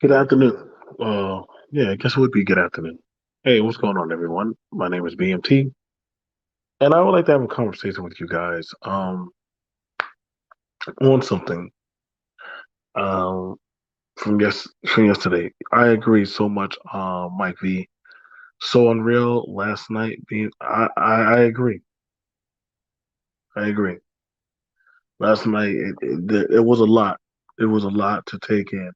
Good afternoon. Yeah, I guess it would be good afternoon. Hey, what's going on, everyone? My name is BMT, and I would like to have a conversation with you guys on something um, from yesterday. I agree so much, Mike V. So unreal last night. I agree. I agree. Last night, it was a lot. It was a lot to take in.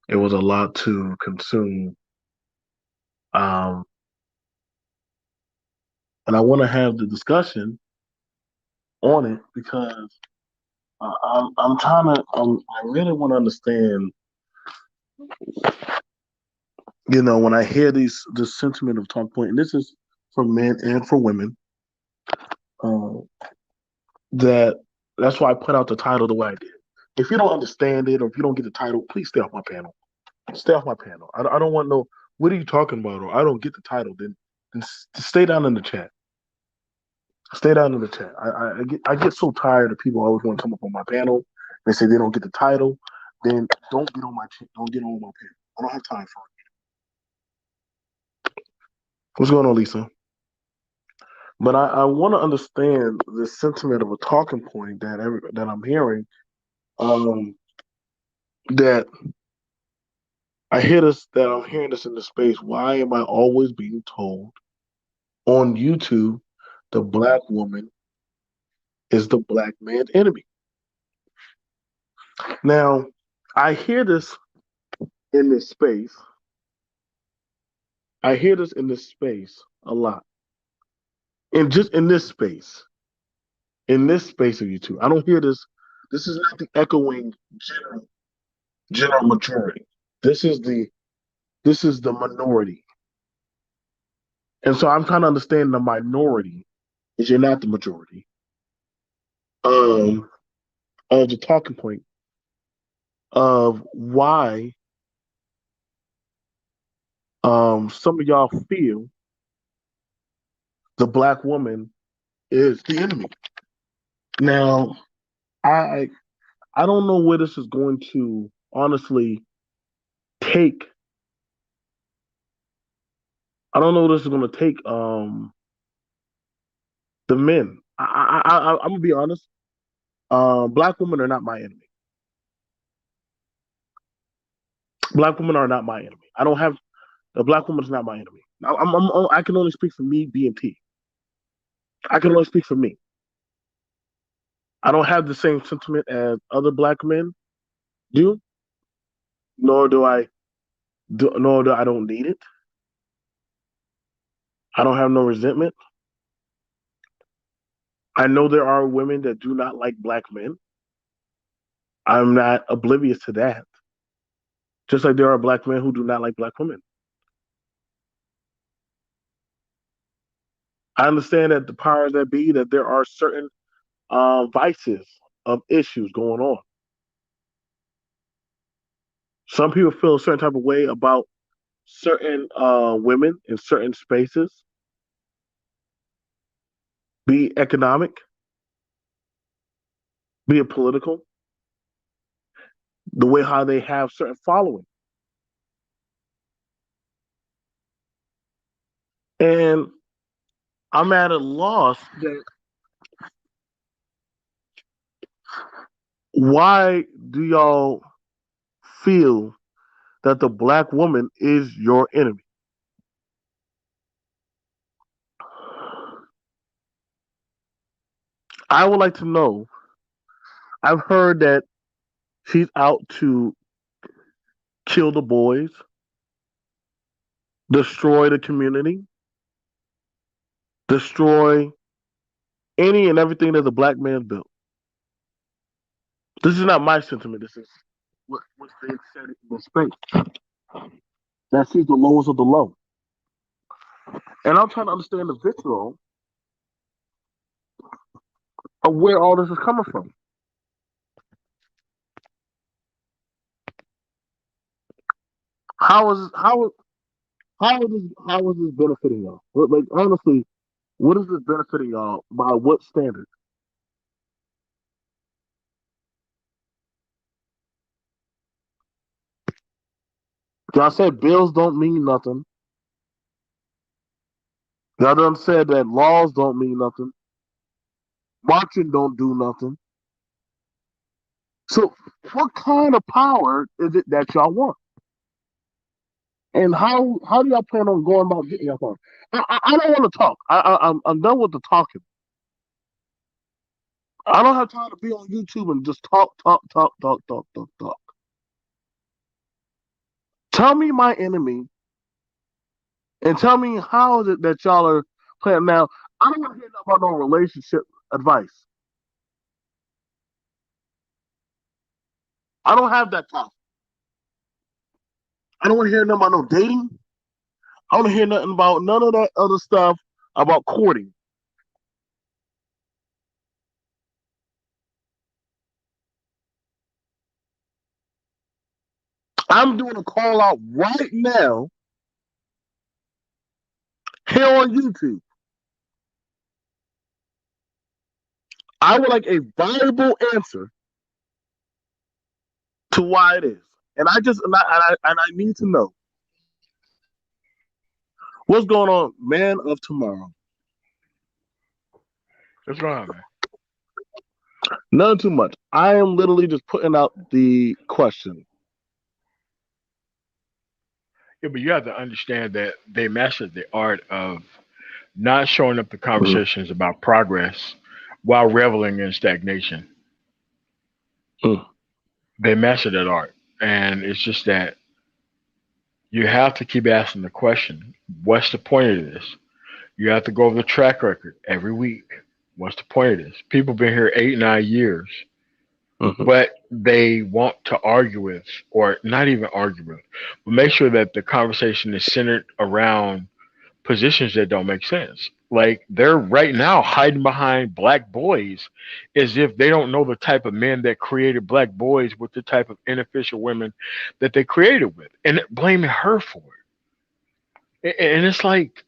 It was a lot to consume. Um, and I want to have the discussion on it because I'm trying to. I really want to understand. When I hear this sentiment of talk point, and this is for men and for women, uh, that that's why I put out the title the way I did. If you don't understand it or if you don't get the title, please stay off my panel. Stay off my panel. I don't want no. What are you talking about? Or I don't get the title. Then stay down in the chat. Stay down in the chat. I get so tired of people always want to come up on my panel. They say they don't get the title. Then don't get on my panel. I don't have time for it. What's going on, Lisa? But I want to understand the sentiment of a talking point that I'm hearing. Um, that that I'm hearing this in the space. Why am I always being told on YouTube the black woman is the black man's enemy? Now, I hear this in this space. I hear this in this space a lot. And just in this space of YouTube, I don't hear this. This is not the echoing general majority. This is the minority. And so I'm trying to understand the minority is you're not the majority um, of the talking point of why some of y'all feel the black woman is the enemy. Now, I I don't know where this is going to honestly take. I don't know where this is going to take the men. I'm gonna be honest. Black women are not my enemy. Black women are not my enemy. I don't have a black woman is not my enemy. I can only speak for me, BMT. I can only speak for me. I don't have the same sentiment as other black men do, nor do I, nor do I don't need it. I don't have no resentment. I know there are women that do not like black men. I'm not oblivious to that. Just like there are black men who do not like black women. I understand that the powers that be that there are certain vices of issues going on. Some people feel a certain type of way about certain women in certain spaces, be it economic, be it political, the way how they have certain following. And I'm at a loss that why do y'all feel that the black woman is your enemy? I would like to know. I've heard that she's out to kill the boys, destroy the community, destroy any and everything that the black man built. This is not my sentiment. This is what's being said in the space. That she's the lowest of the low. And I'm trying to understand the visceral of where all this is coming from. How is how is this benefiting y'all? Like honestly, what is this benefiting y'all by what standard? Y'all said bills don't mean nothing. Y'all done said that laws don't mean nothing. Marching don't do nothing. So what kind of power is it that y'all want? And how do y'all plan on going about getting your power? I don't want to talk. I'm done with the talking. I don't have time to be on YouTube and just talk, talk, talk, talk, talk, talk, talk. Tell me my enemy and tell me how is it that y'all are playing. Now, I don't want to hear nothing about no relationship advice. I don't have that time. I don't want to hear nothing about no dating. I don't want to hear nothing about none of that other stuff about courting. I'm doing a call out right now here on YouTube. I would like a viable answer to why it is. And I need to know what's going on, man of tomorrow. What's going on, man? None too much. I am literally just putting out the question. Yeah, but you have to understand that they mastered the art of not showing up the Mm, conversations about progress while reveling in stagnation. mm, They mastered that art. And it's just that you have to keep asking the question, what's the point of this? You have to go over the track record every week. What's the point of this? People been here 8, 9 years, mhm. but they want to argue with, or not even argue with, but make sure that the conversation is centered around positions that don't make sense. Like they're right now hiding behind black boys as if they don't know the type of men that created black boys with the type of inefficient women that they created with and blaming her for it. And it's like,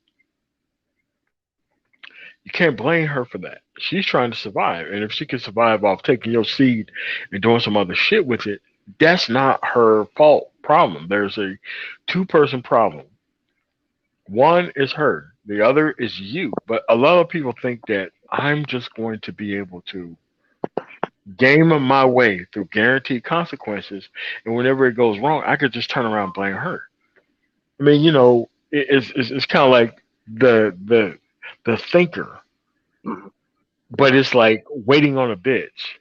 you can't blame her for that. She's trying to survive. And if she can survive off taking your seed and doing some other shit with it, that's not her fault problem. There's a two-person problem. One is her, the other is you. But a lot of people think that I'm just going to be able to game my way through guaranteed consequences, and whenever it goes wrong, I could just turn around and blame her. I mean, it's kind of like the thinker, but it's like waiting on a bitch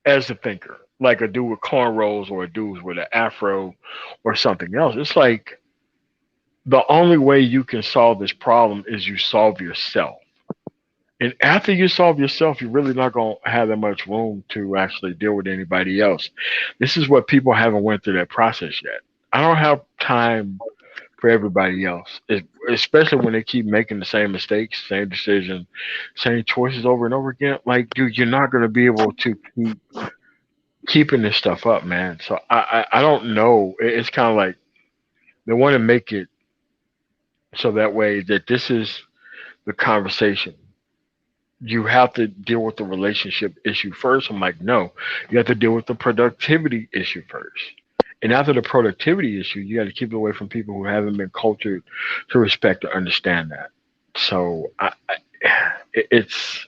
as a thinker, like a dude with cornrows or a dude with an afro or something else. It's like the only way you can solve this problem is you solve yourself. And after you solve yourself, you're really not going to have that much room to actually deal with anybody else. This is what people haven't went through that process yet. I don't have time for everybody else, especially when they keep making the same mistakes, same decision, same choices over and over again. Like, dude, you're not going to be able to keep keeping this stuff up, man. So I don't know. It's kind of like they want to make it so that way that this is the conversation. You have to deal with the relationship issue first. I'm like, no, you have to deal with the productivity issue first. And after the productivity issue, you got to keep it away from people who haven't been cultured to respect or understand that. So it's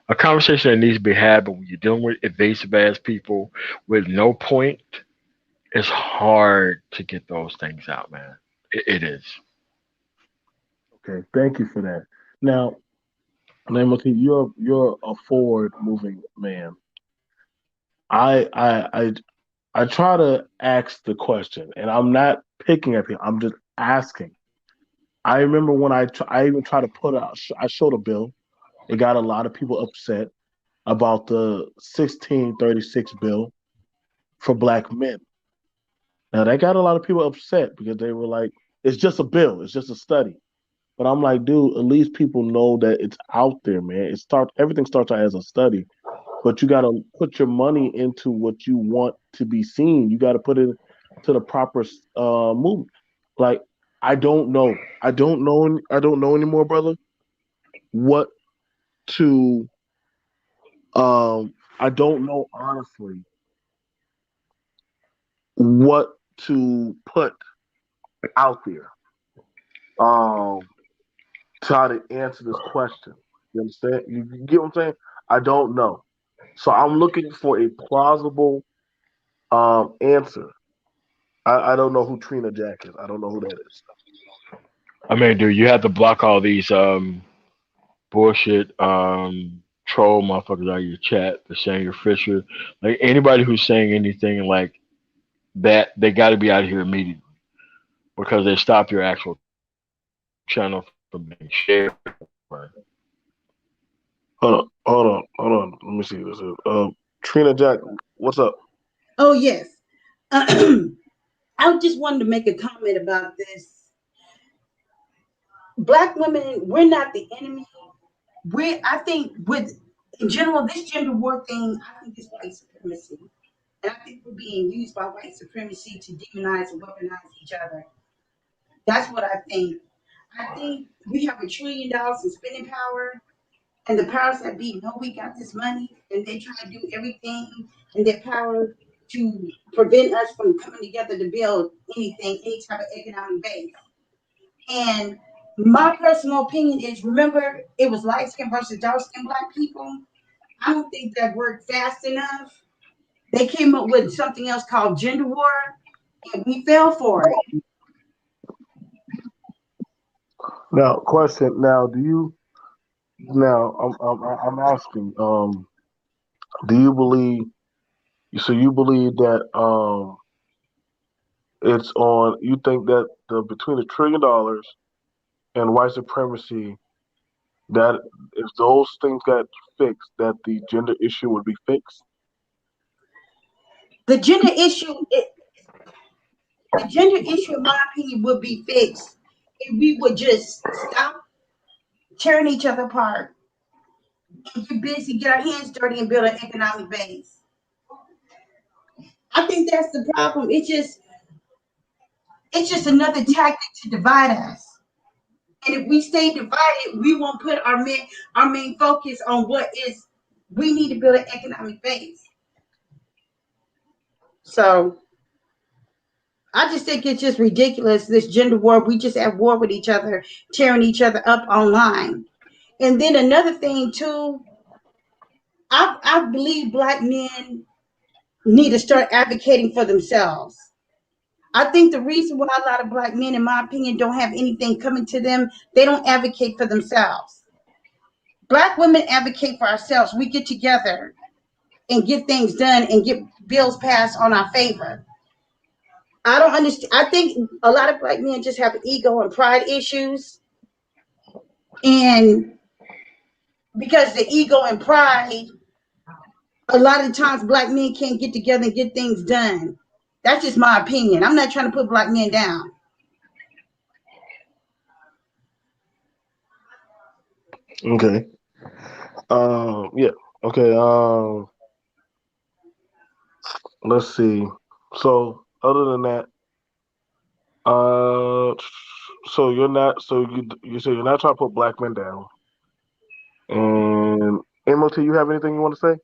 a conversation that needs to be had. But when you're dealing with evasive ass people with no point, it's hard to get those things out, man. It is. Okay, thank you for that. Now, Timothy, you're a forward moving man. I I I I try to ask the question, and I'm not picking at people. I'm just asking. I remember when I even tried to put out. I showed a bill. It got a lot of people upset about the 1636 bill for black men. Now that got a lot of people upset because they were like, "It's just a bill. It's just a study." But I'm like, dude, at least people know that it's out there, man. Everything starts out as a study, but you got to put your money into what you want to be seen. You got to put it to the proper movement. Like, I don't know. I don't know. I don't know anymore, brother. What to I don't know honestly what to put. out there um, try to answer this question. You understand? You get what I'm saying? I don't know. So I'm looking for a plausible answer. I don't know who Trina Jack is. I don't know who that is. I mean, dude, you have to block all these bullshit troll motherfuckers out of your chat. They're saying you're Fisher. Like anybody who's saying anything like that, they got to be out of here immediately because they stop your actual channel from being shared. Hold on. Let me see this. Trina Jack, what's up? Oh, yes. I just wanted to make a comment about this. Black women, we're not the enemy. I think, with in general, this gender war thing, I think is white supremacy. And I think we're being used by white supremacy to demonize and weaponize each other. That's what I think. I think we have $1 trillion in spending power, and the powers that be know we got this money, and they try to do everything in their power to prevent us from coming together to build anything, any type of economic base. And my personal opinion is, remember, it was light skin versus dark skin black people. I don't think that worked fast enough. They came up with something else called gender war, and we fell for it. Now, question. Now, do you? Now, I'm asking. Do you believe? So you believe that it's on? You think that the between $1 trillion and white supremacy, that if those things got fixed, that the gender issue would be fixed? The gender issue, the gender issue, in my opinion, would be fixed if we would just stop tearing each other apart and get busy, get our hands dirty, and build an economic base. I think that's the problem. It's just another tactic to divide us. And if we stay divided, we won't put our main focus on what is we need to build an economic base. So I just think it's just ridiculous, this gender war. We just at war with each other, tearing each other up online. And then another thing too, I believe black men need to start advocating for themselves. I think the reason why a lot of black men, in my opinion, don't have anything coming to them, they don't advocate for themselves. Black women advocate for ourselves. We get together and get things done and get bills passed on our favor. I don't understand. I think a lot of black men just have ego and pride issues. And because the ego and pride, a lot of times black men can't get together and get things done. That's just my opinion. I'm not trying to put black men down. Okay. Yeah. Okay. Let's see. So other than that, uh, so you're not. So you say you're not trying to put black men down. And MOT, you have anything you want to say?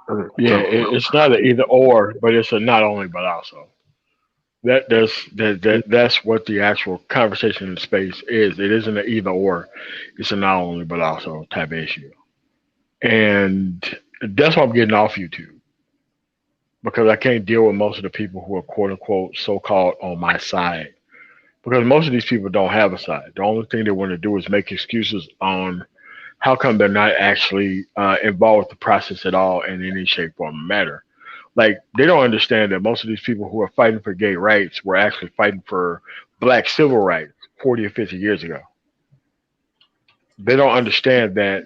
Okay. Yeah, So it's not an either or, but it's a not only but also. That's what the actual conversation in space is. It isn't an either or. It's a not only but also type of issue, and that's why I'm getting off YouTube because I can't deal with most of the people who are quote unquote so called on my side because most of these people don't have a side. The only thing they want to do is make excuses on how come they're not actually involved with the process at all in any shape, form, or matter. Like they don't understand that most of these people who are fighting for gay rights were actually fighting for black civil rights 40 or 50 years ago. They don't understand that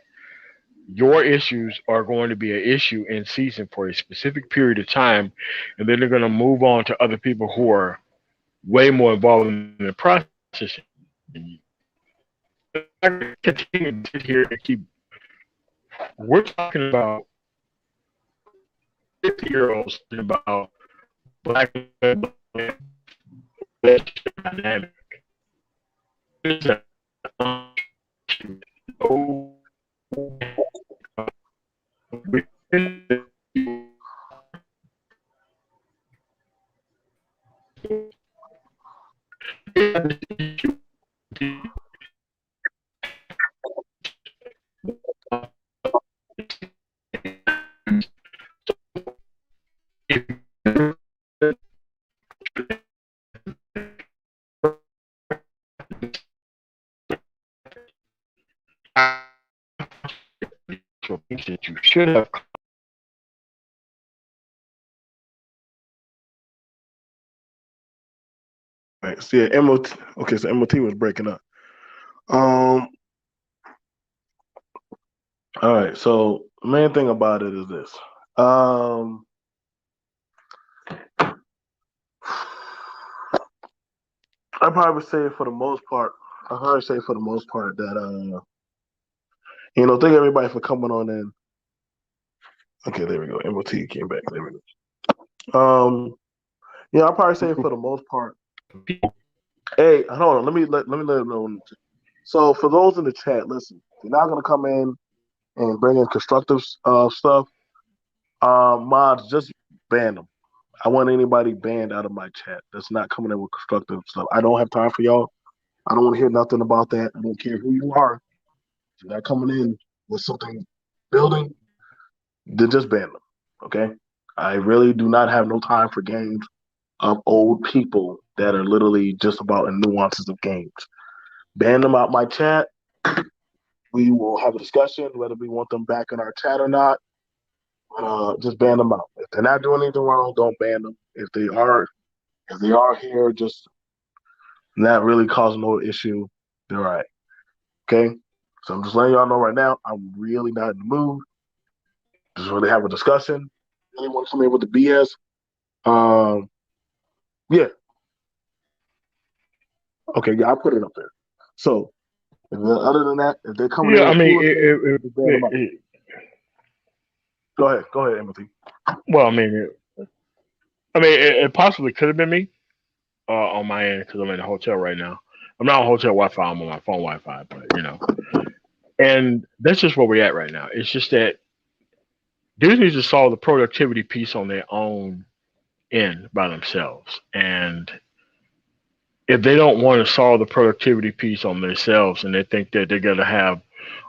your issues are going to be an issue in season for a specific period of time, and then they're going to move on to other people who are way more involved in the process. I continue to sit here and keep. We're talking about 50-year-olds about black relationship dynamic. It's a no that you should have. Right. See, MOT. Okay, so MOT was breaking up. Um. All right. So the main thing about it is this. Um. I probably say for the most part. I probably say for the most part that thank everybody for coming on in. Okay, there we go. MOT came back. There we go. Yeah, I'll probably say for the most part. Hey, hold on. Let me let them know. So for those in the chat, listen, you're not gonna come in and bring in constructive stuff. Mods, just ban them. I want anybody banned out of my chat that's not coming in with constructive stuff. I don't have time for y'all. I don't want to hear nothing about that. I don't care who you are. If you're not coming in with something building, then just ban them. Okay? I really do not have no time for games of old people that are literally just about the nuances of games. Ban them out my chat. We will have a discussion whether we want them back in our chat or not. Just ban them out. If they're not doing anything wrong, don't ban them. If they are here, just not really causing no issue, they're all right. Okay. So I'm just letting y'all know right now. I'm really not in the mood. Just really have a discussion. Really want to come in with the BS. Um, yeah. Okay. Yeah, I put it up there. So other than that, if they're coming in Yeah, I with mean, foolishness, just ban them out. it, Go ahead. Go ahead, Timothy. well, it possibly could have been me on my end because I'm in a hotel right now. I'm not on hotel Wi-Fi. I'm on my phone Wi-Fi, but and that's just where we're at right now. It's just that Disney needs to solve the productivity piece on their own end by themselves, and if they don't want to solve the productivity piece on themselves, and they think that they're going to have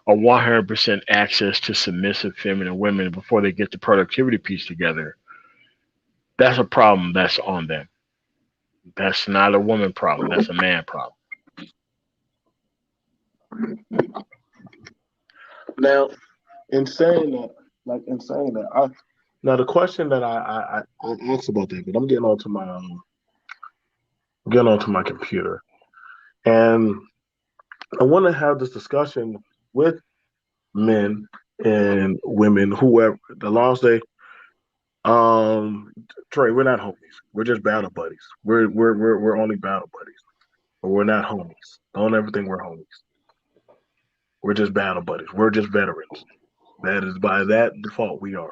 a 100% access to submissive feminine women before they get the productivity piece together, that's a problem that's on them. That's not a woman problem. That's a man problem. Now, in saying that, now the question that I asked about that, but I'm getting onto my computer, and I want to have this discussion with men and women, whoever. The long as they, um, Trey, we're not homies. We're just battle buddies. We're only battle buddies, but we're not homies. Don't ever think we're homies. We're just battle buddies. We're just veterans. That is by that default we are.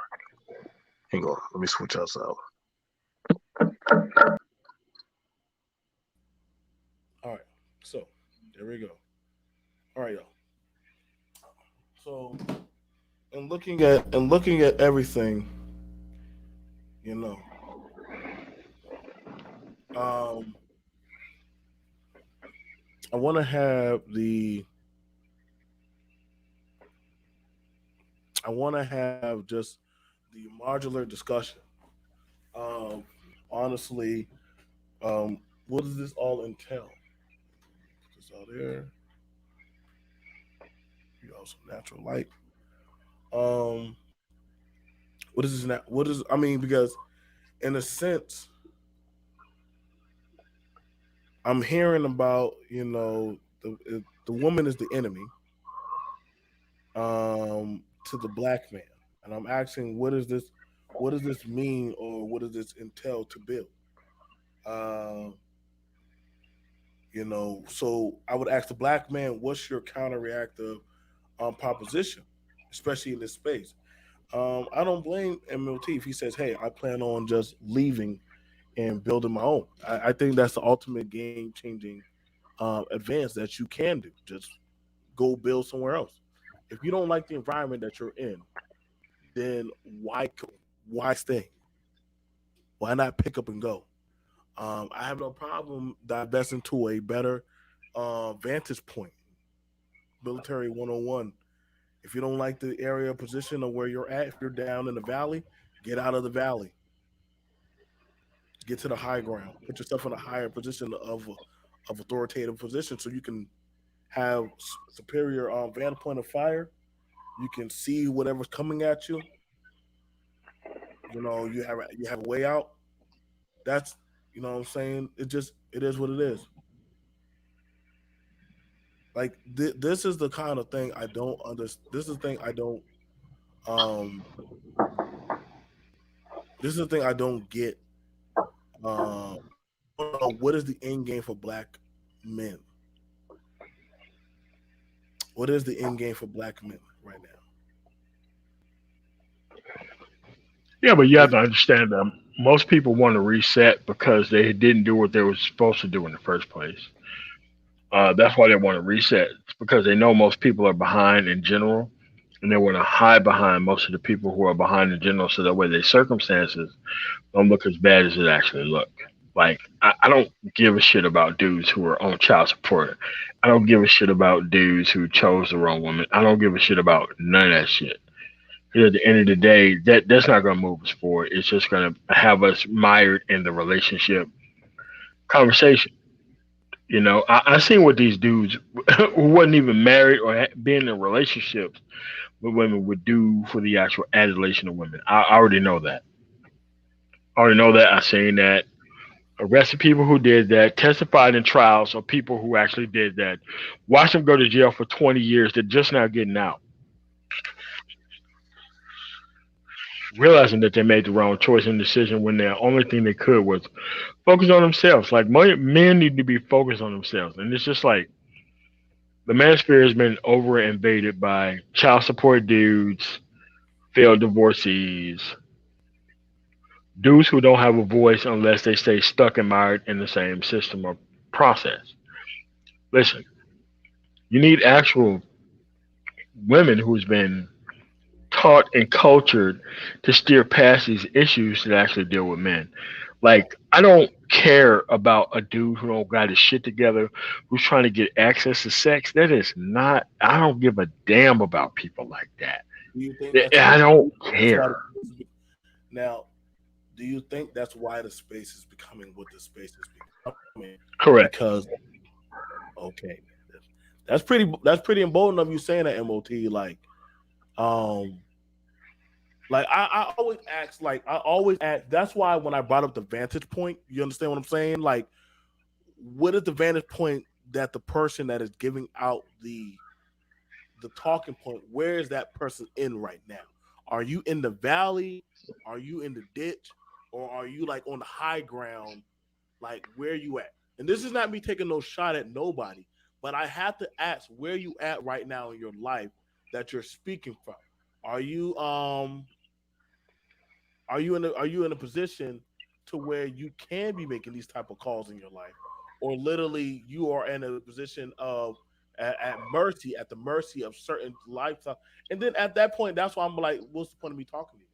Hang on, let me switch us out. All right, so there we go. All right, y'all. So, and looking at everything, you know, um, I want to have the I want to have just the modular discussion. Um, honestly, what does this all entail? Put this out there. You know, some natural light. Um, what is this? What is? I mean, because in a sense, I'm hearing about the woman is the enemy to the black man, and I'm asking what does this mean, or what does this entail to build? Uh, so I would ask the black man, what's your counter reactive proposition, especially in this space? I don't blame MLT if he says, "Hey, I plan on just leaving and building my own." I think that's the ultimate game changing advance that you can do. Just go build somewhere else. If you don't like the environment that you're in, then why stay? Why not pick up and go? I have no problem divesting to a better vantage point, military 101. If you don't like the area position of where you're at, if you're down in the valley, get out of the valley, get to the high ground, put yourself in a higher position of authoritative position, so you can have superior vantage point of fire. You can see whatever's coming at you. You have a way out. That's what I'm saying. It is what it is. Like this is the kind of thing I don't understand. This is the thing I don't. Um, this is the thing I don't get. I don't know what is the end game for black men. What is the end game for black men right now? Yeah, but you have Is to understand that most people want to reset because they didn't do what they were supposed to do in the first place. That's why they want to reset. It's because they know most people are behind in general, and they want to hide behind most of the people who are behind in general, so that way their circumstances don't look as bad as it actually look. Like I don't give a shit about dudes who are on child support. I don't give a shit about dudes who chose the wrong woman. I don't give a shit about none of that shit. 'Cause at the end of the day, that's not gonna move us forward. It's just gonna have us mired in the relationship conversation. I seen what these dudes who wasn't even married or been in relationships with women would do for the actual adulation of women. I already know that. I already know that. I seen that. Arrested people who did that, testified in trials of people who actually did that. Watched them go to jail for 20 years. They're just now getting out, realizing that they made the wrong choice and decision when the only thing they could was focus on themselves. Like men need to be focused on themselves, and it's just like the manosphere has been over invaded by child support dudes, failed divorcees, dudes who don't have a voice unless they stay stuck and mired in the same system or process. Listen, you need actual women who's been taught and cultured to steer past these issues to actually deal with men. Like I don't care about a dude who don't got his shit together, who's trying to get access to sex. That is not. I don't give a damn about people like that. do you think that's I do don't you think that's why care. now? Do you think that's why the space is becoming what the space is becoming? Correct. Because okay, that's pretty emboldened of you saying that, MOT. Um, I always ask, that's why when I brought up the vantage point, you understand what I'm saying? Like, what is the vantage point that the person that is giving out the talking point, where is that person in right now? Are you in the valley? Are you in the ditch? Or are you like on the high ground? Like, where you at? And this is not me taking no shot at nobody, but I have to ask where you at right now in your life that you're speaking from. Are you are you in a position to where you can be making these type of calls in your life, or literally you are in a position of at the mercy of certain lifestyle? And then at that point, that's why I'm like, what's the point of me talking to you?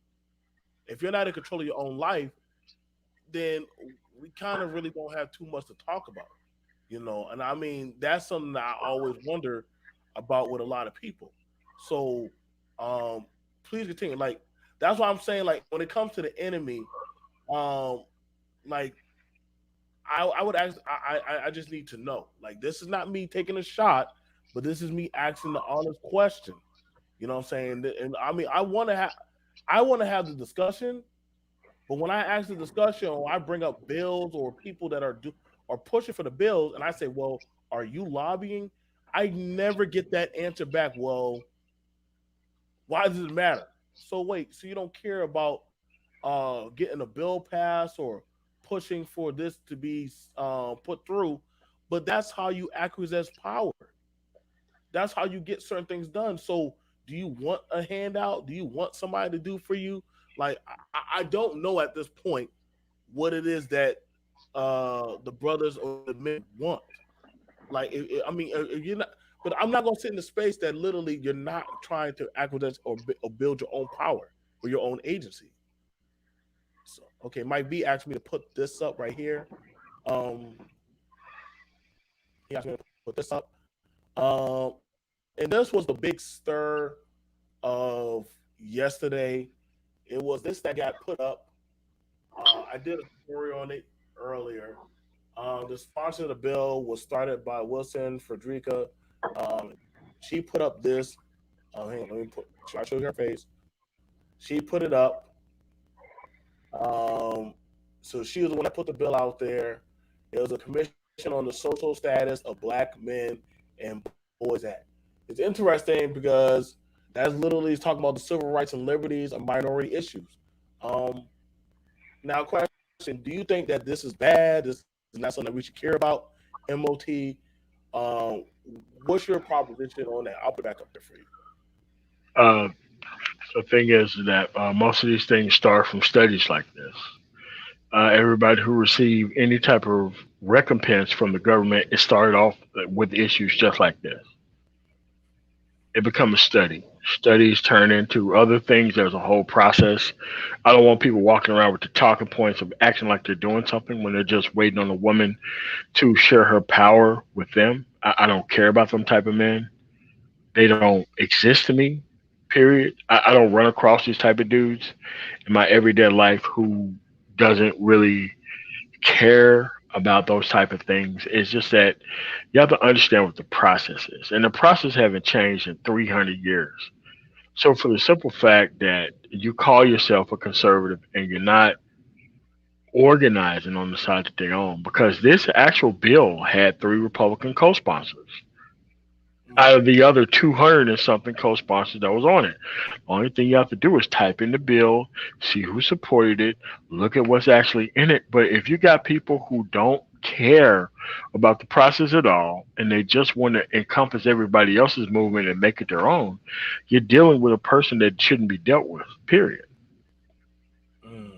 If you're not in control of your own life, then we kind of really don't have too much to talk about, And I mean, that's something that I always wonder about with a lot of people. So, um, please continue. Like, that's why I'm saying, like, when it comes to the enemy, um, like, I would ask, I just need to know. Like, this is not me taking a shot, but this is me asking the honest question. You know what I'm saying? And I mean, I want to have the discussion, but when I ask the discussion or I bring up bills or people that are pushing for the bills, and I say, "Well, are you lobbying?" I never get that answer back. Well, why does it matter? So wait, so you don't care about getting a bill passed or pushing for this to be put through, but that's how you acquiesce power. That's how you get certain things done. So, do you want a handout? Do you want somebody to do for you? Like, I don't know at this point what it is that the brothers or the men want. Like, I mean, if you're not, but I'm not gonna sit in the space that literally you're not trying to acquisition or build your own power or your own agency. So, okay, Mike B asked me to put this up right here. Um, he asked me to put this up. And this was the big stir of yesterday. It was this that got put up. I did a story on it earlier. The sponsor of the bill was started by Wilson Frederica. Um, she put up this. Hang on, let me put. I show you her face. She put it up. Um, so she was the one that put the bill out there. It was a commission on the social status of black men and boys act. It's interesting because that's literally talking about the civil rights and liberties of minority issues. Um, Now, question: do you think that this is bad? This is not something that we should care about? MOT. Um, what's your proposition on that? I'll put it back up there for you. Uh, the thing is that most of these things start from studies like this. Everybody who received any type of recompense from the government, it started off with issues just like this. It becomes a study. Studies turn into other things. There's a whole process. I don't want people walking around with the talking points of acting like they're doing something when they're just waiting on a woman to share her power with them. I don't care about them type of men. They don't exist to me. Period. I don't run across these type of dudes in my everyday life who doesn't really care about those type of things. It's just that you have to understand what the process is, and the process haven't changed in 300 years. So for the simple fact that you call yourself a conservative and you're not organizing on the side that they're on, because this actual bill had three Republican co-sponsors out of the other 200 and something co-sponsors that was on it. Only thing you have to do is type in the bill, see who supported it, look at what's actually in it. But if you got people who don't care about the process at all and they just want to encompass everybody else's movement and make it their own, you're dealing with a person that shouldn't be dealt with, period. Mm,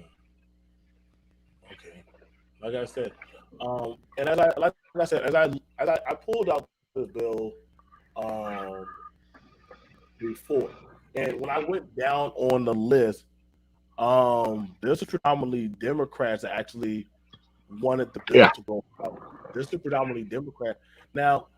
okay. Like I said, and as I said, as I pulled out this bill um, before, and when I went down on the list, there's a predominantly Democrats that actually wanted the bill Yeah. to go out. There's a predominantly Democrat. Now,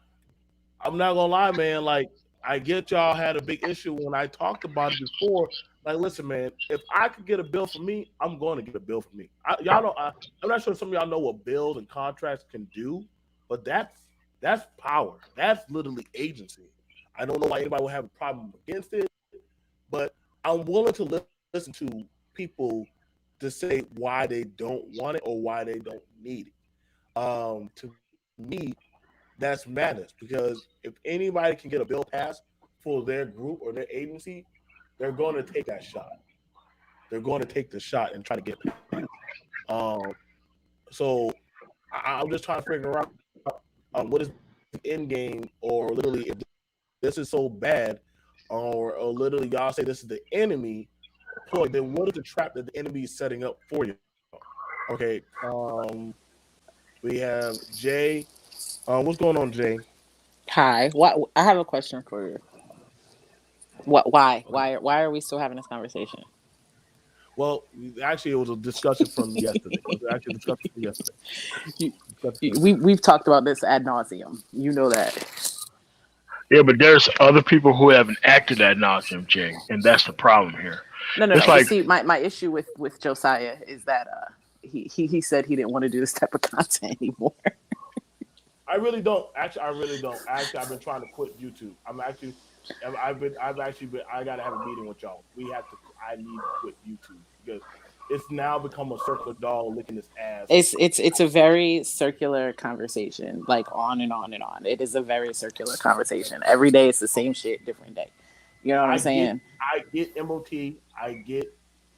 I'm not gonna lie, man. Like, I get y'all had a big issue when I talked about it before. Like, listen, man. If I could get a bill for me, I'm going to get a bill for me. Y'all know. I'm not sure some of y'all know what bills and contracts can do, but that's power. That's literally agency. I don't know why anybody would have a problem against it, but I'm willing to listen to people to say why they don't want it or why they don't need it. To me, that's madness because if anybody can get a bill passed for their group or their agency, they're going to take that shot. They're going to take the shot and try to get it passed. Um, so I'm just trying to figure out what is the end game, or literally if this is so bad, or literally y'all say this is the enemy ploy, then what is the trap that the enemy is setting up for you? Okay, we have Jay. What's going on, Jay? Hi. What? I have a question for you. What? Why? Why are we still having this conversation? Well, actually, it was a discussion from yesterday. It was actually a discussion from yesterday. You, Discussion from yesterday. we've talked about this ad nauseum. You know that. Yeah, but there's other people who haven't acted ad nauseum, Jay, and that's the problem here. No, no, It's no. But like, see, my issue with Josiah is that he said he didn't want to do this type of content anymore. I really don't. Actually, I really don't. Actually, I've been trying to quit YouTube. I've actually been. I gotta have a meeting with y'all. We have to. I need to quit YouTube because it's now become a circular dog licking its ass. It's a very circular conversation, like on and on and on. It is a very circular conversation. Every day it's the same shit, different day. You know what I'm I get. saying? I get MOT.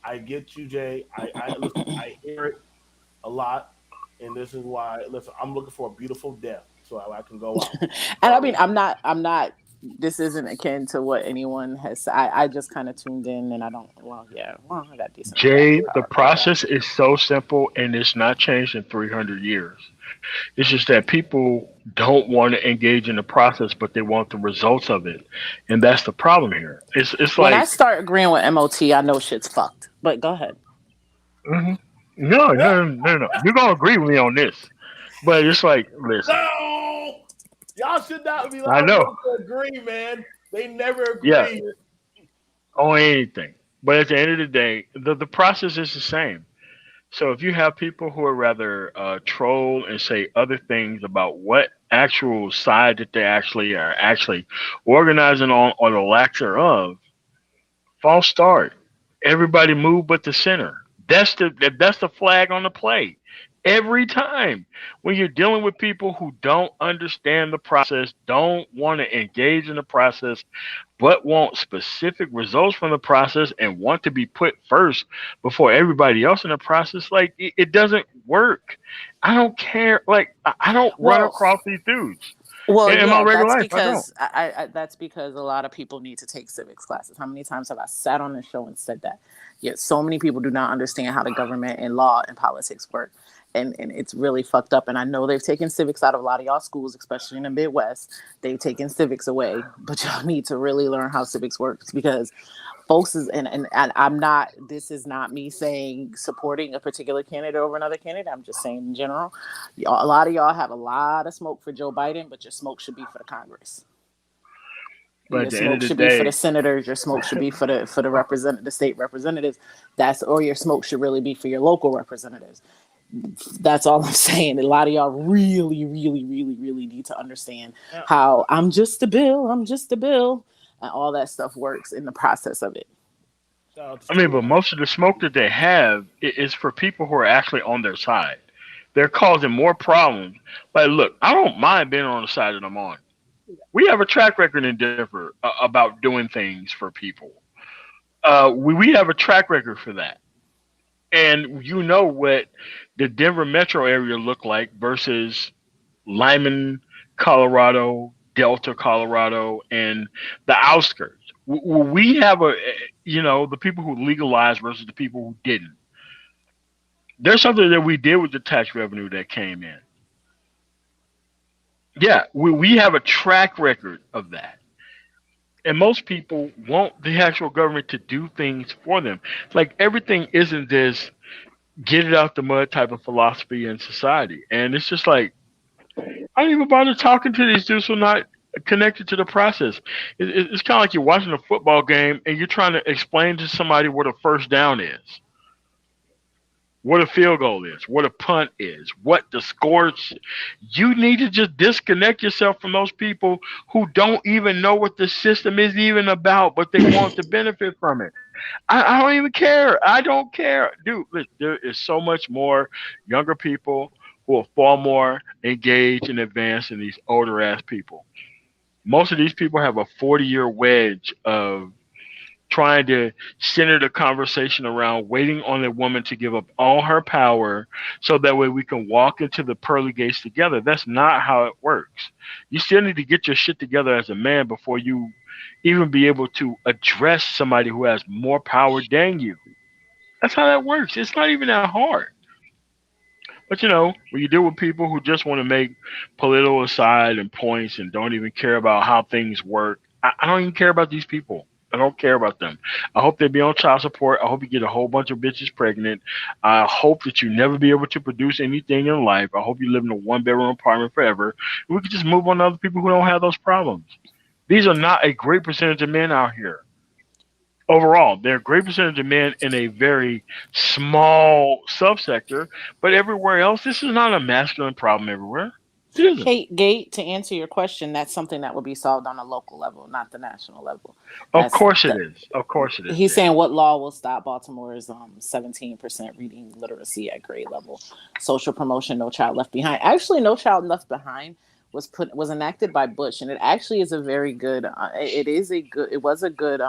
I get you, Jay. Listen. I hear it a lot, and this is why. Listen, I'm looking for a beautiful death so I can go out. And I mean, I'm not. This isn't akin to what anyone has. I just kind of tuned in, and I don't. Well, yeah. Well, I got decent Jay, battery the power. Thank God. process is so simple and it's not changed in 300 years. It's just that people don't want to engage in the process, but they want the results of it, and that's the problem here. It's When I like, start agreeing with MOT, I know shit's fucked. But go ahead. mhm. No, no, no, no, no. You're gonna agree with me on this. But it's like, listen, No, y'all should not be I allowed know, them to agree, man. They never yeah, agree. on anything. But at the end of the day, the process is the same. So if you have people who are rather troll and say other things about what actual side that they actually are actually organizing on or the lack thereof, false start. Everybody move but the center. That's the flag on the play. Every time when you're dealing with people who don't understand the process, don't want to engage in the process, but want specific results from the process and want to be put first before everybody else in the process, like it doesn't work. I don't care. Like I don't run Well, across these dudes Well, in my yeah, regular that's life. I don't. because that's because a lot of people need to take civics classes. How many times have I sat on the show and said that? Yet so many people do not understand how the government and law and politics work. And it's really fucked up. And I know they've taken civics out of a lot of y'all schools, especially in the Midwest. They've taken civics away, but y'all need to really learn how civics works because folks is and I'm not, this is not me saying supporting a particular candidate over another candidate. I'm just saying in general, a lot of y'all have a lot of smoke for Joe Biden, but your smoke should be for the Congress. But Your at the end of smoke the should be for the day, senators. Your smoke should be for the state representatives. Or your smoke should really be for your local representatives. That's all I'm saying. A lot of y'all really, really, really, really need to understand Yeah. how I'm just a bill, and all that stuff works in the process of it. Shout out to I mean, but Stu. most of the smoke that they have is for people who are actually on their side. They're causing more problems. Like, look, I don't mind being on the side that I'm on. We have a track record in Denver about doing things for people. We have a track record for that. And you know what the Denver metro area looked like versus Lyman, Colorado, Delta, Colorado, and the outskirts. We have the people who legalized versus the people who didn't. There's something that we did with the tax revenue that came in. Yeah, we have a track record of that. And most people want the actual government to do things for them. Like everything isn't this get it out the mud type of philosophy in society. And it's just like I don't even bother talking to these dudes who are not connected to the process. It's kind of like you're watching a football game and you're trying to explain to somebody what a first down is, what a field goal is, what a punt is, what the scores. You need to just disconnect yourself from those people who don't even know what the system is even about, but they want to benefit from it. I don't even care. I don't care. Dude, look, there is so much more younger people who are far more engaged and advanced than these older ass people. Most of these people have a 40-year wedge of trying to center the conversation around waiting on a woman to give up all her power so that way we can walk into the pearly gates together. That's not how it works. You still need to get your shit together as a man before you even be able to address somebody who has more power than you. That's how that works. It's not even that hard. But when you deal with people who just want to make political aside and points and don't even care about how things work, I don't even care about these people. I don't care about them. I hope they be on child support. I hope you get a whole bunch of bitches pregnant. I hope that you never be able to produce anything in life. I hope you live in a one-bedroom apartment forever. And we can just move on to other people who don't have those problems. These are not a great percentage of men out here. Overall, they're a great percentage of men in a very small subsector, but everywhere else, this is not a masculine problem everywhere. It isn't. Kate Gate, to answer your question, that's something that will be solved on a local level, not the national level. Of That's course it the, is. Of course it is. he's Jay. saying what law will stop Baltimore's 17% reading literacy at grade level. Social promotion, No Child Left Behind. Actually, No Child Left Behind was enacted by Bush, and it actually is a very good. It was a good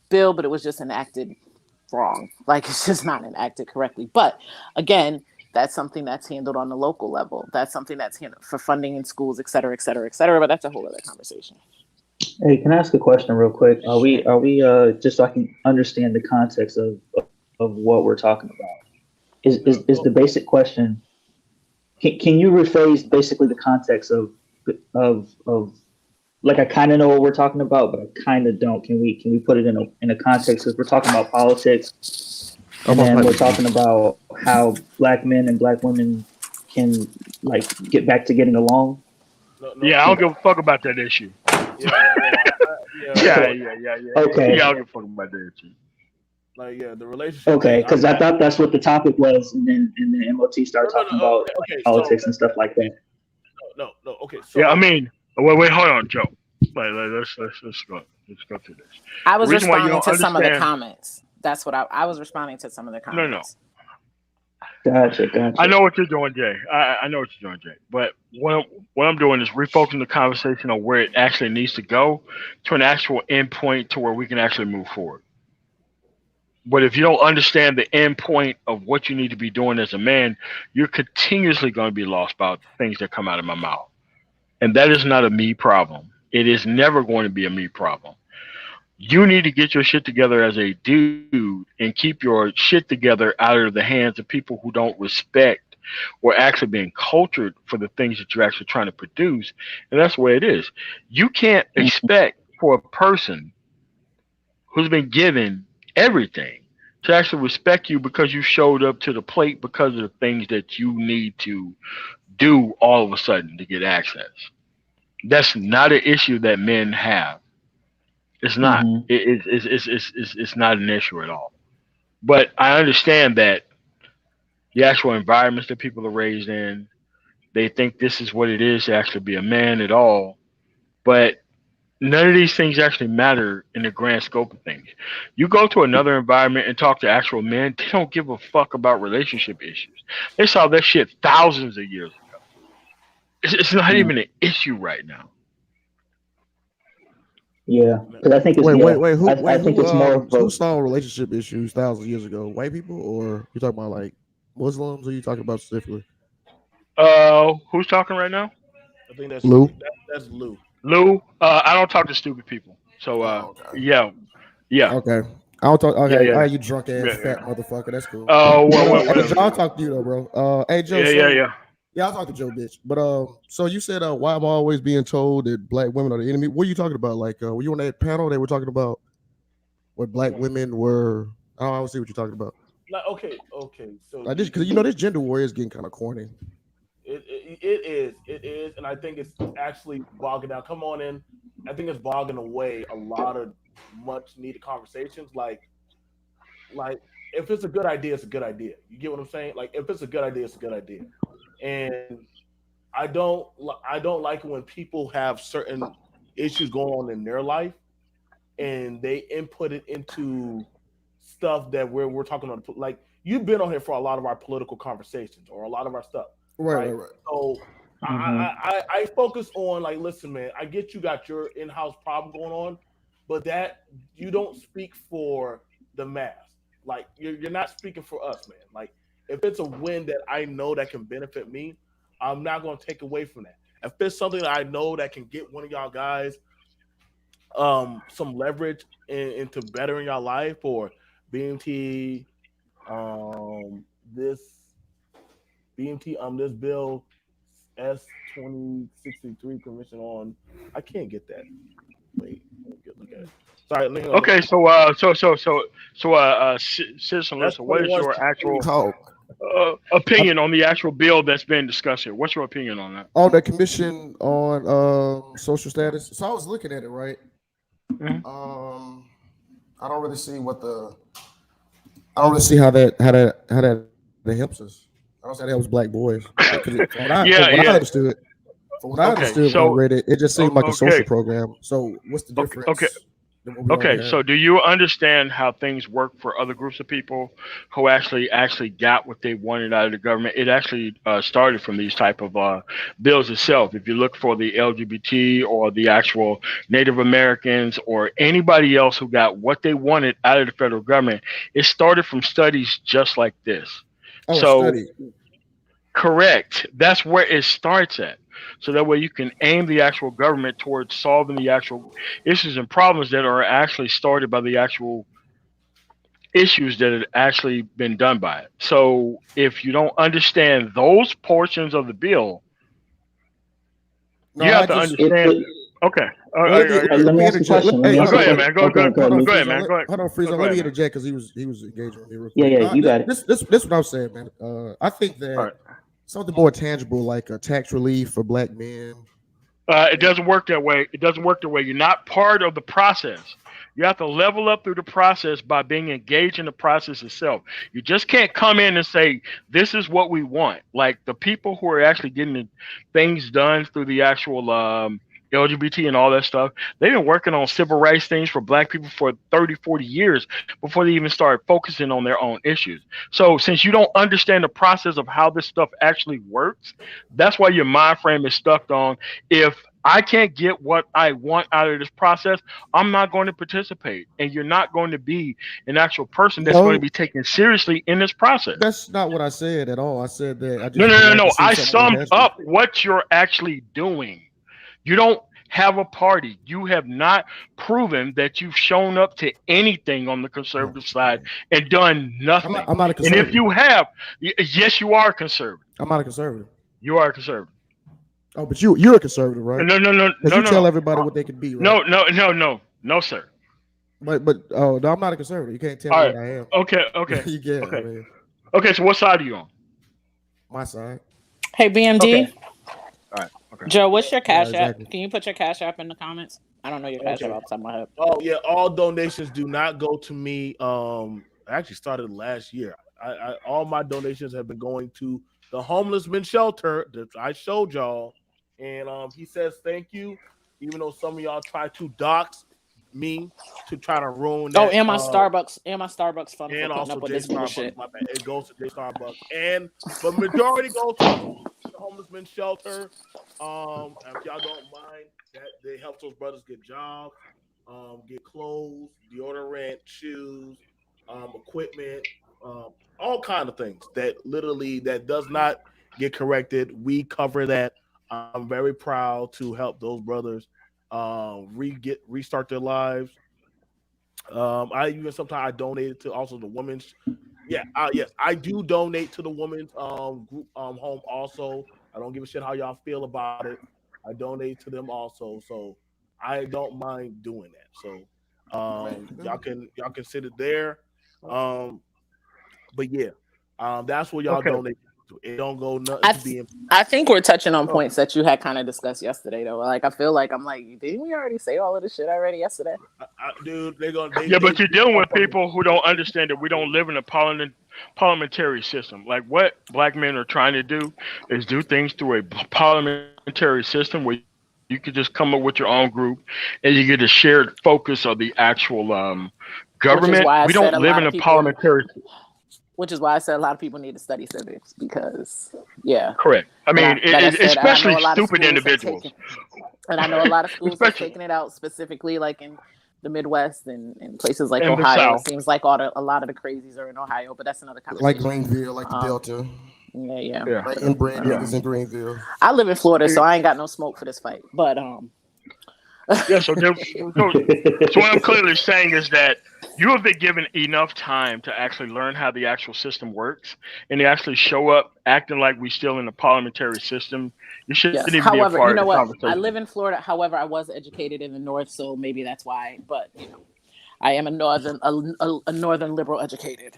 bill, but it was just enacted wrong. Like it's just not enacted correctly. But again, that's something that's handled on the local level. That's something that's handled for funding in schools, et cetera, et cetera, et cetera. But that's a whole other conversation. Hey, can I ask a question real quick? Are we just so I can understand the context of what we're talking about? Is the basic question? Can you rephrase basically the context of like I kind of know what we're talking about, but I kind of don't. Can we put it in a context because we're talking about politics, and Almost then like we're talking about how black men and black women can like get back to getting along? Yeah, I don't give a fuck about that issue. Yeah. Okay. Yeah, I don't give a fuck about that issue. Like, yeah, the relationship. Okay, because I thought that's what the topic was, and then MOT started talking about okay, politics and stuff like that. No. Okay, so Yeah, I mean, wait, hold on, Joe. Let's go. Let's go through this. I was The reason why you responding don't to some of the understand- comments. That's what I was responding to some of the comments. Gotcha. I know what you're doing, Jay. I know what you're doing, Jay. But what I'm doing is refocusing the conversation on where it actually needs to go to an actual endpoint to where we can actually move forward. But if you don't understand the end point of what you need to be doing as a man, you're continuously going to be lost about things that come out of my mouth. And that is not a me problem. It is never going to be a me problem. You need to get your shit together as a dude and keep your shit together out of the hands of people who don't respect or actually being cultured for the things that you're actually trying to produce. And that's the way it is. You can't expect for a person who's been given everything to actually respect you because you showed up to the plate because of the things that you need to do all of a sudden to get access. That's not an issue that men have. It's not. It's not an issue at all. But I understand that the actual environments that people are raised in, they think this is what it is to actually be a man at all. But none of these things actually matter in the grand scope of things. You go to another environment and talk to actual men, they don't give a fuck about relationship issues. They saw that shit thousands of years ago. It's not even an issue right now. Yeah, because I think it's I think it's more of who saw relationship issues thousands of years ago? White people, or you talking about like Muslims? Or you talking about specifically? Who's talking right now? I think that's Lou. That's Lou. Lou, I don't talk to stupid people. So, okay. yeah. Okay. I don't talk. Okay, Yeah. all right, you drunk ass fat motherfucker. That's cool. Oh, hey, Joe, I'll talk to you though, bro. Hey, Joe. Yeah, I'll talk to Joe, bitch. But so you said why am I always being told that black women are the enemy? What are you talking about? Like, were you on that panel? They were talking about what black women were. I don't see what you're talking about. Like, okay. So like this, because this gender war is getting kind of corny. It is, and I think it's actually bogging down. Come on in. I think it's bogging away a lot of much needed conversations. Like if it's a good idea, it's a good idea. You get what I'm saying? Like if it's a good idea, it's a good idea. And I don't like it when people have certain issues going on in their life and they input it into stuff that we're talking about. Like you've been on here for a lot of our political conversations or a lot of our stuff. Right. So I focus on like, listen, man, I get you got your in-house problem going on, but that you don't speak for the mass. Like you're not speaking for us, man. Like if it's a win that I know that can benefit me, I'm not going to take away from that. If it's something that I know that can get one of y'all guys some leverage into bettering your life or BMT this bill S-2063 commission on, I can't get that. Wait, look at it. Sorry. Okay, Citizen Lisa, what is your actual opinion on the actual bill that's being discussed here? What's your opinion on that? On the commission on social status. So I was looking at it, right? Mm-hmm. I don't really see how that helps us. I don't say that helps black boys. From what I understood when I read it, it just seemed like a social program. So what's the difference? Okay, so do you understand how things work for other groups of people who actually got what they wanted out of the government? It actually started from these type of bills itself. If you look for the LGBT or the actual Native Americans or anybody else who got what they wanted out of the federal government, it started from studies just like this. Correct. That's where it starts at. So that way you can aim the actual government towards solving the actual issues and problems that are actually started by the actual issues that have actually been done by it. So if you don't understand those portions of the bill, you have to understand. Okay. Let me ask a question. Go ahead, man. Go ahead. Hold on, Frieza. Let me interject because he was engaging with me real quick. Yeah, you got it. This what I'm saying, man. I think that something more tangible, like a tax relief for black men. It doesn't work that way. It doesn't work that way. You're not part of the process. You have to level up through the process by being engaged in the process itself. You just can't come in and say, this is what we want. Like the people who are actually getting the things done through the actual LGBT and all that stuff, they've been working on civil rights things for black people for 30, 40 years before they even started focusing on their own issues. So since you don't understand the process of how this stuff actually works, that's why your mind frame is stuck on, if I can't get what I want out of this process, I'm not going to participate. And you're not going to be an actual person that's going to be taken seriously in this process. That's not what I said at all. I said that I just no. I summed up what you're actually doing. You don't have a party. You have not proven that you've shown up to anything on the conservative side and done nothing. I'm not a conservative. And if you have, yes, you are conservative. I'm not a conservative. You are a conservative. Oh, but you're a conservative, right? No. You tell everybody what they can be, right? No, sir. But no, I'm not a conservative. You can't tell me what I am. Okay. You get it, man. Okay, so what side are you on? My side. Hey, BMD. Okay. All right. Okay. Joe, what's your cash app? Exactly. Can you put your cash app in the comments? I don't know your cash app off the top of my head. Oh yeah, all donations do not go to me. I actually started last year. All my donations have been going to the homeless men shelter that I showed y'all. And he says thank you, even though some of y'all try to dox me to try to ruin that. Oh, and my Starbucks fund and for putting also up with J this bullshit. Starbucks. My bad. It goes to J Starbucks, but majority goes to the homeless men shelter. If y'all don't mind, that they help those brothers get jobs, get clothes, deodorant, shoes, equipment, all kind of things that does not get corrected. We cover that. I'm very proud to help those brothers restart their lives. I even sometimes I donated to also the women's. Yes, I do donate to the women's group home also. I don't give a shit how y'all feel about it. I donate to them also, so I don't mind doing that. So y'all can sit it there. But yeah, that's what y'all donate. It don't go nothing. I think we're touching on points that you had kind of discussed yesterday, though. Like I feel like I'm like, didn't we already say all of this shit already yesterday? Dude, but you're dealing with people who don't understand that we don't live in a parliamentary system. Like what black men are trying to do is do things through a parliamentary system where you could just come up with your own group and you get a shared focus of the actual government. We don't live in a parliamentary system. Which is why I said a lot of people need to study civics because, correct. I mean, especially stupid individuals. And I know a lot of schools are taking it out specifically, like in the Midwest and places like Ohio. It seems like a lot of the crazies are in Ohio, but that's another conversation. Like Greenville, like the Delta. Yeah. Like inbred niggas in Greenville. I live in Florida, so I ain't got no smoke for this fight. But so what I'm clearly saying is that you have been given enough time to actually learn how the actual system works and to actually show up acting like we're still in the parliamentary system. You shouldn't even be a part of the conversation. I live in Florida. However, I was educated in the North, so maybe that's why. But I am a northern liberal educated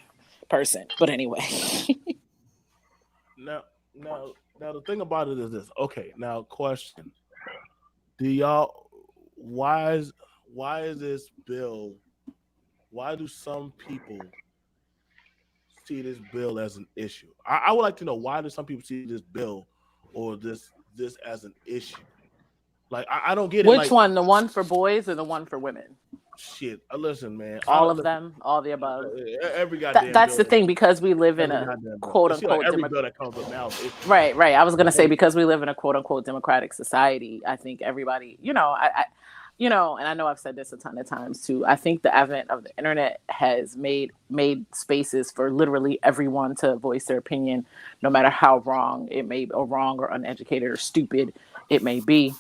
person. But anyway. Now the thing about it is this. Okay, now question. Do y'all why is this bill? Why do some people see this bill as an issue? I would like to know, why do some people see this bill or this as an issue? Like I don't get it. Which one? The one for boys or the one for women? Shit, listen, man. All of them, all the above. Every goddamn. That's the thing, because we live in a quote unquote right. I was gonna say, because we live in a quote unquote democratic society. I think everybody, and I know I've said this a ton of times too. I think the advent of the internet has made spaces for literally everyone to voice their opinion, no matter how wrong it may be, or wrong or uneducated or stupid it may be.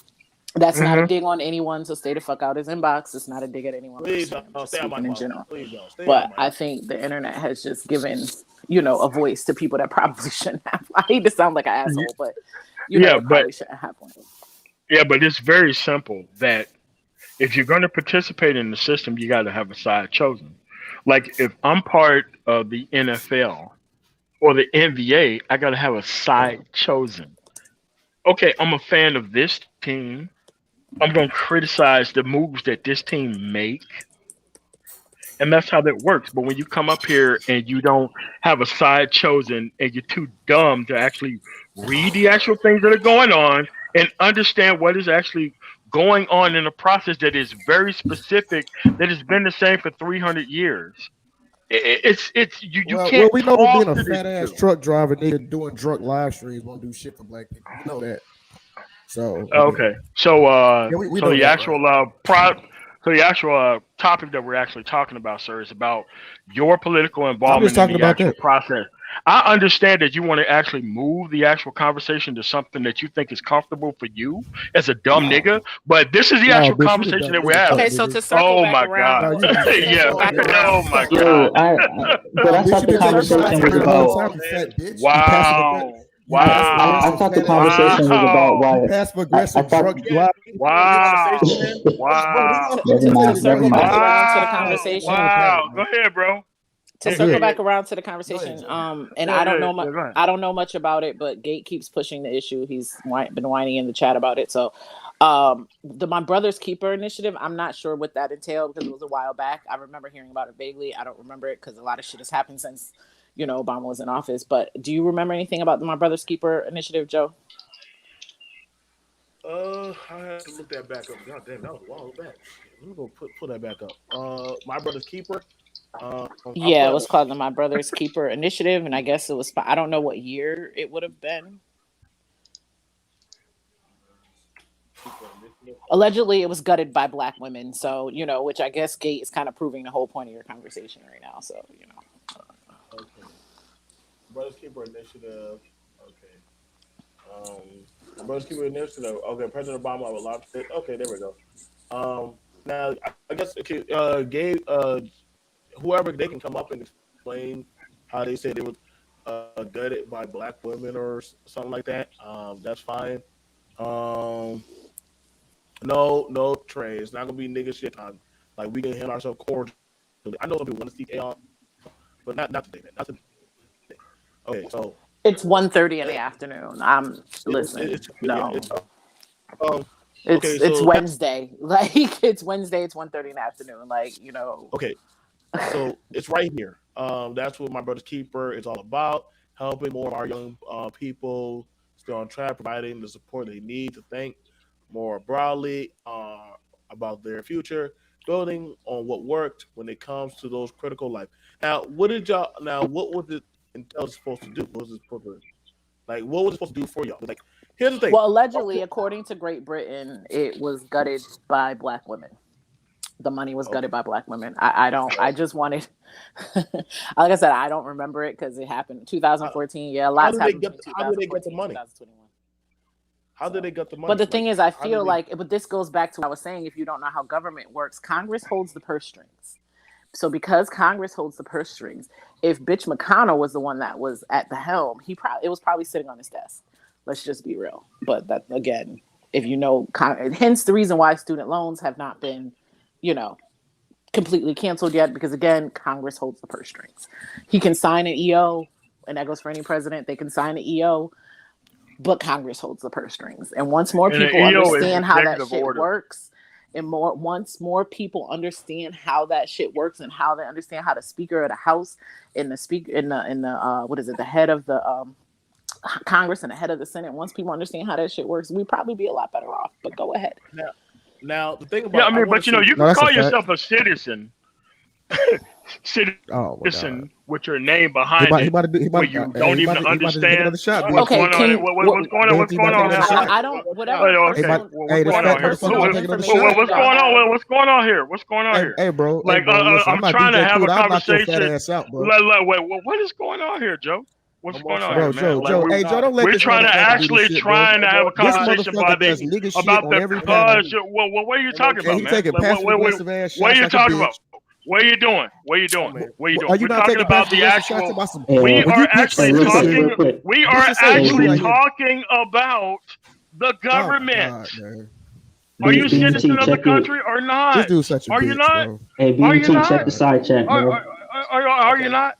That's not a dig on anyone, so stay the fuck out his inbox. It's not a dig at anyone. Please don't. Stay on my in general. Please don't. But I think the internet has just given, a voice to people that probably shouldn't have. I hate to sound like an asshole, but probably shouldn't have one. Yeah, but it's very simple that if you're going to participate in the system, you got to have a side chosen. Like if I'm part of the NFL or the NBA, I got to have a side chosen. Okay, I'm a fan of this team. I'm going to criticize the moves that this team make. And that's how that works. But when you come up here and you don't have a side chosen and you're too dumb to actually read the actual things that are going on and understand what is actually going on in a process that is very specific, that has been the same for 300 years. It's you can't we know talk being a to this fat ass dude. truck driver, nigga, doing drunk live streams won't do shit for black people. We know that. So Okay, so we so know the that, actual so the actual topic that we're actually talking about, sir, is about your political I'm just involvement in talking the about actual that. process. I understand that you want to actually move the actual conversation to something that you think is comfortable for you as a dumb nigga, but this is the No, actual bitch, you the conversation dumb that we're nigga, fuck having. Okay, so nigga. to circle Oh back my around, god. No, you the Yeah. circle back around. Oh my Yo, god. but I bitch, thought you the been talking about conversation white was women all the about. time, you fat bitch. Wow. You passive I Wow. aggressive thought the fat ass bitch. conversation was about Wow. why. You passive I aggressive thought. drunk live. Wow. Wow. Never To mind. Never circle back mind. around to the Wow. conversation. Wow. Go ahead, bro. To Yeah, circle good. back around to the Go ahead, conversation, Joe. and Yeah, I don't yeah, know yeah, much. go ahead. I don't know much about it, but Gate keeps pushing the issue. He's been whining in the chat about it. So, the My Brother's Keeper initiative, I'm not sure what that entailed because it was a while back. I remember hearing about it vaguely. I don't remember it because a lot of shit has happened since, Obama was in office. But do you remember anything about the My Brother's Keeper initiative, Joe? I have to look that back up. God damn, that was a while back. Let me go put that back up. My Brother's Keeper. I'll Yeah, put it that was called the My Brother's Keeper initiative, and I guess it was. I don't know what year it would have been. Allegedly, it was gutted by black women. So, which I guess Gate is kind of proving the whole point of your conversation right now. So, Okay. Brothers Keeper Initiative. Okay. Brothers Keeper Initiative. Okay. President Obama would love it. Okay, there we go. Now I guess okay, Gabe, whoever they can come up and explain how they said it was gutted by black women or something like that. That's fine. Um, no, Trey. It's not gonna be nigga shit time. Like we can handle ourselves cordially. I know some people want to see chaos, but not today, man. Not today. Okay, so it's 1:30 in the afternoon. Listen, no. Okay, It's so Wednesday. Like it's Wednesday. It's 1:30 in the afternoon. Like Okay, so it's right here. That's what My Brother's Keeper is all about: helping more of our young people stay on track, providing the support they need to think more broadly about their future, building on what worked when it comes to those critical life. Now, what was it supposed to do? What was it supposed to what was it supposed to do for y'all? Like, here's the thing. Well, allegedly, according to Great Britain, it was gutted by black women. The money was gutted by black women. I just wanted, like I said, I don't remember it because it happened in 2014. Yeah, lots happened in 2014, how did they get the money? 2021. How did they get the money? But the thing is, I feel but this goes back to what I was saying. If you don't know how government works, Congress holds the purse strings. So because Congress holds the purse strings, if Bitch McConnell was the one that was at the helm, it was probably sitting on his desk. Let's just be real. But that again, if hence the reason why student loans have not been, completely canceled yet, because again, Congress holds the purse strings. He can sign an EO, and that goes for any president. They can sign an EO, but Congress holds the purse strings. And once more people understand how that shit works, and once more people understand how that shit works and how they understand how the Speaker of the House and the head of the Congress and the head of the Senate, once people understand how that shit works, we'd probably be a lot better off. But go ahead. Now the thing about you can call yourself a citizen. Citizen with your name behind it, where you don't even understand what's going on. What's going on? What's going on here? I don't. Whatever. What's going on here? What's going on here? Hey, bro. Like, I'm trying to have a conversation. What is going on here, Joe? What's going on here, man? Joe, don't let we're trying to have a conversation about the cause. What are you talking about, man? What are you talking about? What are you doing? We're talking about the actual. We are actually talking about the government. Are you a citizen of the country or not? Are you not? Hey, BT, check the side chat, bro. Are you not?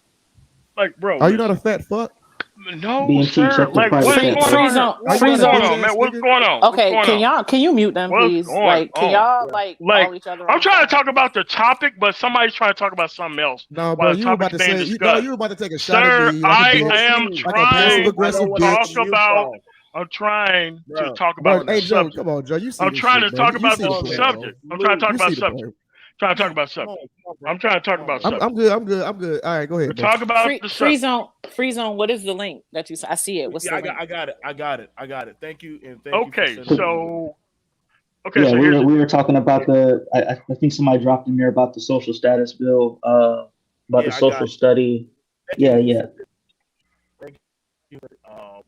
Like, bro. Are you not a fat fuck? No, Being sir. cheap, Like, what's going on? What's going on, man? What's going on? Okay, can you mute them, please? Like, can y'all call each other? I'm trying to talk about the topic, but somebody's trying to talk about something else. No, bro, you were about to say, you were about to take a shot at me. Sir, I am trying to talk about. I'm trying to talk about the subject. Come on, Joe. You see I'm trying to talk about the subject. I'm trying to talk about subject. I'm trying to talk about subject. I'm good. All right, go ahead. Talk about the subject. Free zone. What is the link that you? I see it. What's the link? I got it. Thank you. And thank okay, you so. Okay, yeah, so we were talking about I think somebody dropped in there about the social status bill, about the social study. Yeah. Thank you.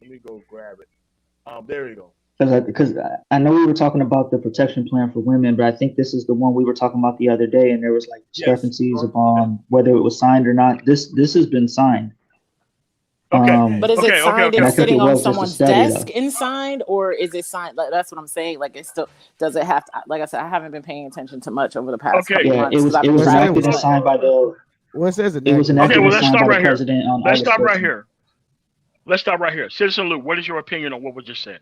Let me go grab it. There you go. Because I know we were talking about the protection plan for women, but I think this is the one we were talking about the other day, and there was like discrepancies upon whether it was signed or not. This has been signed. Okay, but is it signed and sitting on someone's desk though. and signed, or is it signed? Like, that's what I'm saying. Like, it still does it have to? Like I said, I haven't been paying attention to much over the past couple months. It was enacted and signed by the. What says it? It was enacted and signed by the president on Let's August stop 14th. right here. Let's stop right here. Citizen Lou, what is your opinion on what was just said?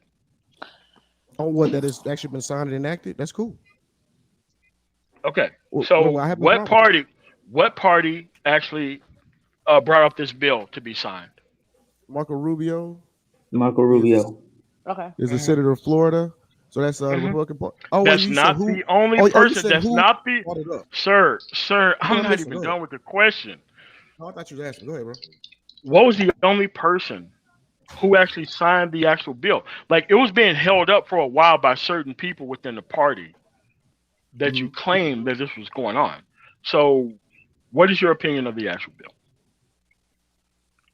On what that has actually been signed and enacted? That's cool. Okay. So what party actually brought up this bill to be signed? Marco Rubio. Okay. Is a senator of Florida. So that's the Republican Party. Oh, that's not the only person. That's not the sir. I'm not even done with the question. Oh, I thought you was asking. Go ahead, bro. What was the only person who actually signed the actual bill? Like, it was being held up for a while by certain people within the party that you claim that this was going on. So, what is your opinion of the actual bill?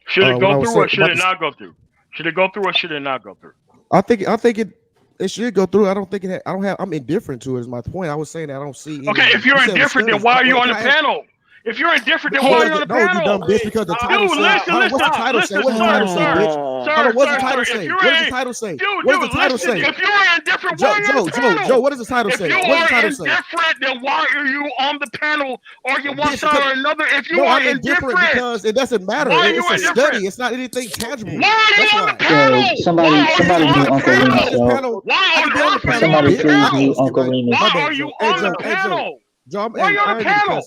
Should it go through or should it not go through? Should it go through or should it not go through? I think it should go through. I don't think I'm indifferent to it. Is my point. I was saying that I don't see. Okay, if you're indifferent, then why are you on the panel? If you're indifferent, then why are you on the panel? You dumb bitch, because the title says. What's the title say? What's the title say, bitch? What's the title say? What does the title say? What does the title say? If you are indifferent, why are you on the panel? Joe, what does the title say? What does the title say? If you are indifferent, then why are you on the panel arguing one side or another? If you are indifferent, because it doesn't matter. It's a study. It's not anything tangible. Why are you on the panel? Somebody mute Uncle Remus. Somebody please mute Uncle Remus. Why are you on the panel? Joe, why are you on the panel?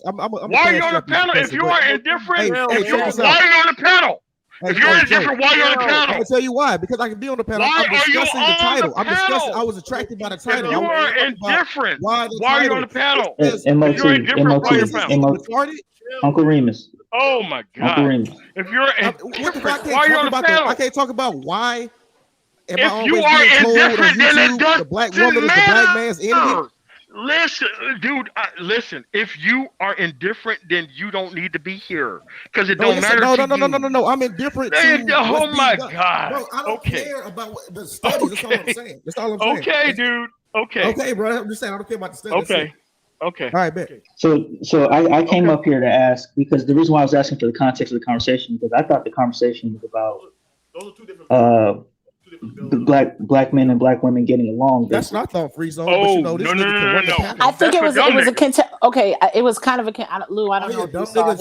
Why are you on the panel? If you are indifferent, why are you on the panel? If you're indifferent, why are you on the panel? I'm gonna tell you why. Because I can be on the panel. I'm discussing the title. I was attracted by the title. If you are indifferent, why are you on the panel? MOT. Uncle Remus. Oh my God. Uncle Remus. If you're indifferent, why are you on the panel? I can't talk about why. If you are indifferent, then it doesn't the black woman is the black man's enemy. Listen, dude. Listen. If you are indifferent, then you don't need to be here because it don't matter. No. I'm indifferent. Oh my God. Bro, I don't care about the studies. That's all I'm saying. That's all I'm saying. Okay, dude. Okay, bro. I'm just saying I don't care about the studies. Okay. All right, bet. So I came up here to ask because the reason why I was asking for the context of the conversation because I thought the conversation was about those are two different the black men and black women getting along. That's what I thought, free zone. No. I think it was a okay. It was kind of a Lou. I don't know. If you saw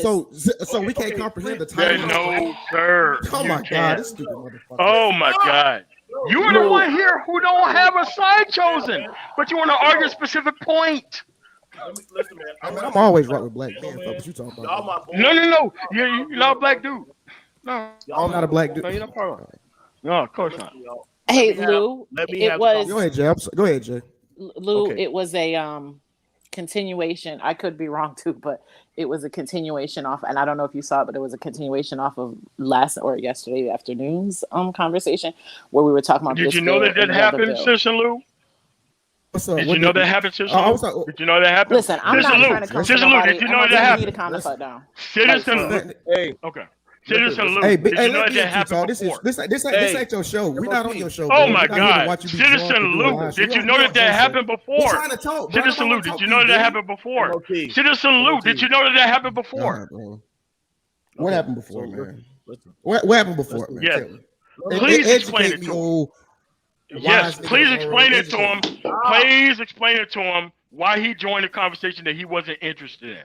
so we can't comprehend the title. No, sir. Oh my God, this stupid motherfucker. Oh my God. You are the one here who don't have a side chosen, but you want to argue a specific point. Listen, man. I'm always right with black men. What you talking about? No. You're not a black dude. No, I'm not a black dude. No, you're not part of it. No, of course not. Hey, Lou, it was. Go ahead, Jay. Lou, it was a continuation. I could be wrong too, but it was a continuation off, and I don't know if you saw it, but it was a continuation off of last or yesterday afternoon's conversation where we were talking about. Did you know that happened, Citizen Lou? Did you know that happened, Citizen Lou? Did you know that happened? Listen, I'm not trying to come to nobody. Did you know that happened? You need to calm the fuck down. Citizen Lou. Hey. Okay. Citizen Lou, did you know that happened before? This ain't your show. We're not on your show. Oh my God. Citizen Lou, did you know that happened before? Citizen Lou, did you know that happened before? Citizen Lou, did you know that happened before? What happened before, man? What happened before, man? Yes. Please explain it to him. Yes, please explain it to him. Please explain it to him why he joined a conversation that he wasn't interested in.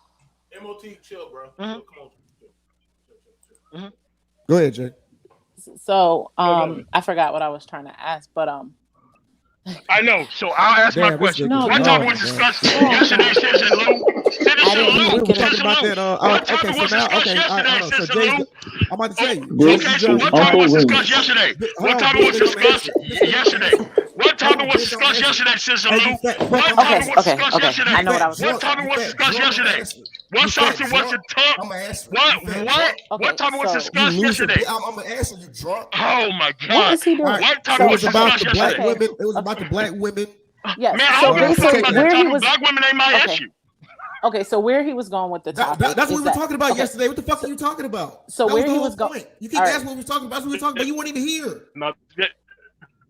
MOT, chill, bro. Chill. Come on. Go ahead, Jay. So I forgot what I was trying to ask, but I know. So I'll ask my question. No, What topic was discussed yesterday, Sis and Lou? We were talking about that. Okay, so now, so Jay, I'm about to tell you. Okay, so what topic was discussed yesterday? What topic was discussed yesterday? What topic was discussed yesterday, Sis and Lou? What topic was discussed yesterday? I know what I was. What topic was discussed yesterday? What substance was it talk? What topic was discussed yesterday? I'm gonna answer you, drunk. Oh my God! What is he doing? What topic was discussed yesterday? It was about the black women. Yes. Man, I So don't give a fuck basically, about where that he topic. was. Black women ain't my issue. Okay, so where he was going with the topic. That's what we were talking about yesterday. What the fuck are you talking about? So where he was going. You keep asking what we were talking about. That's what we were talking about. You weren't even here.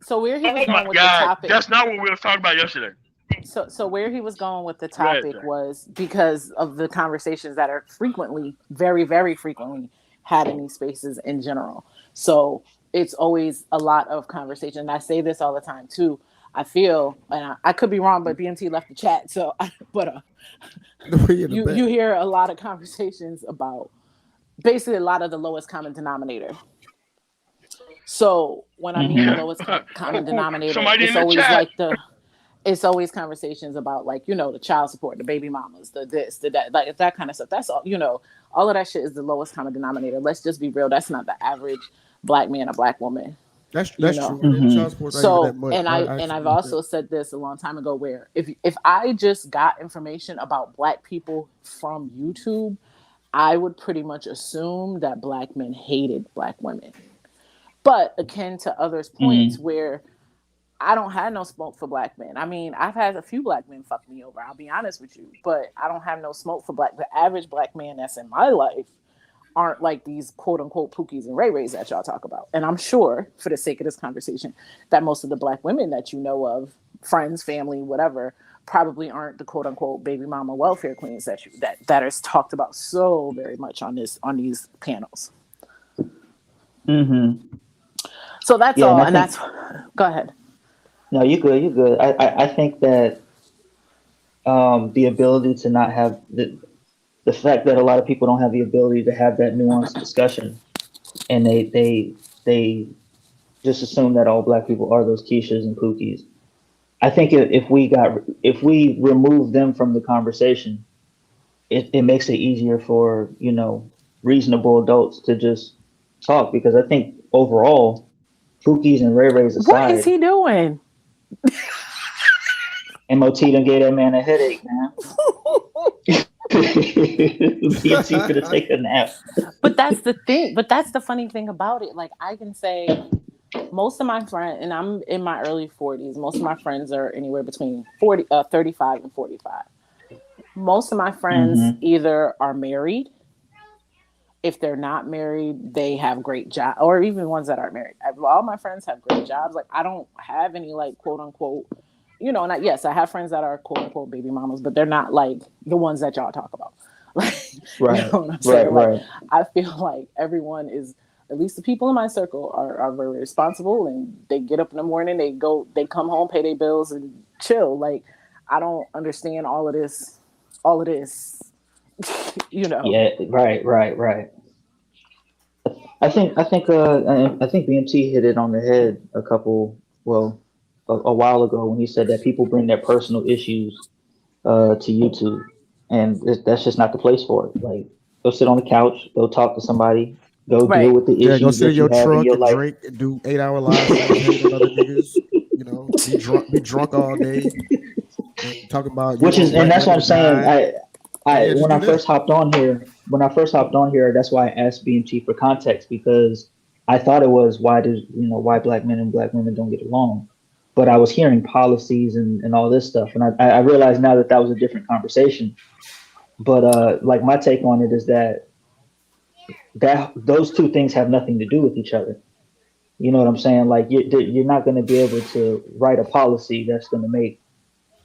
So where he was Oh my going with God, the topic. that's not what we were talking about yesterday. So where he was going with the topic was because of the conversations that are frequently, very, very frequently had in these spaces in general. So it's always a lot of conversation. And I say this all the time too. I feel, and I could be wrong, but BMT left the chat. So, you hear a lot of conversations about basically a lot of the lowest common denominator. So when I mean the lowest common denominator, it's always like it's always conversations about like, the child support, the baby mamas, the this, the that, like that kind of stuff. That's all, all of that shit is the lowest common denominator. Let's just be real. That's not the average black man or black woman. That's true. So, and I've also said this a long time ago, where if I just got information about black people from YouTube, I would pretty much assume that black men hated black women. But akin to others' points, where I don't have no smoke for black men. I mean, I've had a few black men fuck me over. I'll be honest with you, but I don't have no smoke for the average black man that's in my life. Aren't like these quote unquote Pookies and Ray Rays that y'all talk about. And I'm sure, for the sake of this conversation, that most of the black women that you know of, friends, family, whatever, probably aren't the quote unquote baby mama welfare queens that is talked about so very much on these panels. So that's all, and that's. Go ahead. No, you're good. You're good. I think that the ability to not have the fact that a lot of people don't have the ability to have that nuanced discussion, and they just assume that all black people are those Keishas and Pookies. I think if we remove them from the conversation, it makes it easier for reasonable adults to just talk, because I think overall, Pookies and Ray Rays aside, what is he doing? MOT done gave that man a headache, man. BMT could take a nap. But that's the thing. But that's the funny thing about it. Like, I can say most of my friends, and I'm in my early 40s, most of my friends are anywhere between 35 and 45. Most of my friends either are married. If they're not married, they have great jobs, or even ones that aren't married. All my friends have great jobs. Like, I don't have any like quote unquote, and yes, I have friends that are quote unquote baby mamas, but they're not like the ones that y'all talk about. Like, right, you know what I'm saying? Right. Like, I feel like everyone is, at least the people in my circle are very responsible, and they get up in the morning, they come home, pay their bills, and chill. Like, I don't understand all of this. Yeah, right. I think BMT hit it on the head a while ago when he said that people bring their personal issues to YouTube, and that's just not the place for it. Like, go sit on the couch, go talk to somebody, go deal with the issues. Go sit in your truck and life. drink and do 8-hour lives with other niggas. Be drunk all day, and talking about and that's what I'm saying. When I first hopped on here, that's why I asked BMT for context, because I thought it was why black men and black women don't get along. But I was hearing policies and all this stuff, and I realized now that was a different conversation. But like, my take on it is that those two things have nothing to do with each other. You know what I'm saying? Like, you're not going to be able to write a policy that's going to make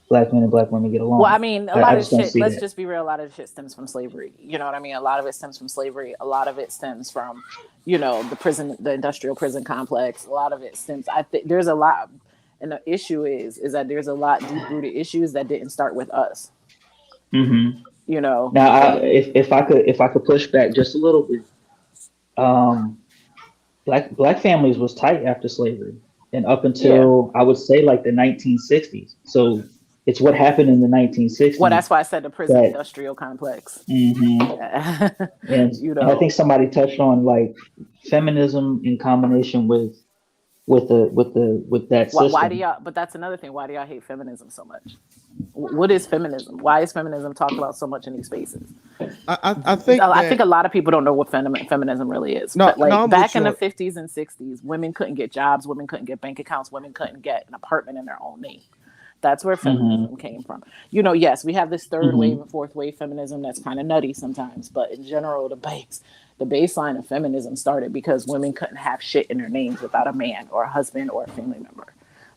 black men and black women get along. Well, I mean, a lot of shit, let's just be real, a lot of shit stems from slavery. You know what I mean? A lot of it stems from slavery. A lot of it stems from, the industrial prison complex. A lot of it stems, I think there's a lot, and the issue is that there's a lot deep-rooted issues that didn't start with us. Mm-hmm. Now, if I could push back just a little bit, black families was tight after slavery. and up until I would say like the 1960s. So it's what happened in the 1960s. Well, that's why I said the prison industrial complex. And you know, and I think somebody touched on like feminism in combination with that system. Why do y'all? But that's another thing. Why do y'all hate feminism so much? What is feminism? Why is feminism talked about so much in these spaces? I think a lot of people don't know what feminism really is. No, but like no, back in the 50s and 60s, women couldn't get jobs, women couldn't get bank accounts, women couldn't get an apartment in their own name. That's where feminism came from. You know, yes, we have this third wave and fourth wave feminism that's kind of nutty sometimes, but in general, the baseline of feminism started because women couldn't have shit in their names without a man or a husband or a family member.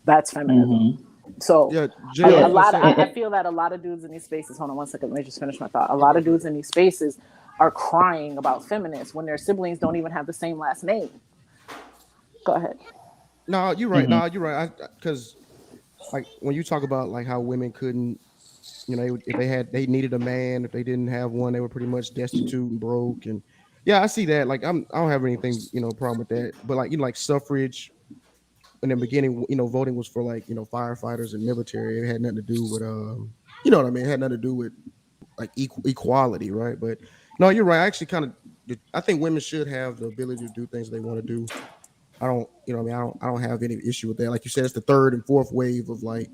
That's feminism. So I feel that a lot of dudes in these spaces, hold on one second, let me just finish my thought. A lot of dudes in these spaces are crying about feminists when their siblings don't even have the same last name. Go ahead. No, you're right. No, you're right. Because like when you talk about like how women couldn't, you know, if they needed a man, if they didn't have one, they were pretty much destitute and broke. And yeah, I see that. Like I don't have anything, you know, problem with that. But like, you know, like suffrage in the beginning, you know, voting was for like, you know, firefighters and military. It had nothing to do with you know what I mean? It had nothing to do with like equality, right? But no, you're right. I actually I think women should have the ability to do things they want to do. I don't, you know, what I mean, I don't have any issue with that. Like you said, it's the third and fourth wave of like,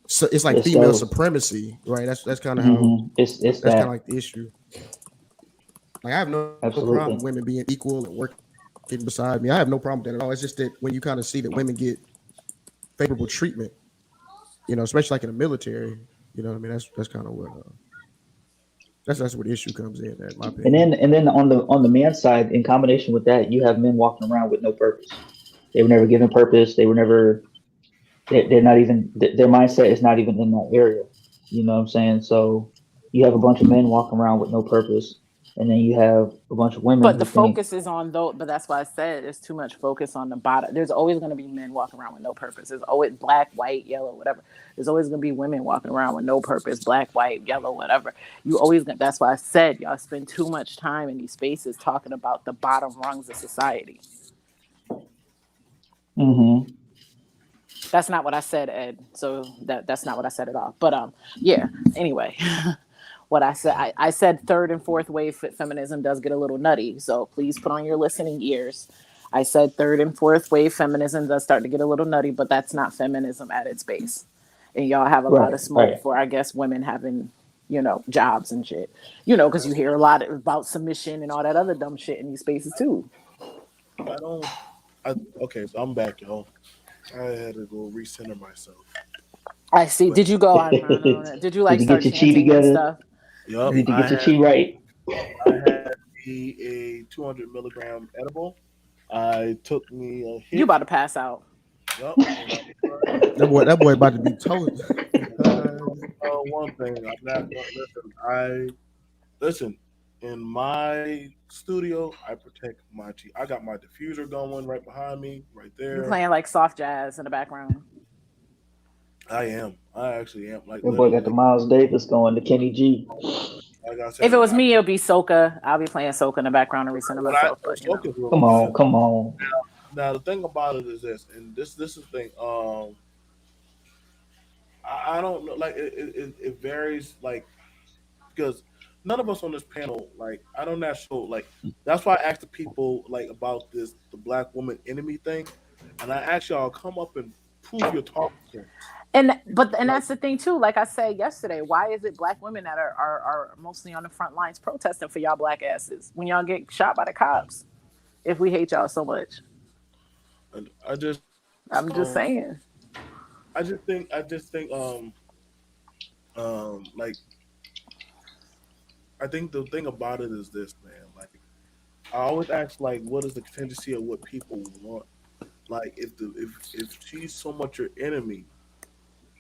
so it's like female supremacy, right? That's kind of how it's that's kind of like the issue. Like I have no problem with women being equal and working beside me. I have no problem with that at all. It's just that when you kind of see that women get favorable treatment, you know, especially like in the military, you know what I mean? That's kind of what that's where the issue comes in, in my opinion. And then on the man side, in combination with that, you have men walking around with no purpose. They were never given purpose. They were never. They're not even. Their mindset is not even in that area. You know what I'm saying? So you have a bunch of men walking around with no purpose, and then you have a bunch of women. But the focus is on those. But that's why I said there's too much focus on the bottom. There's always going to be men walking around with no purpose. There's always black, white, yellow, whatever. There's always going to be women walking around with no purpose, black, white, yellow, whatever. You always. That's why I said y'all spend too much time in these spaces talking about the bottom rungs of society. That's not what I said, Ed. So that's not what I said at all. But yeah. Anyway. What I said, I said third and fourth wave feminism does get a little nutty. So please put on your listening ears. I said third and fourth wave feminism does start to get a little nutty, but that's not feminism at its base. And y'all have a lot of smoke for, I guess, women having, you know, jobs and shit. You know, because you hear a lot about submission and all that other dumb shit in these spaces too. Okay, so I'm back, y'all. I had to go recenter myself. I see. Did you go on? Did you like start chanting and stuff? Yep. Did you get your chi right? I had a 200 milligram edible. I took me a hit. You about to pass out. Yep. that boy about to be told. One thing, I'm not gonna listen. In my studio, I protect my chi. I got my diffuser going right behind me, right there. You playing like soft jazz in the background. I actually am. Like that boy got the Miles Davis going, the Kenny G. Like I said, if it was me, it would be soca. I'll be playing soca in the background and recenter myself. But, you know. Come on. Now the thing about it is this, and this is the thing. I don't know. Like it varies. Like because none of us on this panel, like I don't know. Like that's why I asked the people like about the black woman enemy thing, and I asked y'all come up and prove your talking points. And that's the thing too. Like I said yesterday, why is it black women that are mostly on the front lines protesting for y'all black asses when y'all get shot by the cops? If we hate y'all so much, I'm just saying. I just think like I think the thing about it is this, man. Like I always ask, like, what is the contingency of what people want? Like if she's so much your enemy,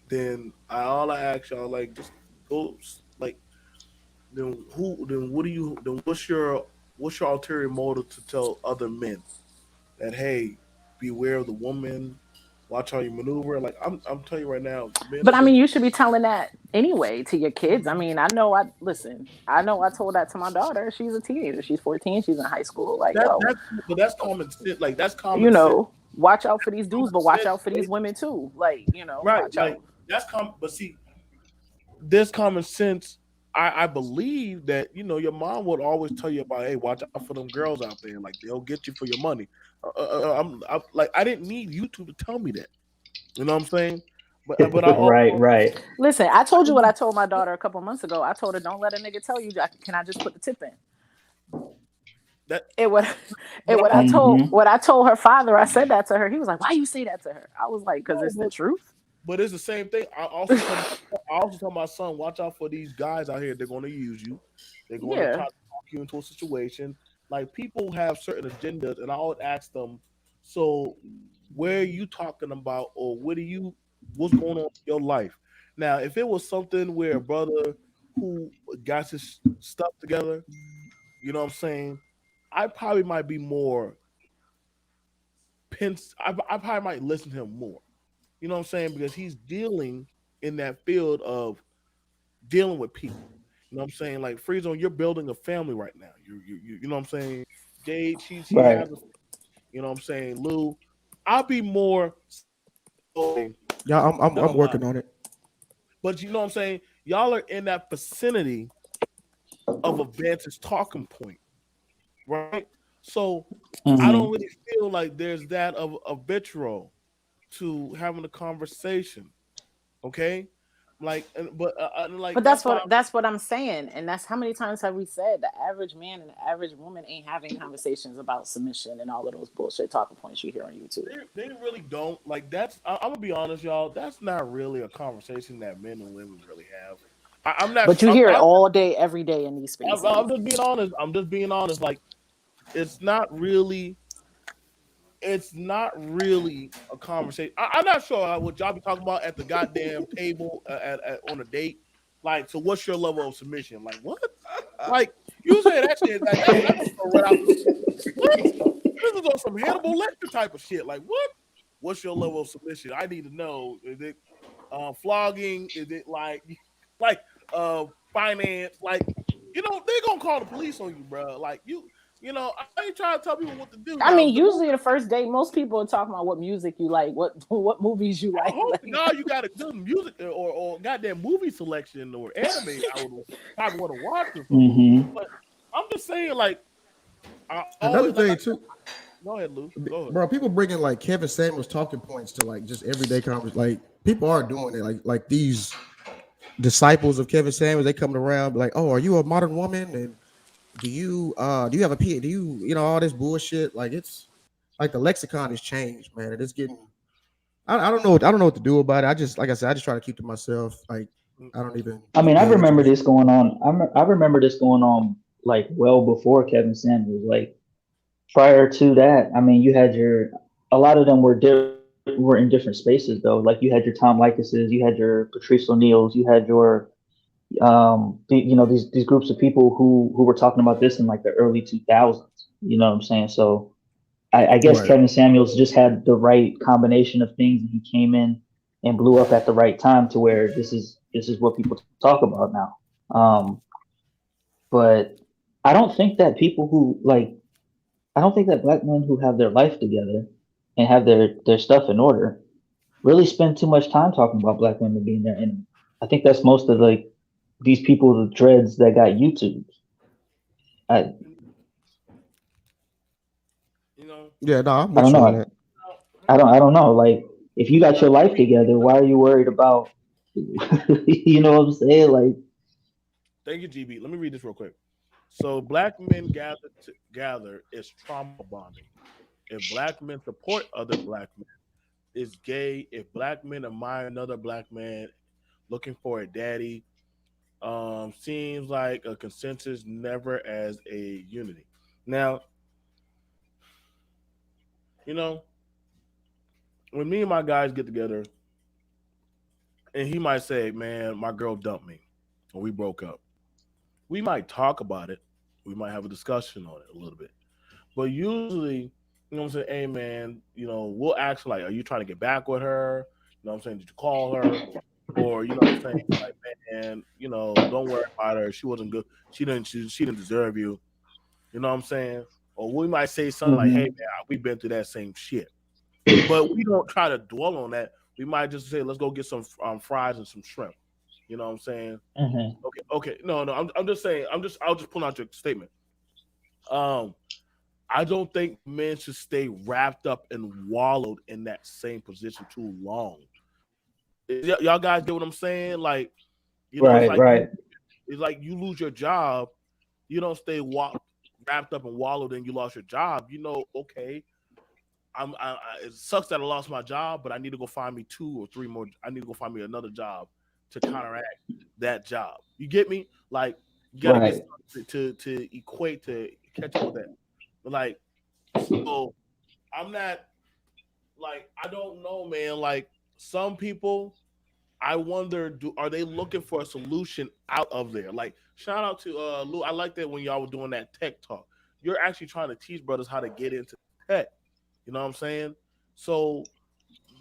then all I ask y'all, like, just go, like, then what's your ulterior motive to tell other men that, hey, beware of the woman, Watch how you maneuver. Like I'm telling you right now, men But are I mean, just you should be telling that anyway to your kids. I mean, I know I told that to my daughter. She's a teenager. She's 14. She's in high school. Like, yo, that's common sense. Like that's you common sense. know, watch out for these dudes, Common but watch sense, out for these women too. Like, you know, right? watch Like out. that's common. But see, this common sense. I believe that your mom would always tell you about, hey, watch out for them girls out there. Like they'll get you for your money. I'm like I didn't need YouTube to tell me that. You know what I'm saying? But I Right, also right. Listen, I told you what I told my daughter a couple months ago. I told her, don't let a nigga tell you, can I just put the tip in? that. And what But and I'm what I also told Hmm. what I told her father, I said that to her. He was like, why you say that to her? I was like, because no, it's the truth. but it's the same thing. I also tell my son, watch out for these guys out here. They're going to use you. They're going to try Yeah. to talk you into a situation. Like people have certain agendas, and I always ask them, so where are you talking about, or what's going on in your life? Now, if it was something where a brother who got his stuff together, you know what I'm saying, I probably might be more pins. I probably might listen to him more. You know what I'm saying? Because he's dealing in that field of dealing with people. You know what I'm saying? Like Freezo, you're building a family right now. You know what I'm saying? Jade, she Right. has a, you know what I'm saying? Lou, I'll be more saying Yeah, I'm I'm not. working on it. But you know what I'm saying? Y'all are in that vicinity of a vantage talking point, right? So I don't Hmm. really feel like there's that of a vitriol to having a conversation. Okay, like, and like But that's why. that's what I'm saying. And that's how many times have we said the average man and the average woman ain't having conversations about submission and all of those bullshit talking points you hear on YouTube. They really don't like. I'm gonna be honest, y'all. That's not really a conversation that men and women really have. I'm not. But you hear it all day, every day in these I'm spaces. just being honest. I'm just being honest. Like it's not really. It's not really a conversation. I'm not sure what y'all be talking about at the goddamn table on a date. Like, so what's your level of submission? Like, what? Like, you say that shit. Like, that's just right out the what? This is on some Hannibal Lecter type of shit. Like, what? What's your level of submission? I need to know. Is it flogging? Is it like finance? Like, they're gonna call the police on you, bro. Like I ain't trying to tell people what to do. I Now, mean, the woman, usually the first date, most people are talking about what music you like, what movies you I like. hope to Like, God you got a good music or goddamn movie selection or anime I would probably want to watch or something. Hmm. But I'm just saying, like, I Another always like. thing too, Go ahead, Lou. Go ahead. bro. People bringing like Kevin Samuels talking points to like just everyday conversation. Like people are doing it. Like these disciples of Kevin Samuels, they coming around like, oh, are you a modern woman? And do you have a P? Do you all this bullshit? Like it's like the lexicon has changed, man. And it's getting. I don't know what to do about it. I just like I said, I just try to keep to myself. Like I don't even I mean, I pay much remember attention. this going on. I remember this going on like well before Kevin Samuels. Like prior to that, I mean, you had a lot of them were in different spaces though. Like you had your Tom Likises, you had your Patrice O'Neills, you had your these groups of people who were talking about this in like the early 2000s. You know what I'm saying? So I guess Right. Kevin Samuels just had the right combination of things, and he came in and blew up at the right time to where this is what people talk about now. But I don't think that people who like I don't think that black men who have their life together and have their stuff in order really spend too much time talking about black women being their enemy. I think that's most of like these people with dreads that got YouTube. I You know, Yeah, no, I'm I don't with you on know. that. I don't know. Like if you it's got not your life really. together, why are you worried about you know what I'm saying? Like Thank you, GB. Let me read this real quick. So, black men gather is trauma bonding. If black men support other black men, it's gay. If black men admire another black man looking for a daddy, seems like a consensus, never as a unity. Now, you know, when me and my guys get together, and he might say, "Man, my girl dumped me, or we broke up." We might talk about it. We might have a discussion on it a little bit, but usually You know what I'm saying? Hey man, we'll ask like, are you trying to get back with her? You know what I'm saying? Did you call her? Or you know what I'm saying? Like, man, don't worry about her. She wasn't good. She didn't deserve you. You know what I'm saying? Or we might say something like, hey Mm-hmm. man, we've been through that same shit. But we don't try to dwell on that. We might just say, let's go get some fries and some shrimp. You know what I'm saying? Mm-hmm. Okay. No. I'm just saying. I'll just pull out your statement. Um, I don't think men should stay wrapped up and wallowed in that same position too long. Y'all guys get what I'm saying? Like, it's Right, like right. you lose your job. You don't stay wrapped up and wallowed and you lost your job. Okay, it sucks that I lost my job, but I need to go find me 2 or 3 more. I need to go find me another job to counteract that job. You get me? Like, you got to get Right. to equate to catch up with that. But like, so I'm not like, I don't know, man. Like, some people, I wonder, are they looking for a solution out of there? Like, shout out to Lou. I like that when y'all were doing that tech talk. You're actually trying to teach brothers how to get into tech. You know what I'm saying? So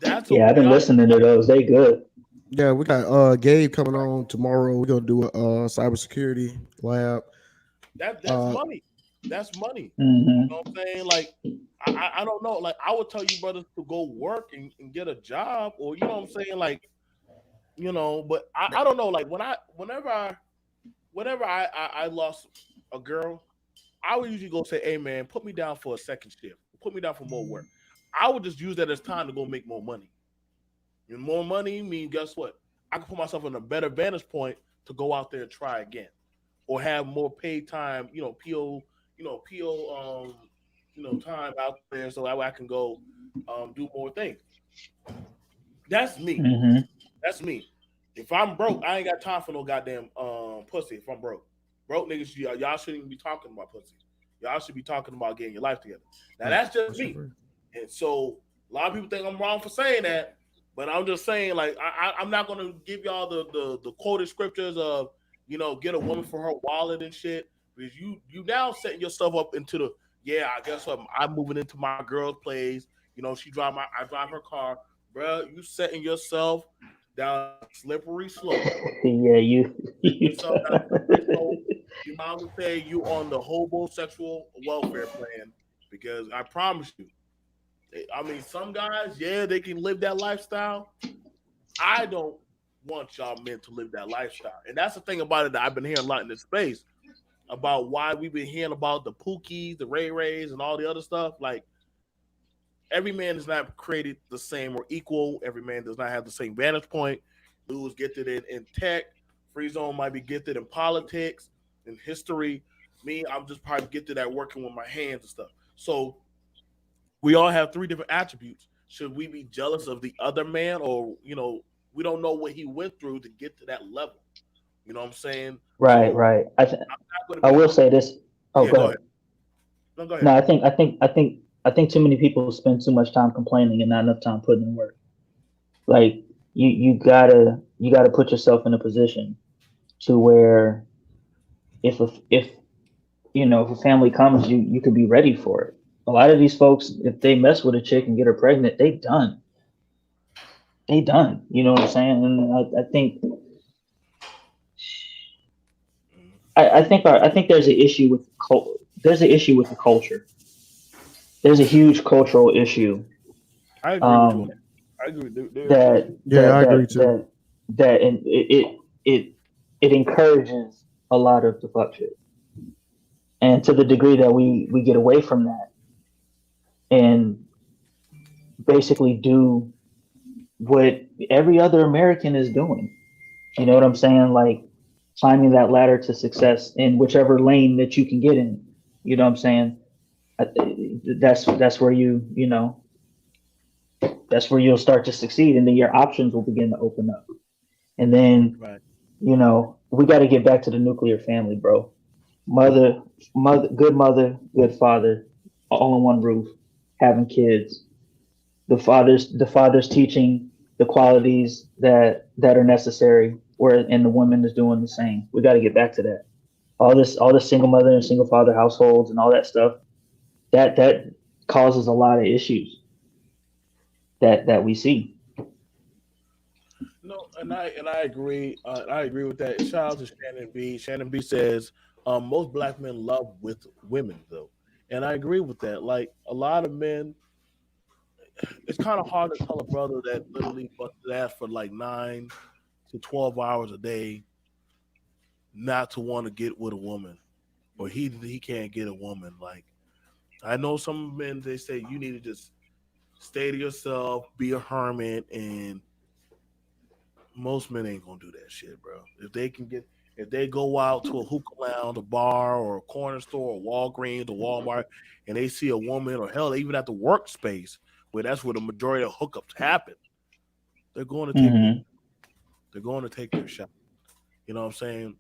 that's a Yeah, I've been reality. listening to those. They good. Yeah, we got Gabe coming on tomorrow. We're gonna do a cybersecurity lab. That's Uh, money. That's money. You Mm-hmm. know what I'm saying? Like, I don't know. Like, I would tell you brothers to go work and get a job, or you know what I'm saying? Like, but I don't know. Like, whenever I lost a girl, I would usually go say, "Hey man, put me down for a second shift. Put me down for more work." I would just use that as time to go make more money. And more money means, guess what? I can put myself in a better vantage point to go out there and try again, or have more paid time. Time out there, so that way I can go do more things. That's me. Mm-hmm. That's me. If I'm broke, I ain't got time for no goddamn pussy. If I'm broke niggas, y'all shouldn't even be talking about pussy. Y'all should be talking about getting your life together. Now I, that's just I should me. agree. And so a lot of people think I'm wrong for saying that, but I'm just saying, like, I'm not gonna give y'all the quoted scriptures of get a woman for her wallet and shit, because you now setting yourself up into the, yeah, I guess what, I'm moving into my girl's place. I drive her car, bro. You setting yourself down a slippery slope. Yeah, you. Setting you yourself down a slippery slope. Your mom would say you on the homosexual welfare plan, because I promise you, I mean, some guys, yeah, they can live that lifestyle. I don't want y'all men to live that lifestyle. And that's the thing about it that I've been hearing a lot in this space about why we've been hearing about the Pookies, the Ray Rays, and all the other stuff. Like, every man is not created the same or equal. Every man does not have the same vantage point. Lou is gifted in tech. Free Zone might be gifted in politics, in history. Me, I'm just probably gifted at working with my hands and stuff. So we all have 3 different attributes. Should we be jealous of the other man, or we don't know what he went through to get to that level? You know what I'm saying? Right, So right. I'm not going to I be. will say this. Oh, Yeah, go go ahead. ahead. No, go ahead. No, I think too many people spend too much time complaining and not enough time putting in work. Like, you gotta put yourself in a position to where if a family comes, you could be ready for it. A lot of these folks, if they mess with a chick and get her pregnant, they done. They done. You know what I'm saying? And I think I think there's an issue with the culture. There's a huge cultural issue I agree with you on um, that. I agree. There is. that Yeah, that I agree that too. that that and it encourages a lot of the fuck shit. And to the degree that we get away from that and basically do what every other American is doing. You know what I'm saying? Like, climbing that ladder to success in whichever lane that you can get in. You know what I'm saying? I- that's where that's where you'll start to succeed, and then your options will begin to open up. And then Right. we got to get back to the nuclear family, bro. Mother, good father, all in one roof, having kids. The father's teaching the qualities that are necessary, where and the woman is doing the same. We got to get back to that. All this single mother and single father households and all that stuff. That causes a lot of issues that we see. No, and I agree. I agree with that. Shout out to Shannon B. Shannon B says most black men love with women though, and I agree with that. Like a lot of men, it's kind of hard to tell a brother that literally busted ass for like 9 to 12 hours a day not to want to get with a woman, or he can't get a woman. Like I know some men, they say you need to just stay to yourself, be a hermit, and most men ain't gonna do that shit, bro. If they go out to a hookah lounge, a bar, or a corner store, or Walgreens, or Walmart, and they see a woman, or hell, even at the workspace where that's where the majority of hookups happen, they're going to take Mm-hmm. they're going to take their shot. You know what I'm saying?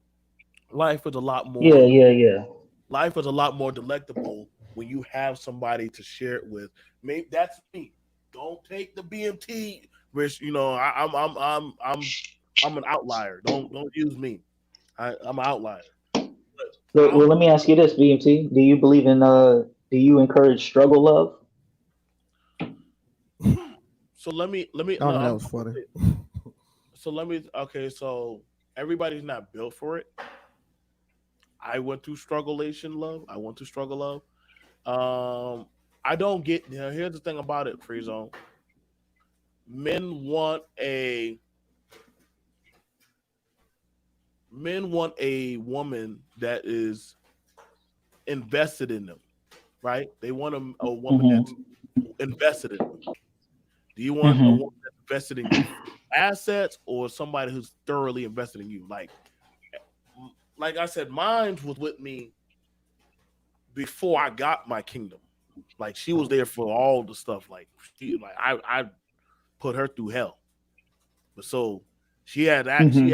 Life is a lot Yeah, more yeah, yeah. life is a lot more delectable when you have somebody to share it with. Maybe that's me. Don't take the BMT, which I'm an outlier. Don't use me. I'm an outlier. But Well, I'm let me ask you this, BMT. Do you believe in do you encourage struggle love? so let me Oh no. no, that I'm was funny. so let me okay. So everybody's not built for it. I went through strugglation love. I went through struggle love. I don't get. Here's the thing about it, free zone. Men want a men want a woman that is invested in them, right? They want a woman that's Mm-hmm. invested in them. Do you want a woman Mm-hmm. that's invested in your assets or somebody who's thoroughly invested in you? Like I said, mine was with me before I got my kingdom. Like she was there for all the stuff. I put her through hell. But so she had that Mm-hmm.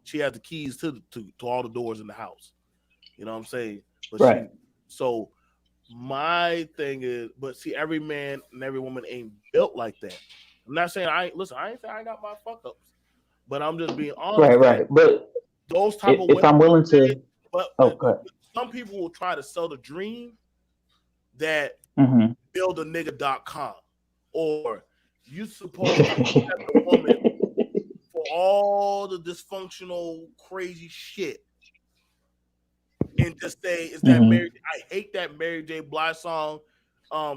she had the keys to all the doors in the house. You know what I'm saying? But Right. so my thing is, but see, every man and every woman ain't built like that. I'm not saying I ain't saying I got my fuck ups, but I'm just being Right. honest that Right. But those type of if women, I'm willing to, but oh, good. some people will try to sell the dream that Mm-hmm. buildanigga.com or you supposed to accept a woman for all the dysfunctional crazy shit and just say, "Is that Mary?" Mm-hmm. I hate that Mary J. Blige song.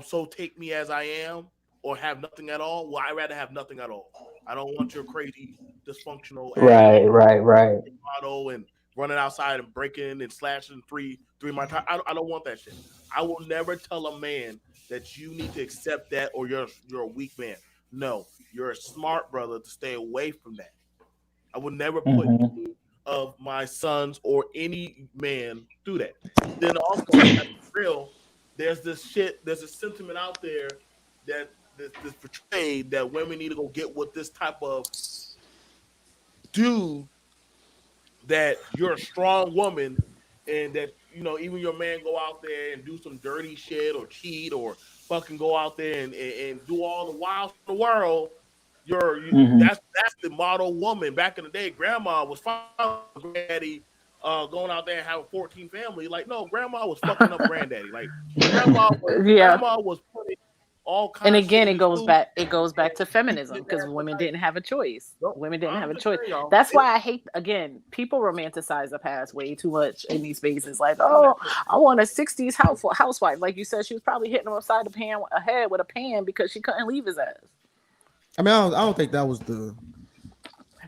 So take me as I am, or have nothing at all. Well, I rather have nothing at all. I don't want your crazy dysfunctional ass Right. Right. Right. model and running outside and breaking and slashing three my time. I don't want that shit. I will never tell a man that you need to accept that or you're a weak man. No, you're a smart brother to stay away from that. I would never put Mm-hmm. any of my sons or any man through that. Then also, let's be real, there's a sentiment out there that's portrayed that women need to go get with this type of dude that you're a strong woman and that even your man go out there and do some dirty shit or cheat or fucking go out there and do all the wild in the world. Mm-hmm. That's the model woman. Back in the day, grandma was fine with granddaddy going out there and having 14 family. Like, no, grandma was fucking up granddaddy. Like Yeah. grandma was putting all And kind of shit again, in his food it goes back to and he feminism didn't because have women appetite. didn't have a choice. Nope. Women didn't have I'm a just choice. saying, y'all. That's why I hate, again, people romanticize the past way too much in these spaces. Like, I'm oh, not saying. I want a 60s housewife. Like you said, she was probably hitting him upside the pan ahead with a pan because she couldn't leave his ass. I mean, I don't think that was the.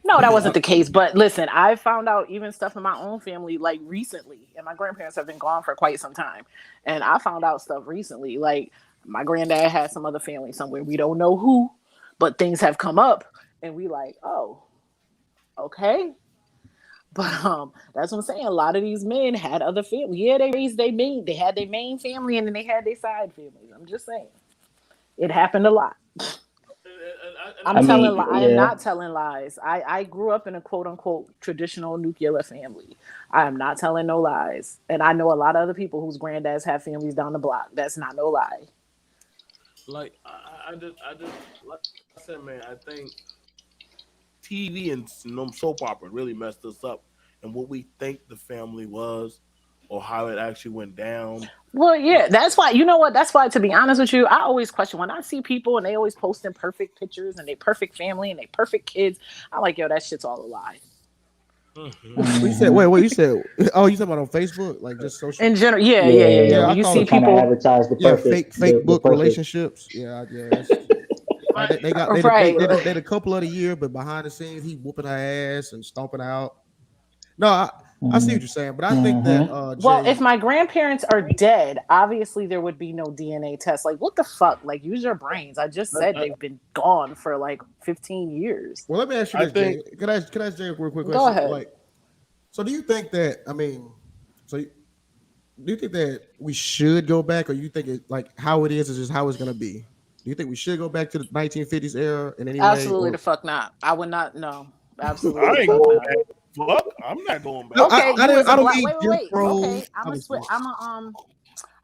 No, that I, wasn't the case. But listen, I found out even stuff in my own family like recently, and my grandparents have been gone for quite some time. And I found out stuff recently. Like my granddad had some other family somewhere. We don't know who, but things have come up, and we like, oh, okay. But that's what I'm saying. A lot of these men had other family. Yeah, they raised they had their main family, and then they had their side families. I'm just saying, it happened a lot. And I'm I I'm not. telling. mean, I am yeah. not telling lies. I grew up in a quote unquote traditional nuclear family. I am not telling no lies, and I know a lot of other people whose granddads have families down the block. That's not no lie. Like I just like I said, man. I think TV and soap opera really messed us up, and what we think the family was, or how it actually went down. Well, yeah, that's why, you know what? That's why, to be honest with you, I always question when I see people and they always posting perfect pictures and they perfect family and they perfect kids. I'm like, yo, that shit's all a lie. Mm-hmm. You said, wait, you said, oh, you talking about on Facebook, like just social in general? Yeah. When you see people advertise the perfect, fake book the relationships. Yeah. Like they got they the couple of the year, but behind the scenes he whooping her ass and stomping out. No, I see what you're saying, but I think that well, if my grandparents are dead, obviously there would be no DNA test. Like, what the fuck? Like, use your brains. I just said they've been gone for like 15 years. Well, let me ask you this, Jay. Can I ask Jay a real quick question? Go ahead. Like, so do you think that, do you think that we should go back, or you think it like how it is just how it's gonna be? Do you think we should go back to the 1950s era in any way? Absolutely the fuck not. I would not. No, absolutely. I ain't going back. Fuck, I'm not going back. Okay, I don't mean wait. Okay, I'm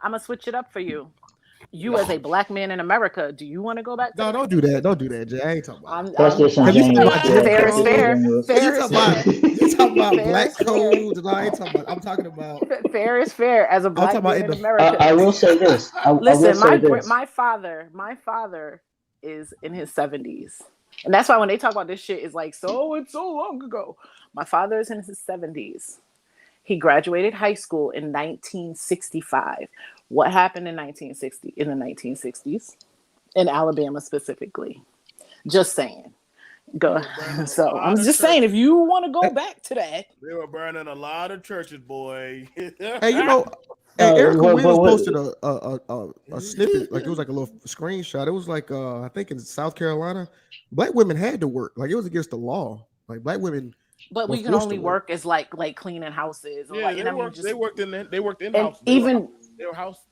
gonna switch it up for you. You as a black man in America, do you want to go back? No, don't do that. Don't do that, Jay. I ain't talking about. Fair is fair. You talking about black codes? No, I ain't talking about. I'm talking about. Fair is fair. As a black man in America, I will say this. My father is in his 70s, and that's why when they talk about this shit, it's like it's so long ago. My father is in his 70s. He graduated high school in 1965. What happened in the 1960s in Alabama specifically? Just saying. Go. So I'm just saying, if you want to go back to that, they were burning a lot of churches, boy. Hey, Erica Williams posted a snippet, like it was like a little screenshot. It was like I think in South Carolina, black women had to work, like it was against the law. Like black women. But we can only work as like cleaning houses. Yeah, they worked in house. Even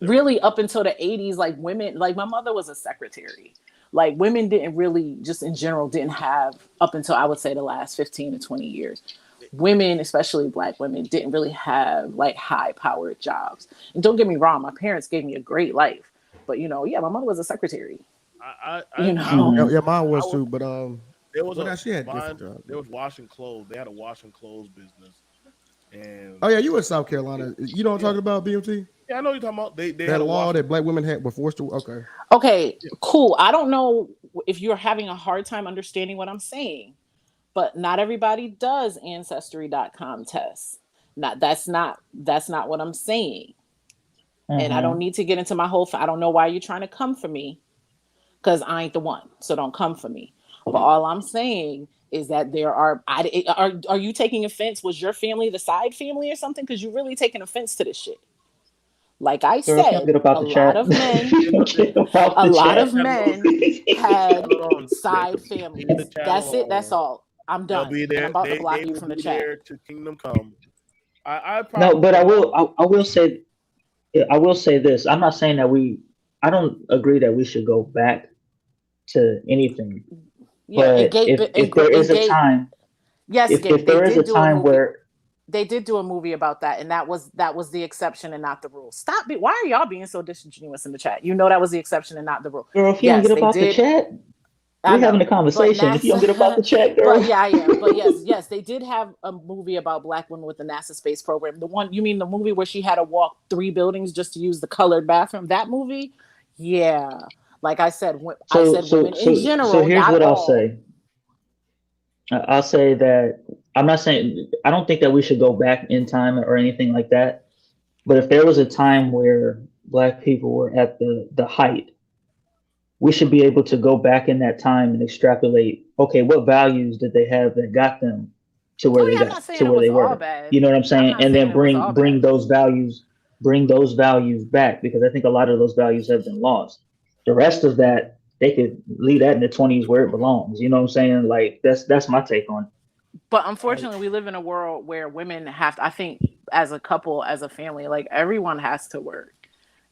really up until the 80s, like women, like my mother was a secretary. Like women didn't really, just in general, didn't have up until I would say the last 15 to 20 years. Women, especially black women, didn't really have like high powered jobs. And don't get me wrong, my parents gave me a great life. But my mother was a secretary. Yeah, mine was too. But there was there was washing clothes. They had a washing clothes business. And you in South Carolina. You know what I'm talking about, BMT? Yeah, I know what you're talking about. They that law that black women were forced to. Okay, cool. I don't know if you're having a hard time understanding what I'm saying, but not everybody does Ancestry.com tests. That's not what I'm saying. And I don't need to get into my whole. I don't know why you're trying to come for me, because I ain't the one. So don't come for me. But all I'm saying is that there are you taking offense? Was your family the side family or something? Because you're really taking offense to this shit. Like I said, a lot of men had side families. That's it. That's all. I'm done. I'm about to block you from the chat. To Kingdom Come. No, but I will say this. I'm not saying that I don't agree that we should go back to anything. Yeah, but if there is a time, yes, if there is a time where they did do a movie about that, and that was the exception and not the rule. Stop it! Why are y'all being so disingenuous in the chat? You know that was the exception and not the rule. Girl, if you don't get up off the chat, we're having a conversation. If you don't get up off the chat, girl. But yeah, I am. But yes, they did have a movie about black women with the NASA space program. The one, you mean the movie where she had to walk 3 buildings just to use the colored bathroom? That movie, yeah. Like I said, women in general. So here's what I'll say. I'll say that I don't think that we should go back in time or anything like that. But if there was a time where black people were at the height, we should be able to go back in that time and extrapolate, okay, what values did they have that got them to where they got to where they were? Bad. You know what I'm saying? And then bring those values back, because I think a lot of those values have been lost. The rest of that, they could leave that in the 20s where it belongs. You know what I'm saying? Like that's my take on it. But unfortunately, we live in a world where women have to, I think, as a couple, as a family, like everyone has to work.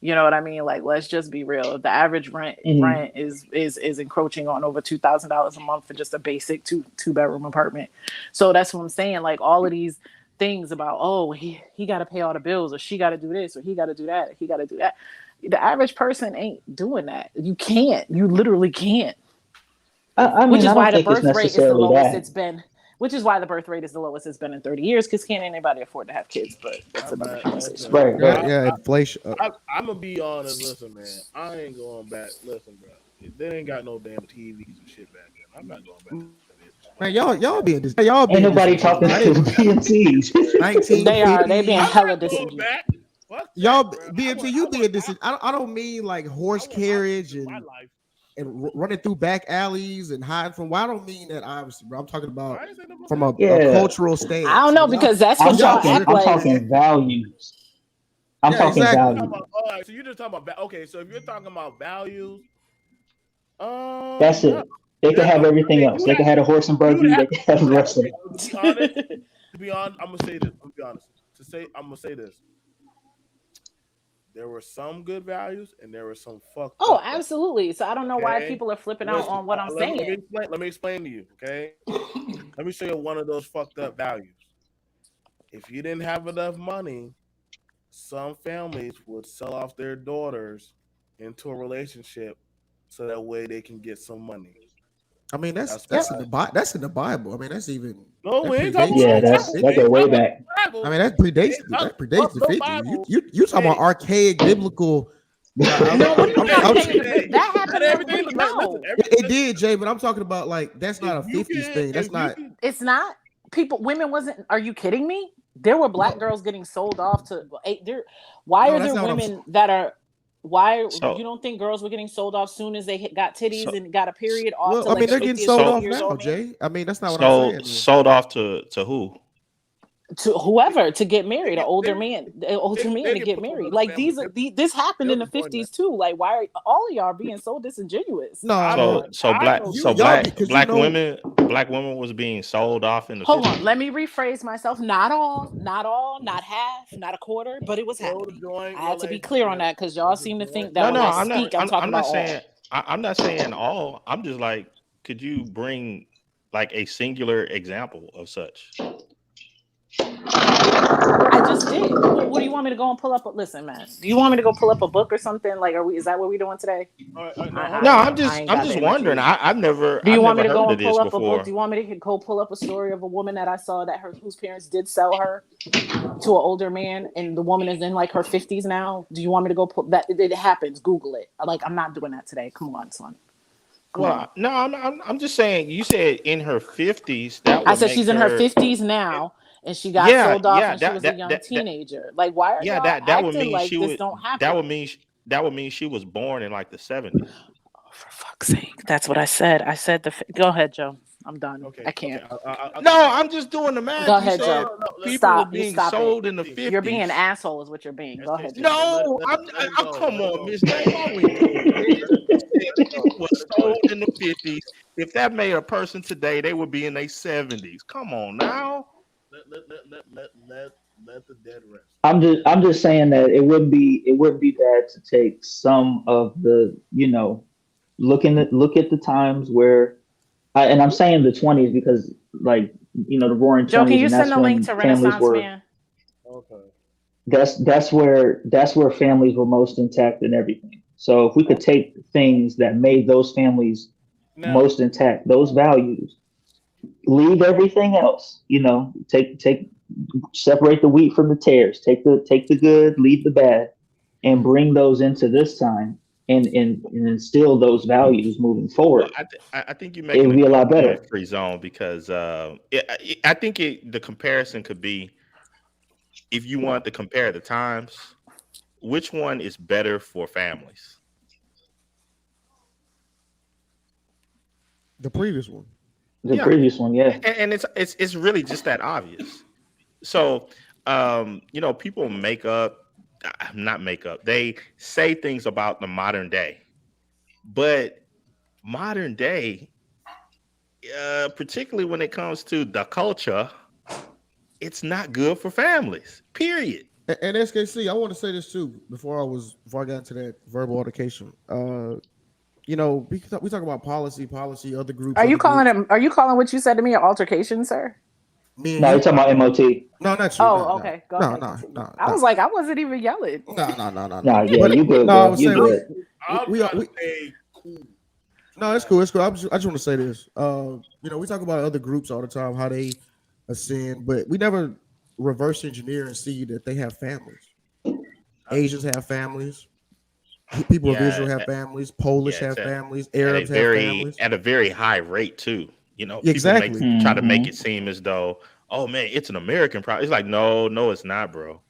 You know what I mean? Like, let's just be real. The average rent is encroaching on over $2,000 a month for just a basic two-bedroom apartment. So that's what I'm saying. Like all of these things about, he got to pay all the bills, or she got to do this, or he got to do that, or he got to do that. The average person ain't doing that. You can't. You literally can't. I mean, which is I why the think birth rate is the lowest it's been. which is why the birth rate is the lowest it's been in 30 years, because can't anybody afford to have kids, but that's another conversation. Right. Yeah, inflation. I'm gonna be honest. Listen, man, I ain't going back. Listen, bro, they ain't got no damn TVs and shit back then. I'm not going back to that bitch. Man, y'all being ain't nobody talking to BMTs. 1950. They being hella disingenuous. Y'all BMT, you being this. I don't mean like horse carriage and running through back alleys and hiding from. Well, I don't mean that obviously, bro. I'm talking about from a cultural stance. I don't know, because that's what y'all act like. I'm talking values. I'm talking values. All right, so you're just talking about okay. So if you're talking about values, that's it. They could have everything else. They could have a horse and buggy. They could have the rest of it. To be honest, I'm gonna say this. I'm gonna say this. There were some good values and there were some fucked up. Absolutely. So I don't know why people are flipping out on what I'm saying. Let me explain to you, okay? Let me show you one of those fucked up values. If you didn't have enough money, some families would sell off their daughters into a relationship so that way they can get some money. I mean, that's in the Bible. I mean, that's even. No, we ain't talking about that go way back. I mean, that predates the 50s. You talking about archaic biblical. That happened. Everything. No, it did, Jay. But I'm talking about like that's not a 50s thing. That's not. It's not. Women wasn't. Are you kidding me? There were black girls getting sold off to. Why are there women that are? Why you don't think girls were getting sold off soon as they got titties and got a period off? Well, I mean, they're getting sold off now, Jay. I mean, that's not what I'm saying. Sold off to who? To whoever to get married, an older man to get married. Like this happened in the 50s too. Like, why are all of y'all being so disingenuous? No, black women was being sold off in the 50s. Hold on, let me rephrase myself. Not all, not half, not a quarter, but it was happening. I had to be clear on that because y'all seem to think that I'm not saying all. I'm just like, could you bring like a singular example of such? I just did. What do you want me to go and pull up? Listen, man. Do you want me to go pull up a book or something? Like, is that what we're doing today? I'm just wondering. I've never. Do you want me to go and pull up a book? Do you want me to go pull up a story of a woman that I saw whose parents did sell her to an older man, and the woman is in like her 50s now? Do you want me to go pull that? It happens. Google it. Like, I'm not doing that today. Come on, son. No, I'm just saying. You said in her 50s. I said she's in her 50s now. And she got sold off when she was a young teenager. Like, why are y'all acting like this don't happen? That would mean she was born in like the 70s. Oh, for fuck's sake. That's what I said. I said go ahead, Joe. I'm done. Okay, I can't. No, I'm just doing the math. Go ahead, Joe. People being sold in the 50s. You're being an asshole is what you're being. Go ahead, Joe. No, I'm come on, Miss J. People were sold in the 50s. If that made a person today, they would be in their 70s. Come on now. Let the dead rest. I'm just saying that it would be bad to take some of the, look at the times where, and I'm saying the 20s because like, the roaring 20s. Joe, can you send a link to Renaissance Man? Okay. That's where families were most intact and everything. So if we could take things that made those families most intact, those values, leave everything else, separate the wheat from the tares, take the good, leave the bad, and bring those into this time and instill those values moving forward. Well, I think you make it would be a lot better. Free zone because I think the comparison could be, if you want to compare the times, which one is better for families? The previous one. The previous one, yeah. And it's really just that obvious. So, people they say things about the modern day, but modern day, particularly when it comes to the culture, it's not good for families, period. And SKC, I want to say this too, before I got into that verbal altercation. We talk about policy, other groups. Are you calling what you said to me an altercation, sir? No, you're talking about MOT. No, not you. Oh, okay. Go ahead. No. I was like, I wasn't even yelling. No. Yeah, you good. No, I was you saying good. we No, that's cool. It's cool. I just want to say this. We talk about other groups all the time, how they ascend, but we never reverse engineer and see that they have families. Asians have families. People of Israel have families. Polish have families. Arabs have families at a very high rate too. Exactly. People try to make it seem as though, oh man, it's an American problem. It's like, no, it's not, bro.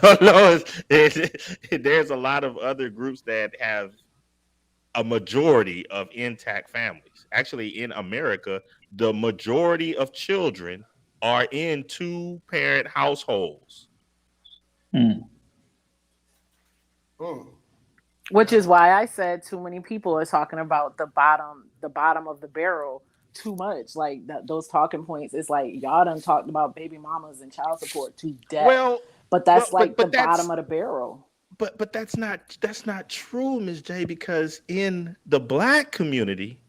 No, there's a lot of other groups that have a majority of intact families. Actually, in America, the majority of children are in 2-parent households. Which is why I said too many people are talking about the bottom of the barrel too much. Like those talking points, it's like y'all done talked about baby mamas and child support to death. But that's the bottom of the barrel. But that's not true, Ms. J, because in the Black community,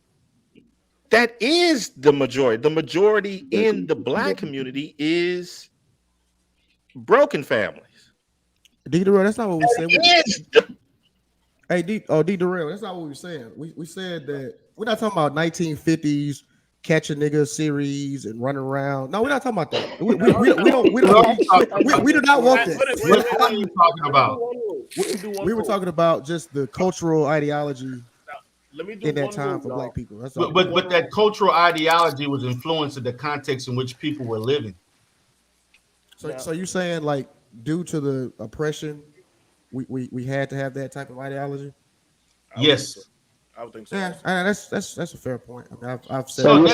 that is the majority. The majority in the Black community is broken families. D. Durrell, that's not what we said. Hey, D. Durrell, that's not what we were saying. We said that we're not talking about 1950s catch a nigga series and run around. No, we're not talking about that. We do not want that. What are you talking about? We were talking about just the cultural ideology in that time for Black people. That's all. But that cultural ideology was influencing the context in which people were living. So you're saying, like, due to the oppression, we had to have that type of ideology? Yes. I would think so. Yeah, that's a fair point. I mean, I've said. So you're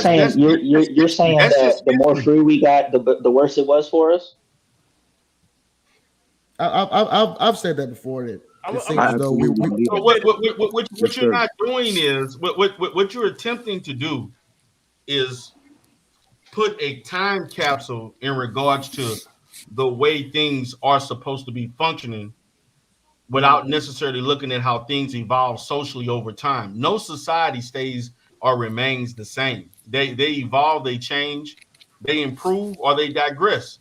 saying that the more free we got, the worse it was for us. I've said that before. That it seems as though So what you're not doing is what you're attempting to do is put a time capsule in regards to the way things are supposed to be functioning, without necessarily looking at how things evolve socially over time. No society stays or remains the same. They evolve, they change, they improve, or they digress.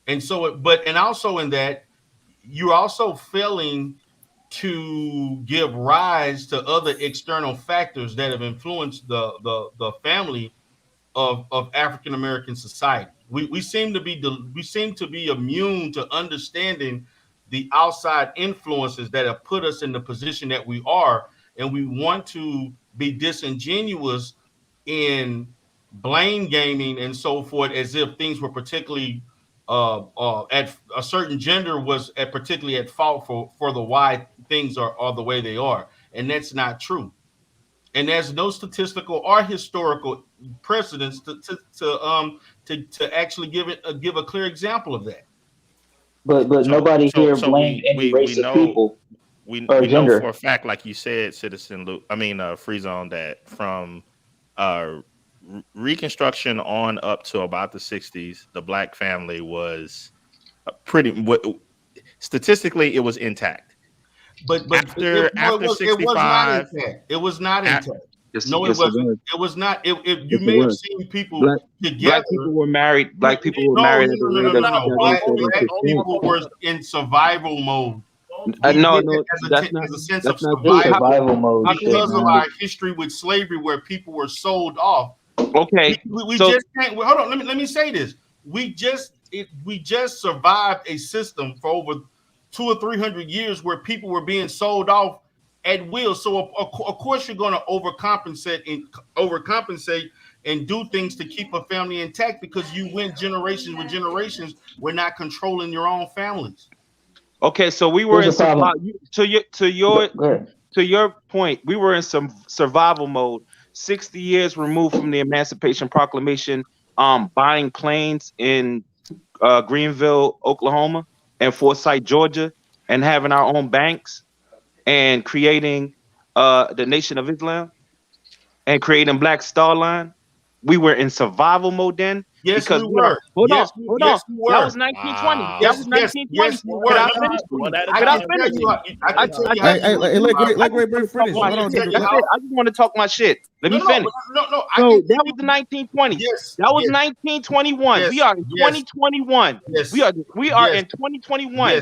And so, and also in that, you're also failing to give rise to other external factors that have influenced the family of African American society. We seem to be immune to understanding the outside influences that have put us in the position that we are, and we want to be disingenuous in blame gaming and so forth, as if things were particularly at a certain gender was particularly at fault for the why things are the way they are, and that's not true. And there's no statistical or historical precedence to actually give a clear example of that. But nobody here blamed any race of people. We know for a fact, like you said, Free Zone, that from Reconstruction on up to about the 60s, the Black family was statistically it was intact. But after 65, it was not intact. No, it wasn't. It was not. You may have seen people together. Black people were married. Black people were married. No. Black people were in survival mode. That's not a sense of survival mode because of our history with slavery, where people were sold off. Okay, we just can't. Hold on. Let me say this. We just survived a system for over 200 or 300 years where people were being sold off at will. So of course you're going to overcompensate and do things to keep a family intact, because you went generations with generations. We're not controlling your own families. Okay, so we were to your point, we were in some survival mode. 60 years removed from the Emancipation Proclamation, buying planes in Greenville, Oklahoma, and Forsyth, Georgia, and having our own banks, and creating the Nation of Islam, and creating Black Star Line. We were in survival mode then. Yes, because we were. Hold on. That was 1920. Wow. That was 1920. Yes, Could I finish? Let Ray finish. I just want to talk my shit. Let me finish. No. So that was the 1920s. Yes. That was 1921. We are in 2021. Yes. We are in 2021.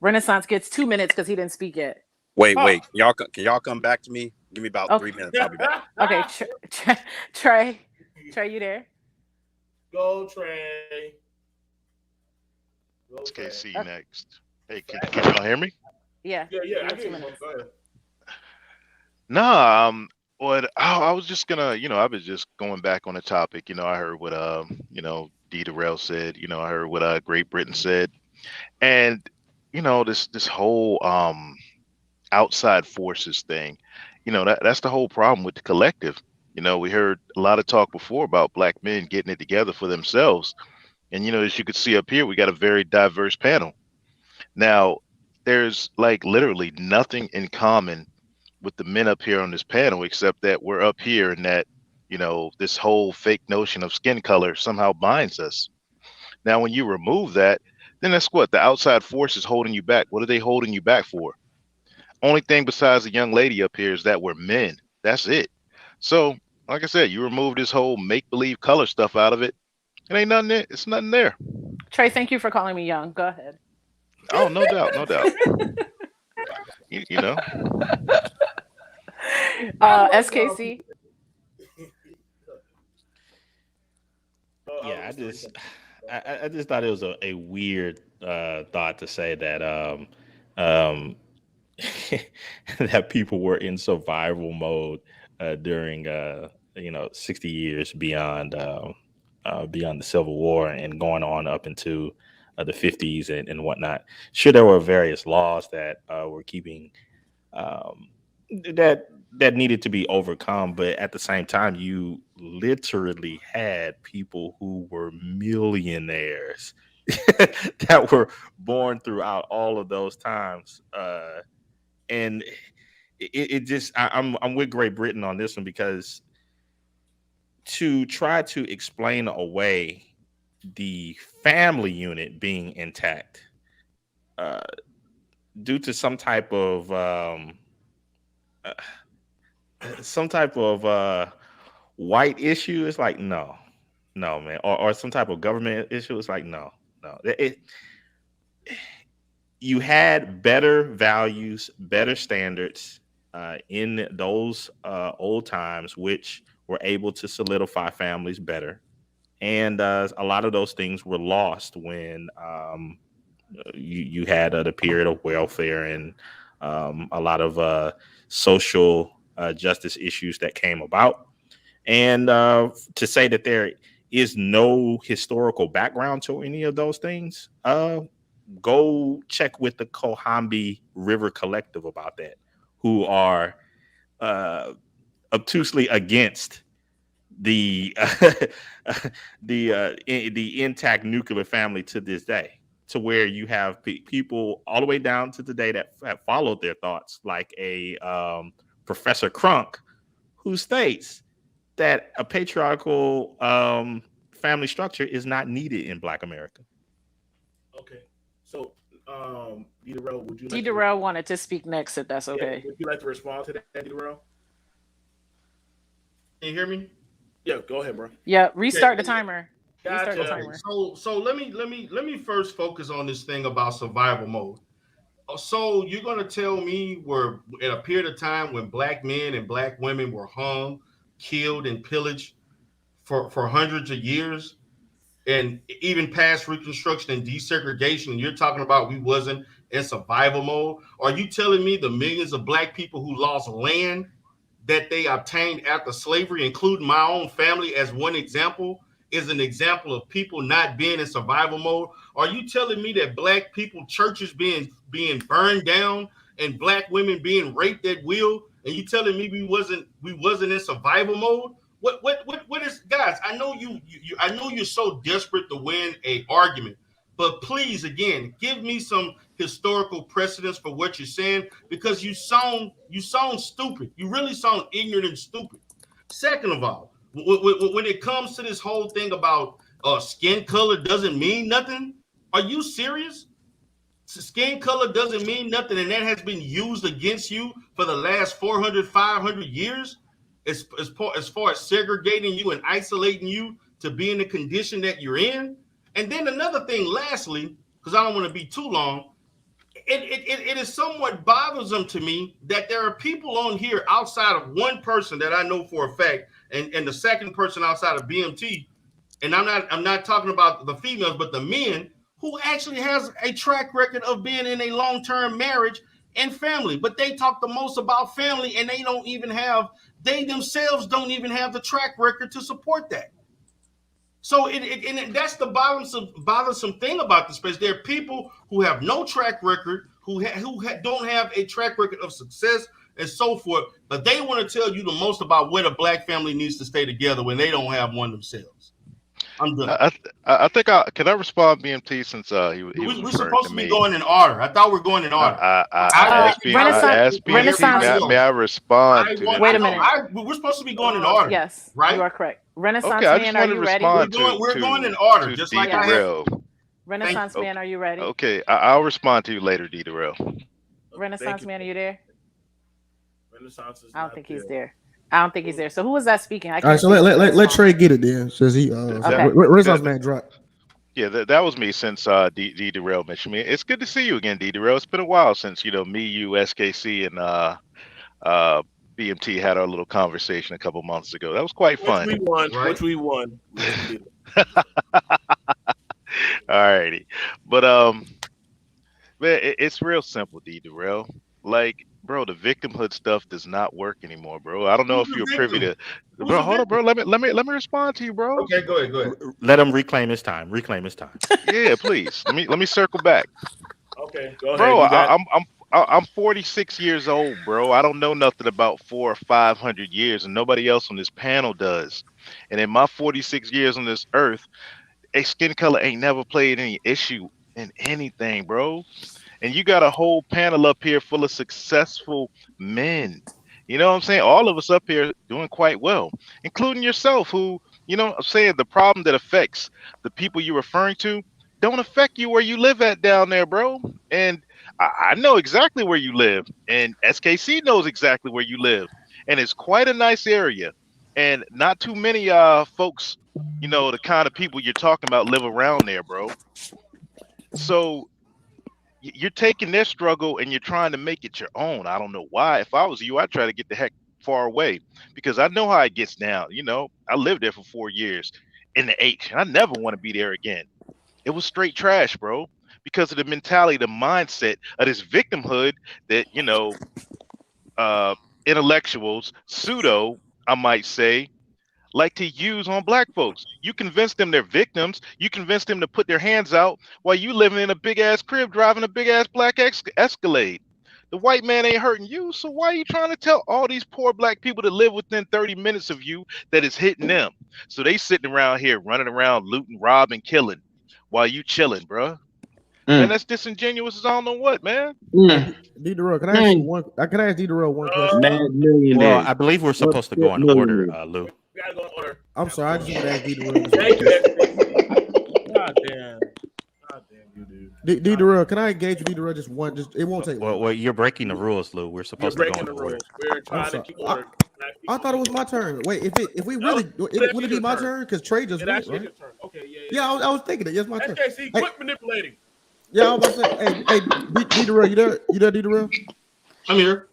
Renaissance gets 2 minutes because he didn't speak yet. Wait. Can y'all come back to me? Give me about 3 minutes. I'll be back. Okay, Trey, you there? Go, Trey. SKC next. Hey, can y'all hear me? Yeah. Yeah. You I got 2 hear you. minutes. Go ahead. Nah, I was just gonna, I was just going back on the topic. I heard what D Darrell said. I heard what Great Britain said, and this whole outside forces thing. That's the whole problem with the collective. We heard a lot of talk before about black men getting it together for themselves, and as you could see up here, we got a very diverse panel. Now, there's like literally nothing in common with the men up here on this panel, except that we're up here and that, this whole fake notion of skin color somehow binds us. Now, when you remove that, then that's what the outside force is holding you back. What are they holding you back for? Only thing besides the young lady up here is that we're men. That's it. So, like I said, you remove this whole make believe color stuff out of it. It ain't nothing there. It's nothing there. Trey, thank you for calling me young. Go ahead. Oh, no doubt, no doubt. You know. SKC. Yeah, I just thought it was a weird thought to say that um, that people were in survival mode during 60 years beyond the Civil War and going on up into the 50s and whatnot. Sure, there were various laws that were keeping that needed to be overcome, but at the same time, you literally had people who were millionaires that were born throughout all of those times, and it just I'm with Great Britain on this one because to try to explain away the family unit being intact uh, due to uh, some type of white issue, it's like no man, or some type of government issue, it's like no. You had better values, better standards in those old times, which were able to solidify families better. And a lot of those things were lost when you had the period of welfare and a lot of social justice issues that came about. And to say that there is no historical background to any of those things, go check with the Cohambi River Collective about that, who are uh, obtusely against the the intact nuclear family to this day, to where you have people all the way down to today that have followed their thoughts, like a Professor Crunk, who states that a patriarchal family structure is not needed in Black America. Okay, so D Darrell, would you D like Darrell wanted to speak next, if that's okay. would you like to respond to that, D Darrell? Can you hear me? Yeah, go ahead, bro. Yeah, restart the timer. Gotcha. Restart the timer. So let me first focus on this thing about survival mode. So you're gonna tell me we're at a period of time when black men and black women were hung, killed, and pillaged for hundreds of years, and even past Reconstruction and desegregation, and you're talking about we wasn't in survival mode? Are you telling me the millions of black people who lost land that they obtained after slavery, including my own family as one example, is an example of people not being in survival mode? Are you telling me that black people, churches being burned down and black women being raped at will, and you telling me we wasn't in survival mode? What is, guys? I know I know you're so desperate to win a argument, but please, again, give me some historical precedence for what you're saying, because you sound stupid. You really sound ignorant and stupid. Second of all, when it comes to this whole thing about skin color doesn't mean nothing, are you serious? Skin color doesn't mean nothing, and that has been used against you for the last 400, 500 years as far as segregating you and isolating you to be in the condition that you're in. And then another thing, lastly, because I don't want to be too long, it is somewhat bothersome to me that there are people on here outside of one person that I know for a fact, and the second person outside of BMT, and I'm not talking about the females, but the men who actually has a track record of being in a long-term marriage and family, but they talk the most about family, and they themselves don't even have the track record to support that. So that's the bothersome thing about the space. There are people who have no track record, who don't have a track record of success and so forth, but they want to tell you the most about where the black family needs to stay together when they don't have one themselves. I'm done. I think can I respond, BMT, since we're supposed to be going in order. I thought we were going in order. I asked BMT, may I respond to him? Wait a minute. We're supposed to be going in order. Yes, right? You are correct. Renaissance okay, I just Man, are you ready? We're going in order, just like I have. Renaissance Man, are you ready? Okay, I'll respond to you later, D. Darrell. Renaissance Man, are you there? Renaissance is I don't think he's there. I don't think he's there. So who was that speaking? All right, so let Trey get it then. Says he. Renaissance Man drop. Yeah, that was me since D. Darrell mentioned me. It's good to see you again, D. Darrell. It's been a while since me, you, SKC, and BMT had our little conversation a couple months ago. That was quite fun. Which we won. All righty, but man, it's real simple, D. Darrell. Like, bro, the victimhood stuff does not work anymore, bro. I don't know if you're privy to. Bro, hold on, bro. Let me respond to you, bro. Okay, go ahead. Let him reclaim his time. Yeah, please. Let me circle back. Okay, go ahead. Bro, I'm 46 years old, bro. I don't know nothing about 400 or 500 years, and nobody else on this panel does. And in my 46 years on this earth, a skin color ain't never played any issue in anything, bro. And you got a whole panel up here full of successful men. You know what I'm saying? All of us up here doing quite well, including yourself, who, I'm saying the problem that affects the people you're referring to don't affect you where you live at down there, bro. And I know exactly where you live, and SKC knows exactly where you live. And it's quite a nice area. And not too many folks, the kind of people you're talking about live around there, bro. So you're taking their struggle and you're trying to make it your own. I don't know why. If I was you, I'd try to get the heck far away, because I know how it gets down. I lived there for 4 years in the H, and I never want to be there again. It was straight trash, bro, because of the mentality, the mindset of this victimhood that, intellectuals, pseudo, I might say, like to use on black folks. You convince them they're victims. You convince them to put their hands out while you living in a big ass crib driving a big ass black Escalade. The white man ain't hurting you, so why are you trying to tell all these poor black people that live within 30 minutes of you that it's hitting them? So they sitting around here running around looting, robbing, killing while you chilling, bro. And that's disingenuous as I don't know what, man. D. Darrell, can I ask D. Darrell one question? Well, I believe we're supposed to go in order, Lou. We gotta go in order. I'm sorry, I just want to ask D. Darrell. God damn you, dude. D. Darrell, can I engage with D. Darrell just one? It won't take long. Well, you're breaking the rules, Lou. We're supposed to go in order. We're trying to keep order. I thought it was my turn. Wait, if we really, would it be my turn? Because Trey just went, right? Your turn. Okay, yeah. Yeah, I was thinking it. Yes, my turn. SKC, quit manipulating. Yeah, I was about to say, hey, D. Darrell, you there? You there, D. Darrell? I'm here.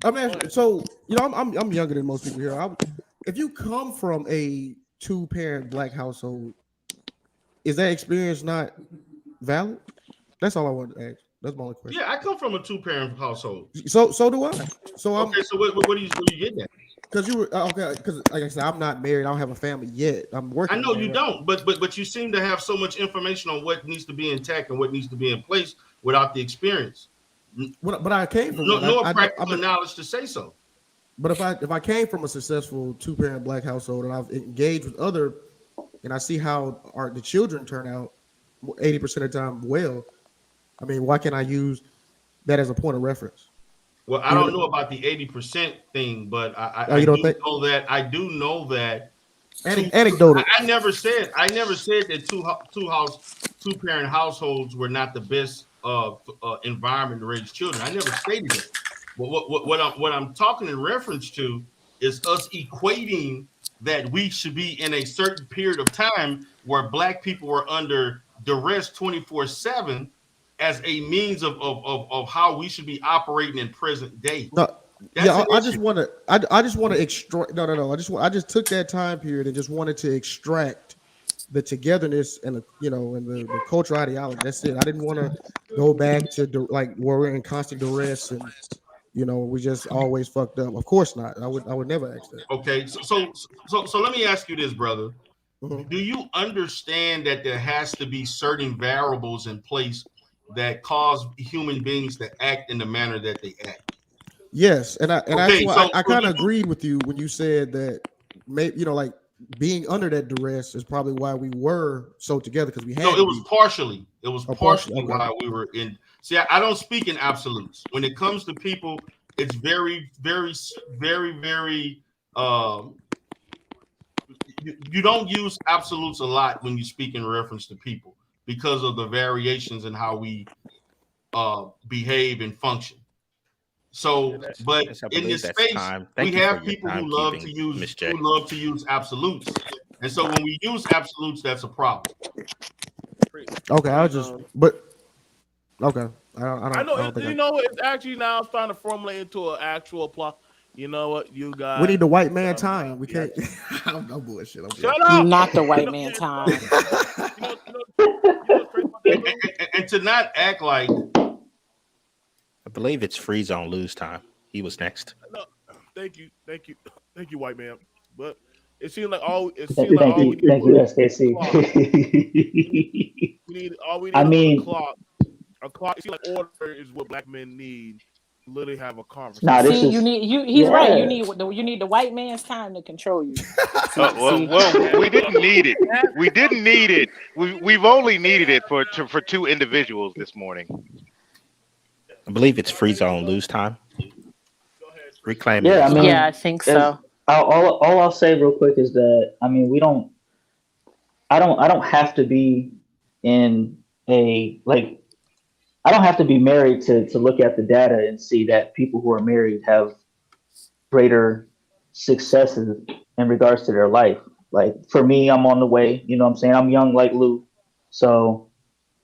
I'm asking, so I'm younger than most people here. If you come from a 2-parent black household, is that experience not valid? That's all I wanted to ask. That's my only question. Yeah, I come from a 2-parent household. So do I. So okay, so what are you getting at? Because you were okay. Because like I said, I'm not married. I don't have a family yet. I'm working. I know you don't, but you seem to have so much information on what needs to be intact and what needs to be in place without the experience. But I came from no practical knowledge to say so. But if I came from a successful 2-parent black household and I've engaged with other, and I see how the children turn out 80% of the time well, I mean, why can't I use that as a point of reference? Well, I don't know about the 80% thing, but I do know that. Anecdotal. I never said that 2-parent households were not the best environment to raise children. I never stated that. But what I'm talking in reference to is us equating that we should be in a certain period of time where black people were under duress 24/7 as a means of how we should be operating in present day. No, I just want to extract. No. I just took that time period and just wanted to extract the togetherness and the cultural ideology. That's it. I didn't want to go back to like where we're in constant duress and we just always fucked up. Of course not. I would never ask that. Okay, so let me ask you this, brother. Mm-hmm. Do you understand that there has to be certain variables in place that cause human beings to act in the manner that they act? Yes, and I kind of agreed with you when you said that maybe like being under that duress is probably why we were so together, because we had. No, it was partially. It was partially why we were in. See, I don't speak in absolutes. When it comes to people, it's very, very, very, very. You don't use absolutes a lot when you speak in reference to people because of the variations in how we behave and function. So, but in this space, we have people who love to use absolutes, and so when we use absolutes, that's a problem. Okay, I know. It's actually now starting to formulate into an actual plot. You know what, you guys? We need the white man time. We can't. I'm bullshit. Shut up. Not the white man time. And to not act like. I believe it's free zone lose time. He was next. No, thank you, white man. But it seems like all. Thank you, SKC. All we need is a clock. A clock. It seems like order is what black men need. Literally have a conversation. Nah, he's right. You need the white man's time to control you. Well, we didn't need it. We didn't need it. We've only needed it for two individuals this morning. I believe it's free zone lose time. Reclaim. Yeah, I think so. All I'll say real quick is that we don't. I don't have to be in a like. I don't have to be married to look at the data and see that people who are married have greater successes in regards to their life. Like for me, I'm on the way. You know what I'm saying? I'm young like Lou. So,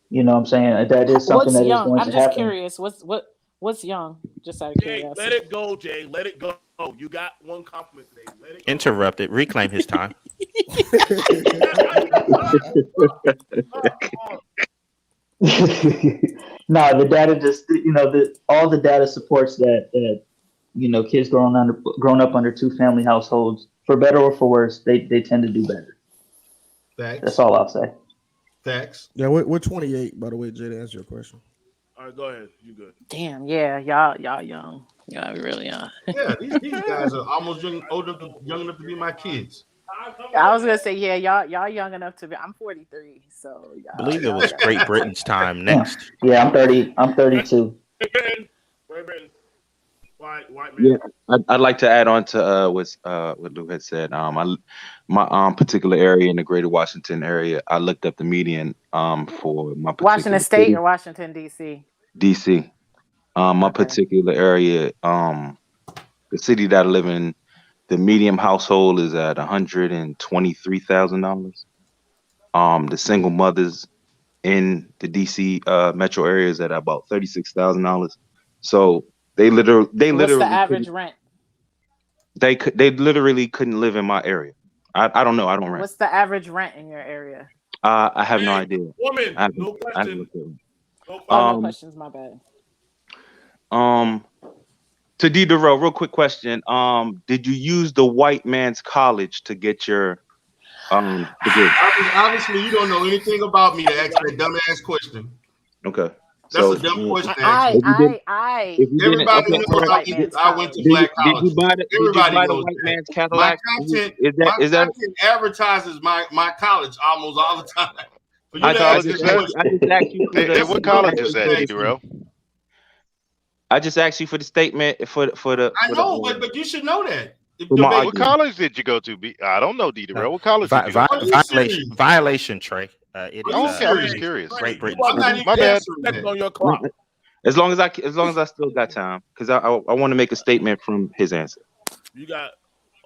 you know what I'm saying? That is something that is going to happen. I'm just curious. What's young? Just out of curiosity. Let it go, Jay. Let it go. You got one compliment today. Let it go. Interrupted. Reclaim his time. No, the data just all the data supports that kids grown up under two family households, for better or for worse, they tend to do better. Thanks. That's all I'll say. Thanks. Yeah, we're 28, by the way, Jay, to answer your question. All right, go ahead. You good? Damn, yeah, y'all young. Y'all really young. Yeah, these guys are almost young enough to be my kids. I was gonna say, yeah, y'all young enough to be. I'm 43, so I believe it was Great Britain's time next. Yeah, I'm 30. I'm 32. White man. Yeah, I'd like to add on to what Lou had said. My particular area in the Greater Washington area, I looked up the median for my Washington State city. Or Washington D.C. D.C. My particular area, the city that I live in. The median household is at $123,000. The single mothers in the DC metro area is at about $36,000. So they literally. What's the average rent? They literally couldn't live in my area. I don't know. I don't rent. What's the average rent in your area? I have no idea. Woman, no question. No questions. My bad. To D. Darrell, real quick question. Did you use the white man's college to get your degree? Obviously, you don't know anything about me to ask that dumbass question. Okay. That's a dumb question. Everybody knows I went to black college. Everybody knows white man's Cadillac. My content advertises my college almost all the time. What college is that, Darrell? I just asked you for the statement for the. I know, but you should know that. What college did you go to? I don't know, D-Darrell. What college did you go to? Violation, Trey. I'm just curious. Great Britain. My bad. On your clock. As long as I still got time, because I want to make a statement from his answer. You got.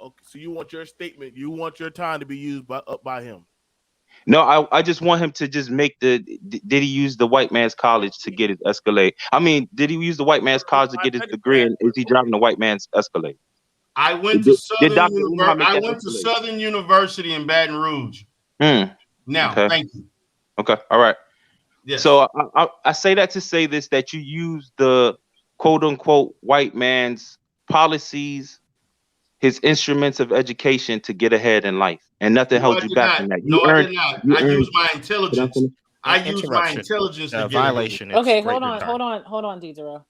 Okay, so you want your statement? You want your time to be used by him? No, I just want him to just make did he use the white man's college to get his Escalade? I mean, did he use the white man's college to get his degree, and is he driving the white man's Escalade? I went to Southern University in Baton Rouge. Now, Okay. thank you. Okay. All right. Yes. So I say that to say this, that you use the quote unquote white man's policies, his instruments of education to get ahead in life, and nothing No, held I you did back not. from that. No, I did not. You I earned. used my intelligence. I used my Interruption. intelligence to get Violation. ahead. Okay, It's great hold on, Deidre.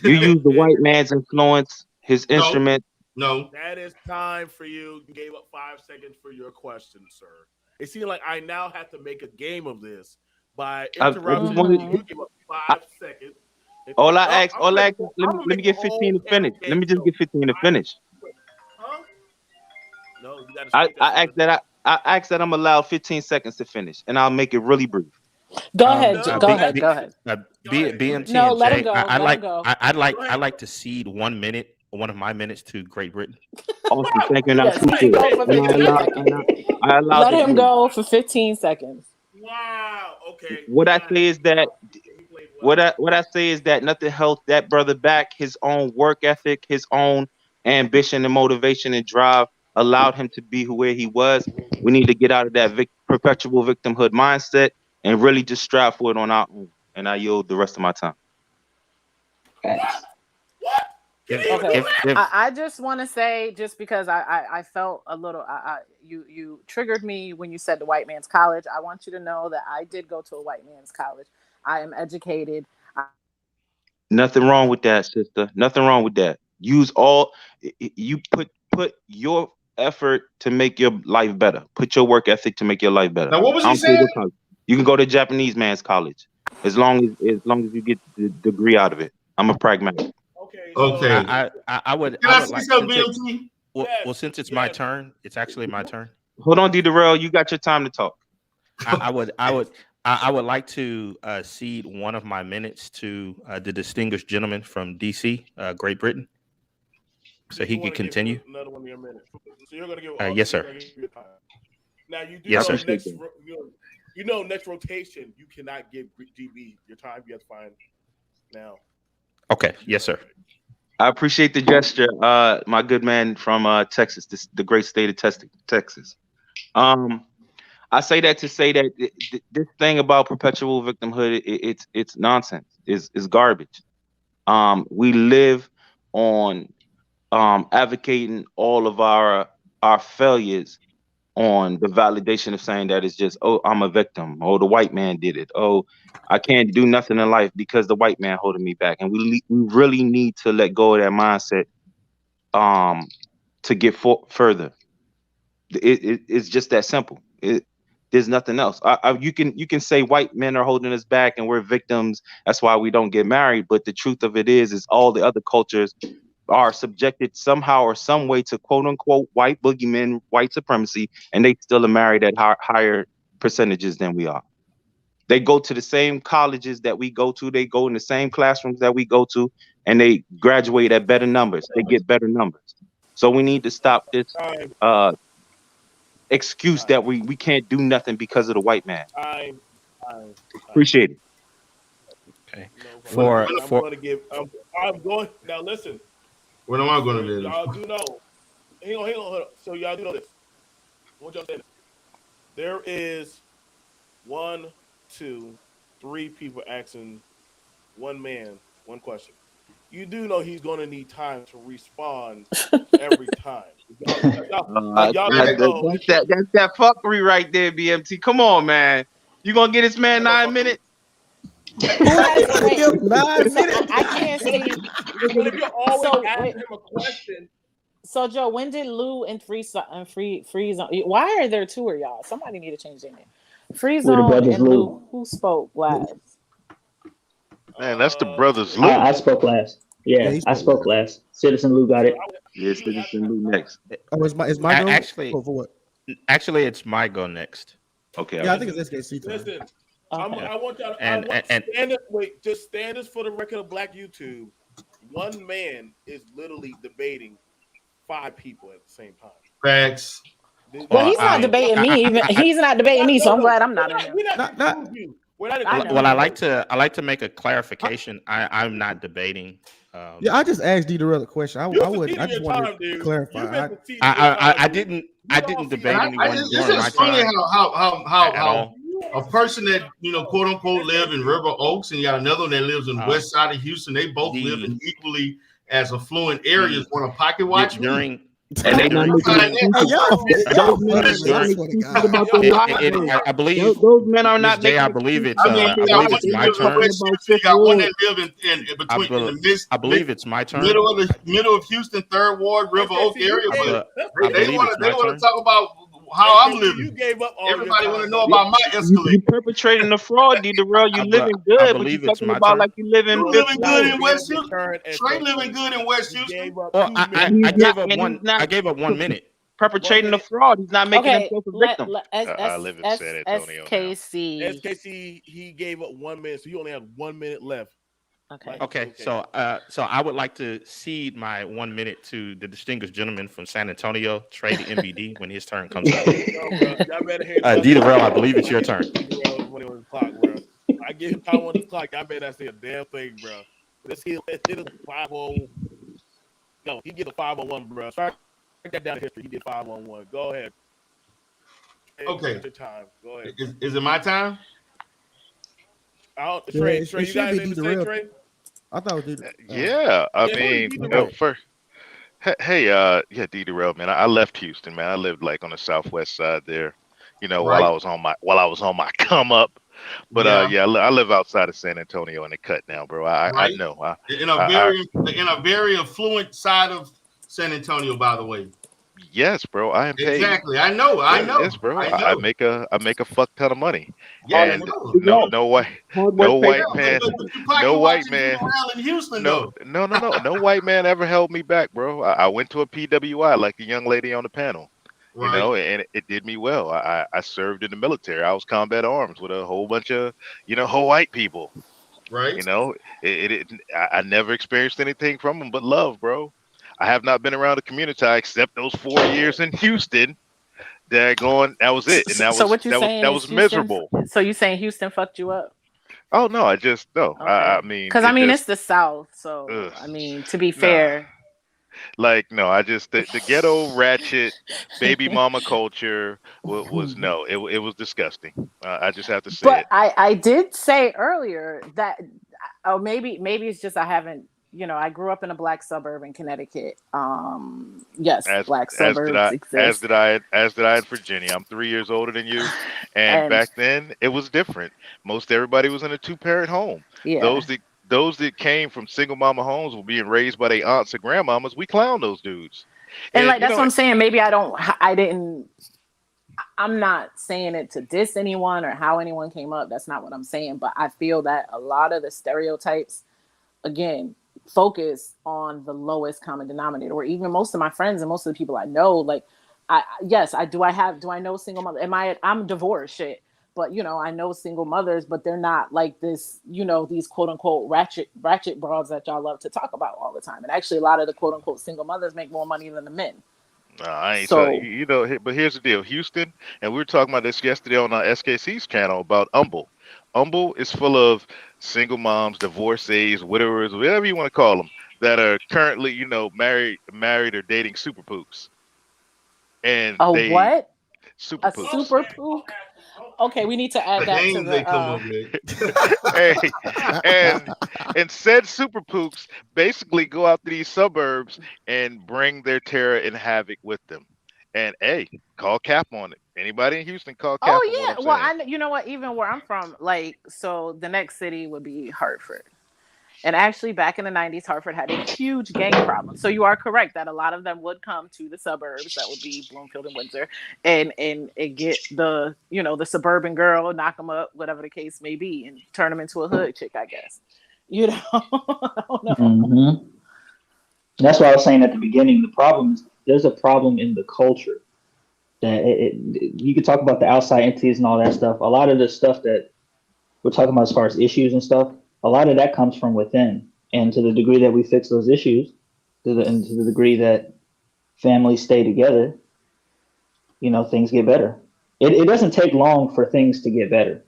You use the white man's influence, his instrument. No. That is time for you. You gave up 5 seconds for your question, sir. It seems like I now have to make a game of this by interrupting. You give up 5 seconds. All I ask, let me get 15 to finish. Let me just get 15 to finish. Huh? No, you got to. I ask that I'm allowed 15 seconds to finish, and I'll make it really brief. Go ahead. Go ahead. BMT No, and let Jay, him go. I'd Let him go. like to cede 1 minute, one of my minutes to Great Britain. Awesome, thank you. And Yes, he can go for 15 seconds. Let him go for 15 seconds. Wow. Okay. What I say is that nothing held that brother back. His own work ethic, his own ambition and motivation and drive allowed him to be where he was. We need to get out of that perpetual victimhood mindset and really just strive for it on our own. And I yield the rest of my time. Okay. I just want to say, just because I felt a little, you triggered me when you said the white man's college. I want you to know that I did go to a white man's college. I am educated. Nothing wrong with that, sister. Nothing wrong with that. You put your effort to make your life better. Put your work ethic to make your life better. Now, what was he saying? You can go to Japanese man's college as long as you get the degree out of it. I'm a pragmatic. Okay. I would. Can I say something, BMT? Well, since it's my turn, it's actually my turn. Hold on, D. Darrell, you got your time to talk. I would like to cede 1 of my minutes to the distinguished gentleman from DC, Great Britain, so he can continue. Another 1 of your minutes. So you're gonna give. Yes, sir. Now you do yes, know sir. next rotation you cannot give GB your time. You have to find now. Okay. Yes, sir. I appreciate the gesture, my good man from Texas, the great state of Texas. I say that to say that this thing about perpetual victimhood, it's nonsense. It's garbage. We live on advocating all of our failures on the validation of saying that it's just, oh, I'm a victim. Oh, the white man did it. Oh, I can't do nothing in life because the white man holding me back. And we really need to let go of that mindset to get further. It's just that simple. There's nothing else. You can say white men are holding us back and we're victims. That's why we don't get married. But the truth of it is all the other cultures are subjected somehow or some way to quote unquote white boogeymen, white supremacy, and they still are married at higher percentages than we are. They go to the same colleges that we go to. They go in the same classrooms that we go to, and they graduate at better numbers. They get better numbers. So we need to stop this excuse that we can't do nothing because of the white man. Appreciate it. Okay. I'm going now. Listen. What am I going to do? Y'all do know. Hang on. So y'all do know this. I want y'all to say this. There is 1, 2, 3 people asking one man one question. You do know he's going to need time to respond every time. That's that fuckery right there, BMT. Come on, man. You gonna get this man 9 minutes? Who has to wait? 9 minutes. I can't see. But if you're always asking him a question. So Joe, when did Lou and Free Zone? Why are there 2 of y'all? Somebody need to change their name. Free Zone and Lou. Who spoke last? Man, that's the brothers Lou. I spoke last. Yeah, I spoke last. Citizen Lou got it. Yeah, Citizen Lou next. Oh, it's my go? Actually, for what? Actually, it's my go next. Okay. Yeah, I think it's SKC time. Listen, I want y'all. Just stand this for the record of Black YouTube. One man is literally debating 5 people at the same time. Facts. Well, he's not debating me. He's not debating me, so I'm glad I'm not in there. Well, I like to make a clarification. I'm not debating Yeah, I just asked D Darrell a question. I just wanted to clarify. I didn't debate anyone It's during my just funny time at how all. a person that quote unquote live in River Oaks and you got another one that lives in west side of Houston. They both live in equally as affluent areas. Want to pocket watch me? And they not making I believe those men are not J, I making believe it's I believe it's my turn. You got one that live in between in the I believe it's my turn. middle of Houston, Third Ward, River Oak area. But they want to talk about how I'm living. You gave up all Everybody want to know about my escalation. You perpetrating the fraud, D Darrell. You living good, but you talking about like you living good in West Houston. Trey living good in West Houston. I gave up 1 minute. Perpetrating the fraud. He's not making himself a victim. I live in San Antonio. SKC, he gave up 1 minute, so you only have 1 minute left. Okay. So I would like to cede my 1 minute to the distinguished gentleman from San Antonio, Trey the MBD, when his turn comes up. D Darrell, I believe it's your turn. I give him time on the clock. I bet I say a damn thing, bro. Let's hit a 5-0. No, he get a 5-on-1, bro. Start that down history. He did 5-on-1. Go ahead. Okay. Your time. Go ahead. Is it my time? Trey, you got anything to say, Trey? I thought it was Yeah, I mean, first, hey, yeah, D Darrell, man. I left Houston, man. I lived like on the southwest side there, while I was on my come up. But I live outside of San Antonio in the cut now, bro. I know. In a very affluent side of San Antonio, by the way. Yes, bro. I am paid. Exactly. I know. Yes, bro. I make a fuck ton of money. Yeah, and no white man. No white man ever held me back, bro. I went to a PWI like the young lady on the panel. And it did me well. I served in the military. I was combat arms with a whole bunch of, whole white people. Right. I never experienced anything from them but love, bro. I have not been around the community except those 4 years in Houston. That was it, and that was miserable. So you saying Houston fucked you up? Oh no, I just no. Okay. I mean, because it's the South, so I mean, to be fair. Like no, I just the ghetto ratchet baby mama culture was no, it was disgusting. I just have to say it. But I did say earlier that maybe it's just I haven't. I grew up in a black suburb in Connecticut. Yes, black suburbs exist. As did I in Virginia. I'm 3 years older than you, and back then it was different. Most everybody was in a 2-parent home. Yeah. Those that came from single mama homes were being raised by their aunts and grandmamas. We clown those dudes. And like that's what I'm saying. Maybe I'm not saying it to diss anyone or how anyone came up. That's not what I'm saying. But I feel that a lot of the stereotypes, again, focus on the lowest common denominator, or even most of my friends and most of the people I know, like I know single mothers. I'm divorced shit, but I know single mothers, but they're not like this, these quote unquote ratchet broads that y'all love to talk about all the time. And actually a lot of the quote unquote single mothers make more money than the men. I ain't but here's the deal. Houston, and we were talking about this yesterday on our SKC's channel about Humble. Humble is full of single moms, divorcees, widowers, whatever you want to call them, that are currently, married or dating super pooks. And what? Super a pooks. Super pook? Okay, we need to add that to the and said super pooks basically go out to these suburbs and bring their terror and havoc with them. And call cap on it. Anybody in Houston call cap? Oh yeah, well you know what? Even where I'm from, so the next city would be Hartford. And actually, back in the 90s, Hartford had a huge gang problem. So you are correct that a lot of them would come to the suburbs, that would be Bloomfield and Windsor, and get the the suburban girl, knock them up, whatever the case may be, and turn them into a hood chick, I guess. I don't know. Mm-hmm. That's why I was saying at the beginning. The problem is there's a problem in the culture. That you could talk about the outside entities and all that stuff. A lot of the stuff that we're talking about as far as issues and stuff, a lot of that comes from within. And to the degree that we fix those issues, to the degree that families stay together, things get better. It doesn't take long for things to get better.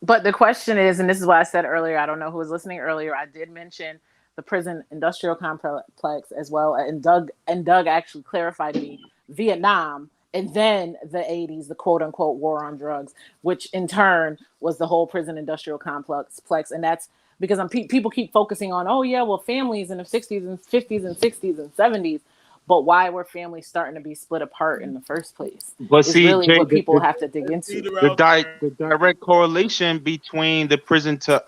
But the question is, and this is what I said earlier, I don't know who was listening earlier, I did mention the prison industrial complex as well. And Doug actually clarified me Vietnam and then the 80s, the quote unquote war on drugs, which in turn was the whole prison industrial complex. And that's because people keep focusing on, oh yeah, well, families in the 60s and 50s and 60s and 70s. But why were families starting to be split apart in the first place? But is see, really Jay, what people have to dig into. The direct correlation between the prison to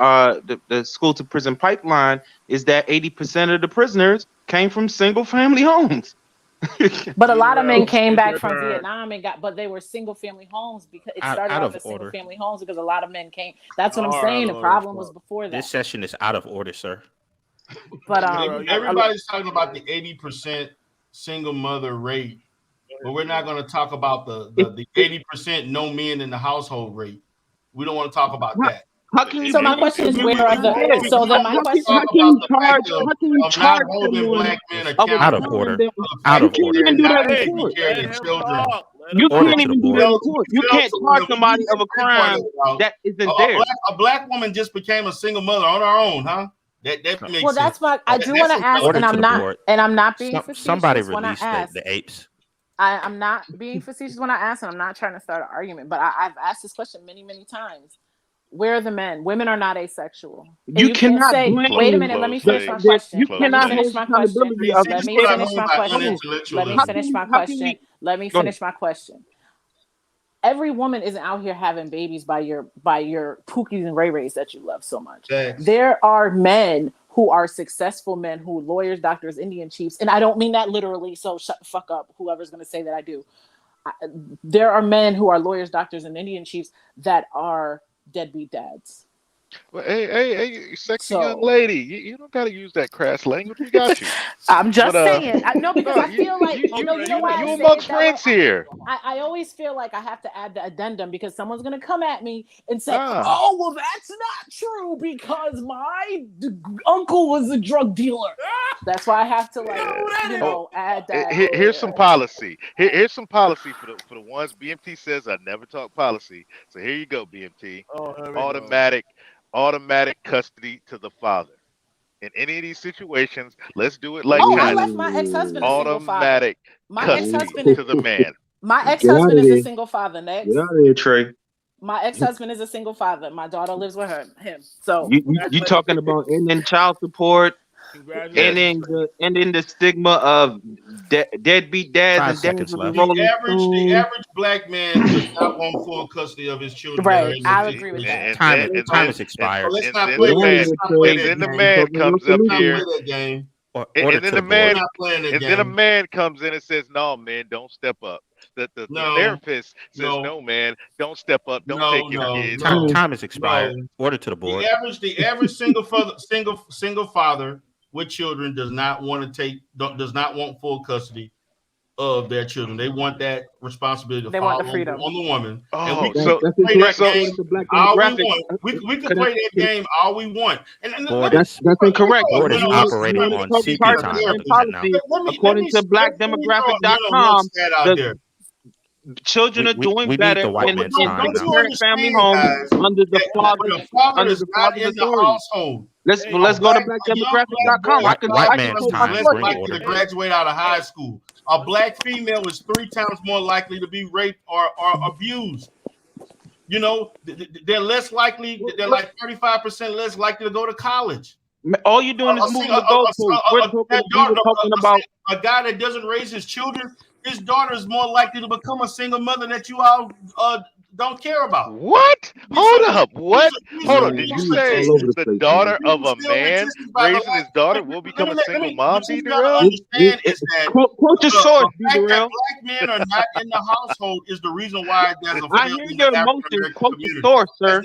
the school to prison pipeline is that 80% of the prisoners came from single family homes. But a lot of men came back from Vietnam but they were single family homes because it started off as single family homes because a lot of men came. That's what I'm saying. The problem was before that. This session is out of order, sir. But everybody's talking about the 80% single mother rate, but we're not going to talk about the 80% no men in the household rate. We don't want to talk about that. How can you? So my question is, where are the? So then my question. How can you charge black men out of order? Out of order. You can't even do that in court. You can't even do that in court. You can't charge somebody of a crime that isn't there. A black woman just became a single mother on her own, huh? That makes well, that's why I do want to ask, and I'm not being facetious. Somebody when I released ask. the apes. I'm not being facetious when I ask, and I'm not trying to start an argument, but I've asked this question many, many times. Where are the men? Women are not asexual. And you cannot say, wait a minute, let me finish my question. You cannot finish my question. Let me finish my question. Let me finish my question. Let me finish my question. Every woman isn't out here having babies by your Pookies and Ray Rays that you love so much. Thanks. There are men who are successful men, who lawyers, doctors, Indian chiefs, and I don't mean that literally, so shut the fuck up, whoever's going to say that I do. There are men who are lawyers, doctors, and Indian chiefs that are deadbeat dads. Well, hey, sexy young lady, you don't got to use that crass language. We got you. I'm just saying. Because I feel like you amongst friends here. I always feel like I have to add the addendum because someone's gonna come at me and say, "Oh, well, that's not true because my uncle was a drug dealer." That's why I have to add that. Here's some policy. Here's some policy for the ones BMT says I never talk policy. So here you go, BMT. Automatic custody to the father. In any of these situations, let's do it like I left my ex-husband a single father. Automatic custody to the man. My ex-husband is a single father. Next. Get out of here, Trey. My ex-husband is a single father. My daughter lives with him. So you talking about ending child support, ending the stigma of deadbeat dads and dads. The average black man does not want full custody of his children. Right, I'll agree with that. Time is expired. Let's not play that. And then the man comes up here. And then a man comes in and says, "No, man, don't step up." The therapist says, "No, man, don't step up. Don't take your kids." Time is expired. Order to the board. The average single father with children does not want full custody of their children. They want that responsibility to fall on the woman. Oh, we can play that game all we want. We can play that game all we want. That's incorrect. Board is operating on CP time. According to blackdemographic.com, children are doing better in parent family homes under the father's household. Let's go to blackdemographic.com. To graduate out of high school. A black female is 3 times more likely to be raped or abused. You know, they're less likely. They're like 35% less likely to go to college. All you're doing is moving the goalposts. We're talking about a guy that doesn't raise his children. His daughter is more likely to become a single mother that you all don't care about. What? Hold up. What? Hold on. Did you say the daughter of a man raising his daughter will become a single mom? What you gotta understand is that quote your source, black men are not in the household is the reason why there's a I hear your emotions. Quote your source, sir.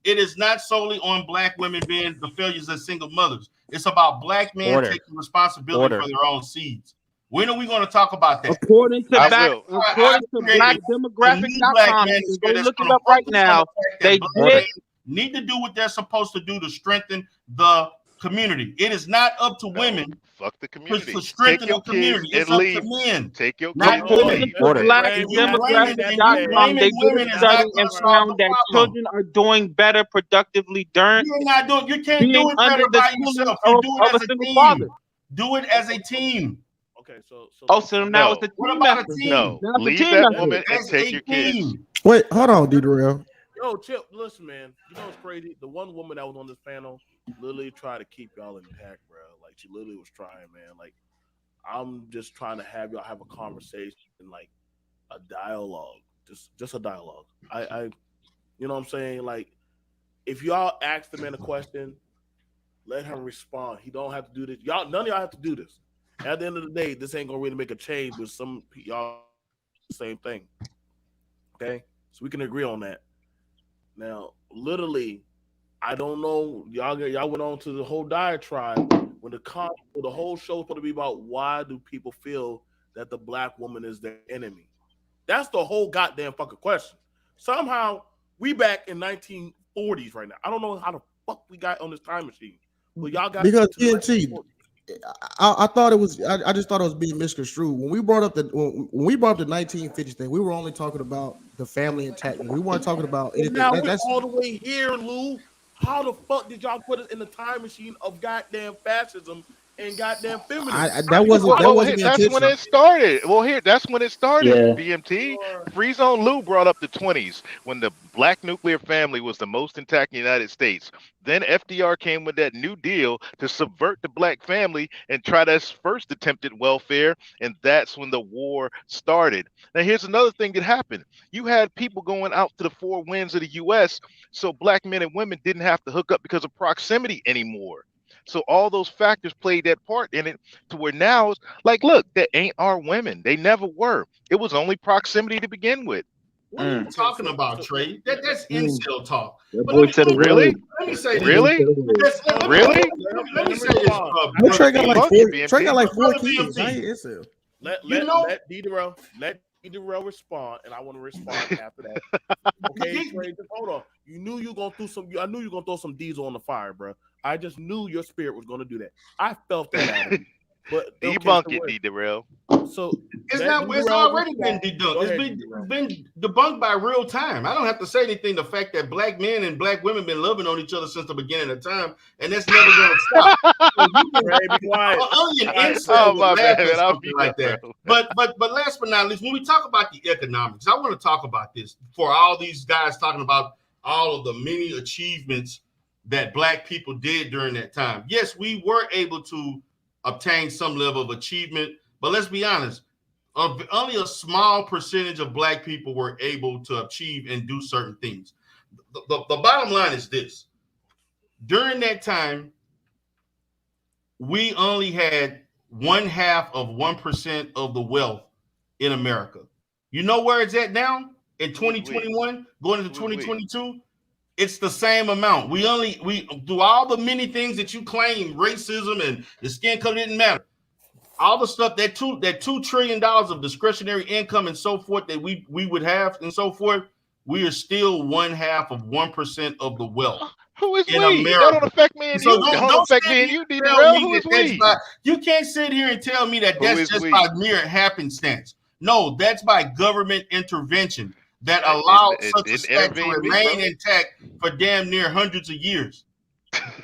It is not solely on black women being the failures as single mothers. It's about black men taking responsibility for their own seeds. When are we going to talk about that? According to blackdemographic.com, go look it up right now. They need to do what they're supposed to do to strengthen the community. It is not up to women. Fuck the community. To strengthen the community. It's up to men. Take your not kids and women. leave. Black demographic.com, they did a study and found that children are doing better productively during. You're not doing. You can't do it better by yourself. You do it as a team. Father. Do it as a team. Okay, so now it's the team. What about a team? No, leave that woman and take your kids. Wait, hold on, D-Darrell. Yo, Chip, listen, man. You know what's crazy? The one woman that was on this panel literally tried to keep y'all intact, bro. Like, she literally was trying, man. Like, I'm just trying to have y'all have a conversation, like a dialogue, just a dialogue. I, you know what I'm saying? Like, if y'all ask the man a question, let him respond. He don't have to do this. None of y'all have to do this. At the end of the day, this ain't gonna really make a change with some y'all same thing. Okay, so we can agree on that. Now, literally, I don't know. Y'all went on to the whole diatribe when the whole show is supposed to be about why do people feel that the black woman is their enemy. That's the whole goddamn fucking question. Somehow we back in 1940s right now. I don't know how the fuck we got on this time machine, but y'all got because TNT. I thought it was. I just thought it was being misconstrued when we brought up the 1950s thing. We were only talking about the family intact. We weren't talking about anything. Now we're all the way here, Lou. How the fuck did y'all put us in the time machine of goddamn fascism and goddamn feminism? That wasn't that's when it started. Well, that's when it started. Yeah. BMT. Free Zone Lou brought up the 20s when the black nuclear family was the most intact in the United States. Then FDR came with that New Deal to subvert the black family and try to first attempt at welfare, and that's when the war started. Now, here's another thing that happened. You had people going out to the four winds of the U.S., so black men and women didn't have to hook up because of proximity anymore. So all those factors played that part in it to where now it's like, look, they ain't our women. They never were. It was only proximity to begin with. What are you talking about, Trey? That's incel talk. Really? Let me say this. Really? Really? Let me say this. Trey got like 4 kids. Let D-Darrell respond, and I want to respond after that. Okay, Trey, just hold on. You knew you were gonna do some. I knew you were gonna throw some diesel on the fire, bro. I just knew your spirit was gonna do that. I felt that out of you. But debunk it, D-Darrell. So it's already been debunked. It's been debunked by real time. I don't have to say anything. The fact that black men and black women been loving on each other since the beginning of time, and that's never going to stop. Like that. But last but not least, when we talk about the economics, I want to talk about this for all these guys talking about all of the many achievements that black people did during that time. Yes, we were able to obtain some level of achievement, but let's be honest, only a small percentage of black people were able to achieve and do certain things. The bottom line is this. During that time, we only had 0.5% of the wealth in America. You know where it's at now in 2021, going into 2022? It's the same amount. We do all the many things that you claim, racism and the skin color didn't matter. All the stuff that $2 trillion of discretionary income and so forth that we would have and so forth, we are still 0.5% of the wealth. Who is in we? America. That don't affect me and you. That don't affect me and you, D-Darrell. Who is we? You can't sit here and tell me that that's just by mere happenstance. No, that's by government intervention that allowed such a state to remain intact for damn near hundreds of years.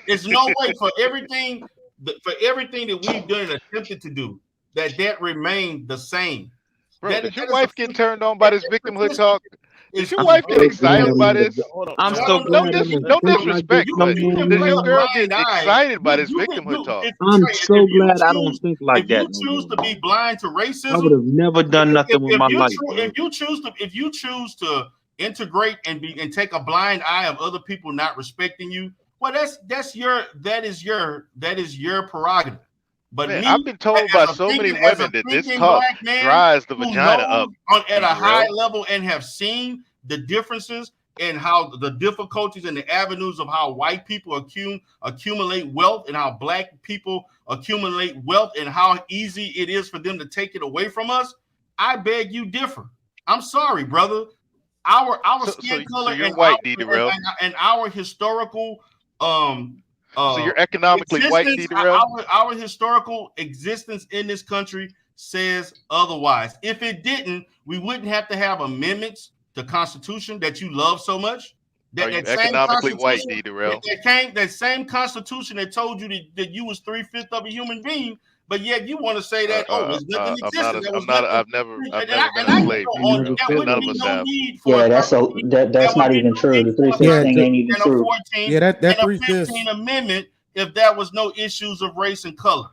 There's no way for everything that we've done and attempted to do that remained the same. Bro, did your wife get turned on by this victimhood talk? Is your wife get excited by this? I'm so no disrespect, but does your girl get excited by this victimhood talk? I'm so glad I don't think like that. If you choose to be blind to racism, I would have never done nothing with my life. If you choose to integrate and take a blind eye of other people not respecting you, well, that is your prerogative. But man, I've been told by so many women that this talk dries the vagina up at a high level and have seen the differences and how the difficulties and the avenues of how white people accumulate wealth and how black people accumulate wealth and how easy it is for them to take it away from us. I beg you differ. I'm sorry, brother. Our skin color and, white, and our historical So you're economically white, D-Darrell? Our historical existence in this country says otherwise. If it didn't, we wouldn't have to have amendments to Constitution that you love so much. Are you economically white, D-Darrell? That same Constitution that told you that you was 3/5 of a human being, but yet you want to say that there's nothing existed. I've never been a slave. Yeah, that's not even true. The 3/5 thing ain't even true. Yeah, that 3/5 Amendment. If there was no issues of race and color,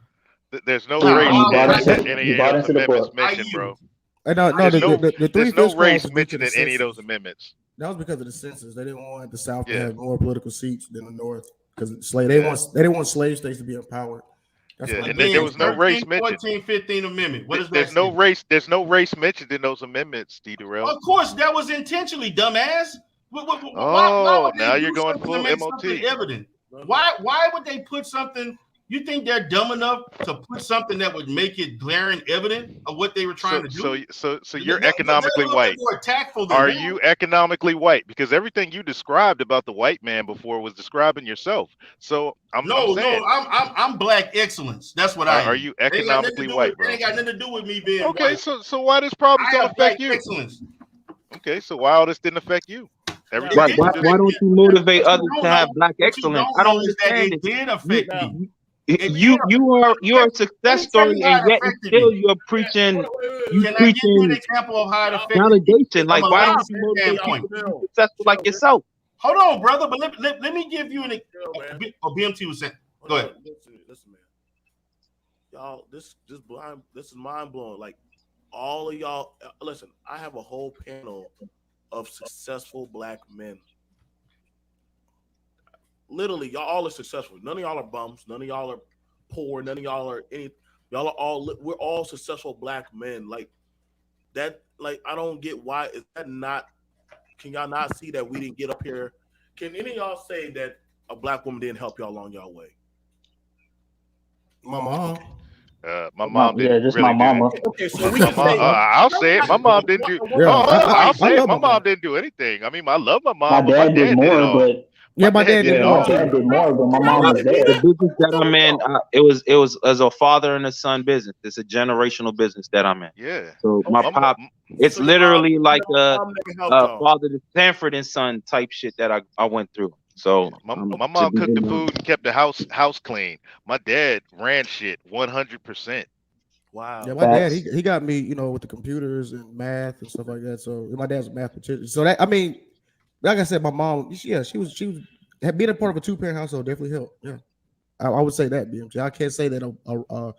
there's no race in any of those amendments mentioned, bro. There's no race mentioned in any of those amendments. That was because of the census. They didn't want the South to have more political seats than the North because they didn't want slave states to be empowered. That's and there was no race mentioned. 14, 15 Amendment. What is there's no race. There's no race mentioned in those amendments, D-Darrell. Of course, that was intentionally, dumbass. Why now you're going full MOT. Evident. Why would they put something? You think they're dumb enough to put something that would make it glaring evident of what they were trying to do? So you're economically white. Are you economically white? Because everything you described about the white man before was describing yourself. So I'm saying, I'm black excellence. That's what I am. Are you economically white, bro? It ain't got nothing to do with me being okay. white. So why this problem don't affect you? Excellence. Okay, so why all this didn't affect you? Why don't you motivate others to have black excellence? I don't understand it. Did affect me. You are a success story, and yet still you're preaching. Can I give you an example of how it affected validation? Like, why don't you motivate people to be successful like yourself? Hold on, brother, but let me give you an example. BMT was saying. Go ahead. Listen, man. Y'all, this is mind blowing. Like, all of y'all, listen. I have a whole panel of successful black men. Literally, y'all all are successful. None of y'all are bums. None of y'all are poor. None of y'all are any. Y'all are all. We're all successful black men. Like that. Like, I don't get why is that not? Can y'all not see that we didn't get up here? Can any of y'all say that a black woman didn't help y'all along y'all way? My mom. My mom didn't. Yeah, just really my mama. Okay, so we can say, I'll say it. My mom didn't do. I'll say it. My mom didn't do anything. I mean, I love my mom. My dad did more, but. Yeah, my dad did more. My dad did more, but my mom was there. The business that I'm in, it was as a father and a son business. It's a generational business that I'm in. Yeah. So my pop, it's literally like a father to Sanford and son type shit that I went through. So my mom cooked the food and kept the house clean. My dad ran shit 100%. Wow. Yeah, my dad, he got me, with the computers and math and stuff like that. So my dad's a mathematician. So that, I mean, like I said, my mom, she was being a part of a 2-parent household definitely helped. Yeah, I would say that, BMJ. I can't say that a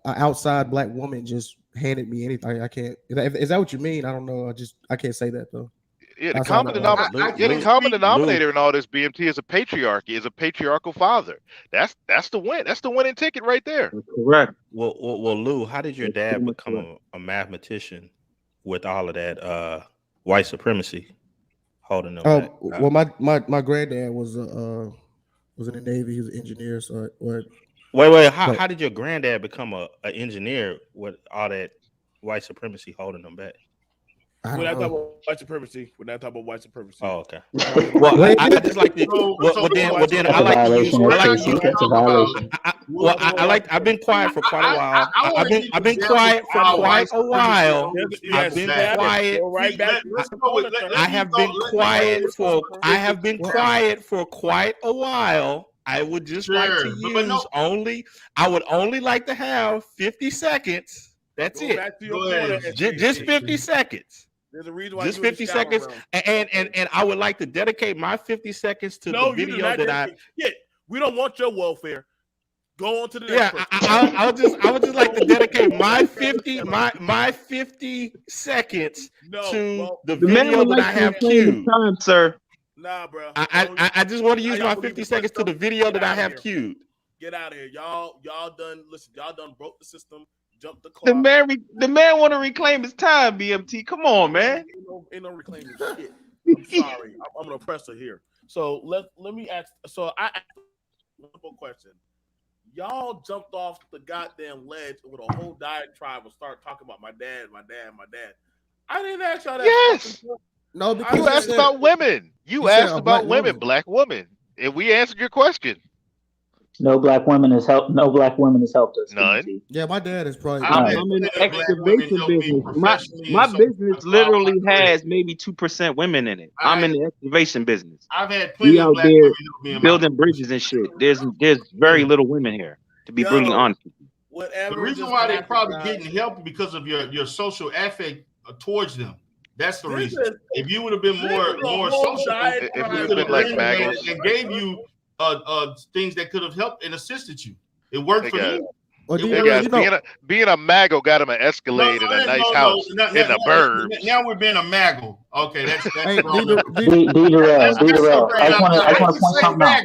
outside black woman just handed me anything. I can't. Is that what you mean? I don't know. I can't say that though. Yeah, the common denominator in all this, BMT, is a patriarchy, is a patriarchal father. That's the win. That's the winning ticket right there. Correct. Well, Lou, how did your dad become a mathematician with all of that white supremacy holding them back? Well, my granddad was in the Navy. He was an engineer. So wait. How did your granddad become an engineer with all that white supremacy holding them back? We're not talking about white supremacy. Oh, okay. Well, I just like to. Then I like to use. I've been quiet for quite a while. I've been quiet for quite a while. I've been quiet. I have been quiet for. I have been quiet for quite a while. I would just like to use only. I would only like to have 50 seconds. That's it. Just 50 seconds. There's a reason why just 50 seconds, and I would like to dedicate my 50 seconds to the video that we don't want your welfare. Go on to the next person. I would just like to dedicate my 50 seconds to the video that I have queued. Time, sir. Nah, bro. I just want to use my 50 seconds to the video that I have queued. Get out of here, y'all done. Listen, y'all done broke the system. Jump the clock. The man want to reclaim his time. BMT, come on, man. Ain't no reclaiming shit. I'm sorry. I'm an oppressor here. So let me ask. So I asked a simple question. Y'all jumped off the goddamn ledge with a whole diatribe and start talking about my dad. I didn't ask y'all that. Yes. No, because you asked about women. You asked about women, black women, and we answered your question. No black women has helped. No black women has helped us. None. BMT. Yeah, my dad is probably. I'm Right. in the Black women excavation help me business. professionally My and so business I follow my literally career. has maybe 2% women in it. I'm in the excavation business. I've had plenty We of out black there women help me in my building bridges and shit. There's very little women here, to be brutally honest with you. The reason why they probably didn't help because of your social affect towards them. That's the reason. If you would have been more social, If you would have been like Magos and gave you things that could have helped and assisted you, it worked for me. Hey guys, being a Mago got him an Escalade and a nice house in the burbs. Now we're being a Mago. Okay, that's D Darrell. I just want to point something out.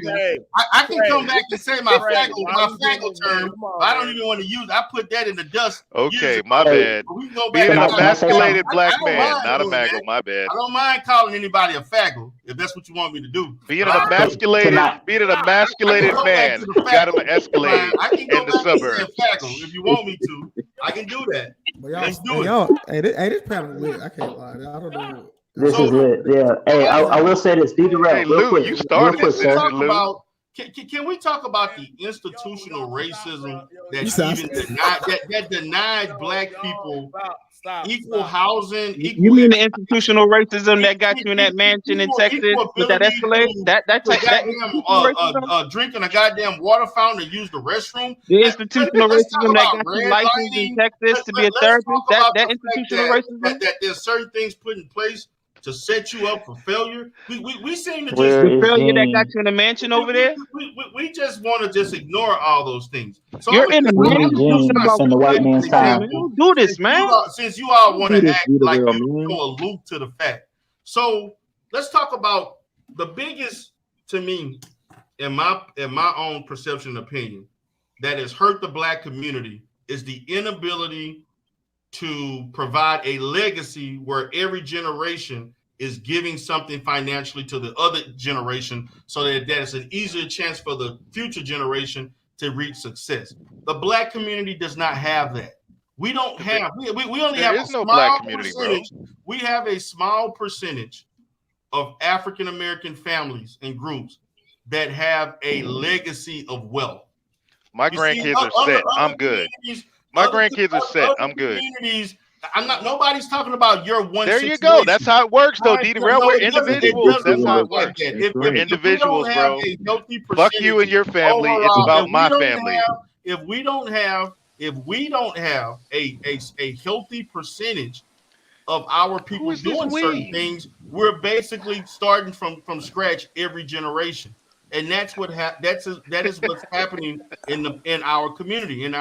I can come back and say my faggle term. I don't even want to use. I put that in the dust. Okay, my bad. Being an emasculated black man, not a Mago. My bad. I don't mind calling anybody a faggle if that's what you want me to do. Being an emasculated man got him an Escalade in the suburbs. If you want me to, I can do that. Let's do it. This panel lit. I can't lie. I don't know. This is it. Yeah. Hey, I will say this. D Darrell. Hey, Lou, you started this, Lou. Can we talk about the institutional racism that denied black people equal housing? You mean the institutional racism that got you in that mansion in Texas with that Escalade? That drinking a goddamn water fountain and use the restroom. The institutional racism that got you licensed in Texas to be a therapist. That institutional racism. That there's certain things put in place to set you up for failure. We seem to just the failure that got you in the mansion over there. We just want to just ignore all those things. So you're in the in the white man's time. Don't do this, man. Since you all want to act like you go aloof to the fact. So let's talk about the biggest, to me, in my own perception and opinion, that has hurt the black community is the inability to provide a legacy where every generation is giving something financially to the other generation so that is an easier chance for the future generation to reach success. The black community does not have that. We don't have, we only have a small black community, percentage. bro. We have a small percentage of African-American families and groups that have a legacy of wealth. My grandkids are set. I'm good. My grandkids are set. I'm good. Nobody's talking about your one. There you go. That's how it works, though, D. We're individuals. That's how it works. We're individuals, bro. Fuck you and your family. It's about my family. If we don't have a healthy percentage of our people doing certain things, we're basically starting from scratch every generation. And that's what that is what's happening in our community, in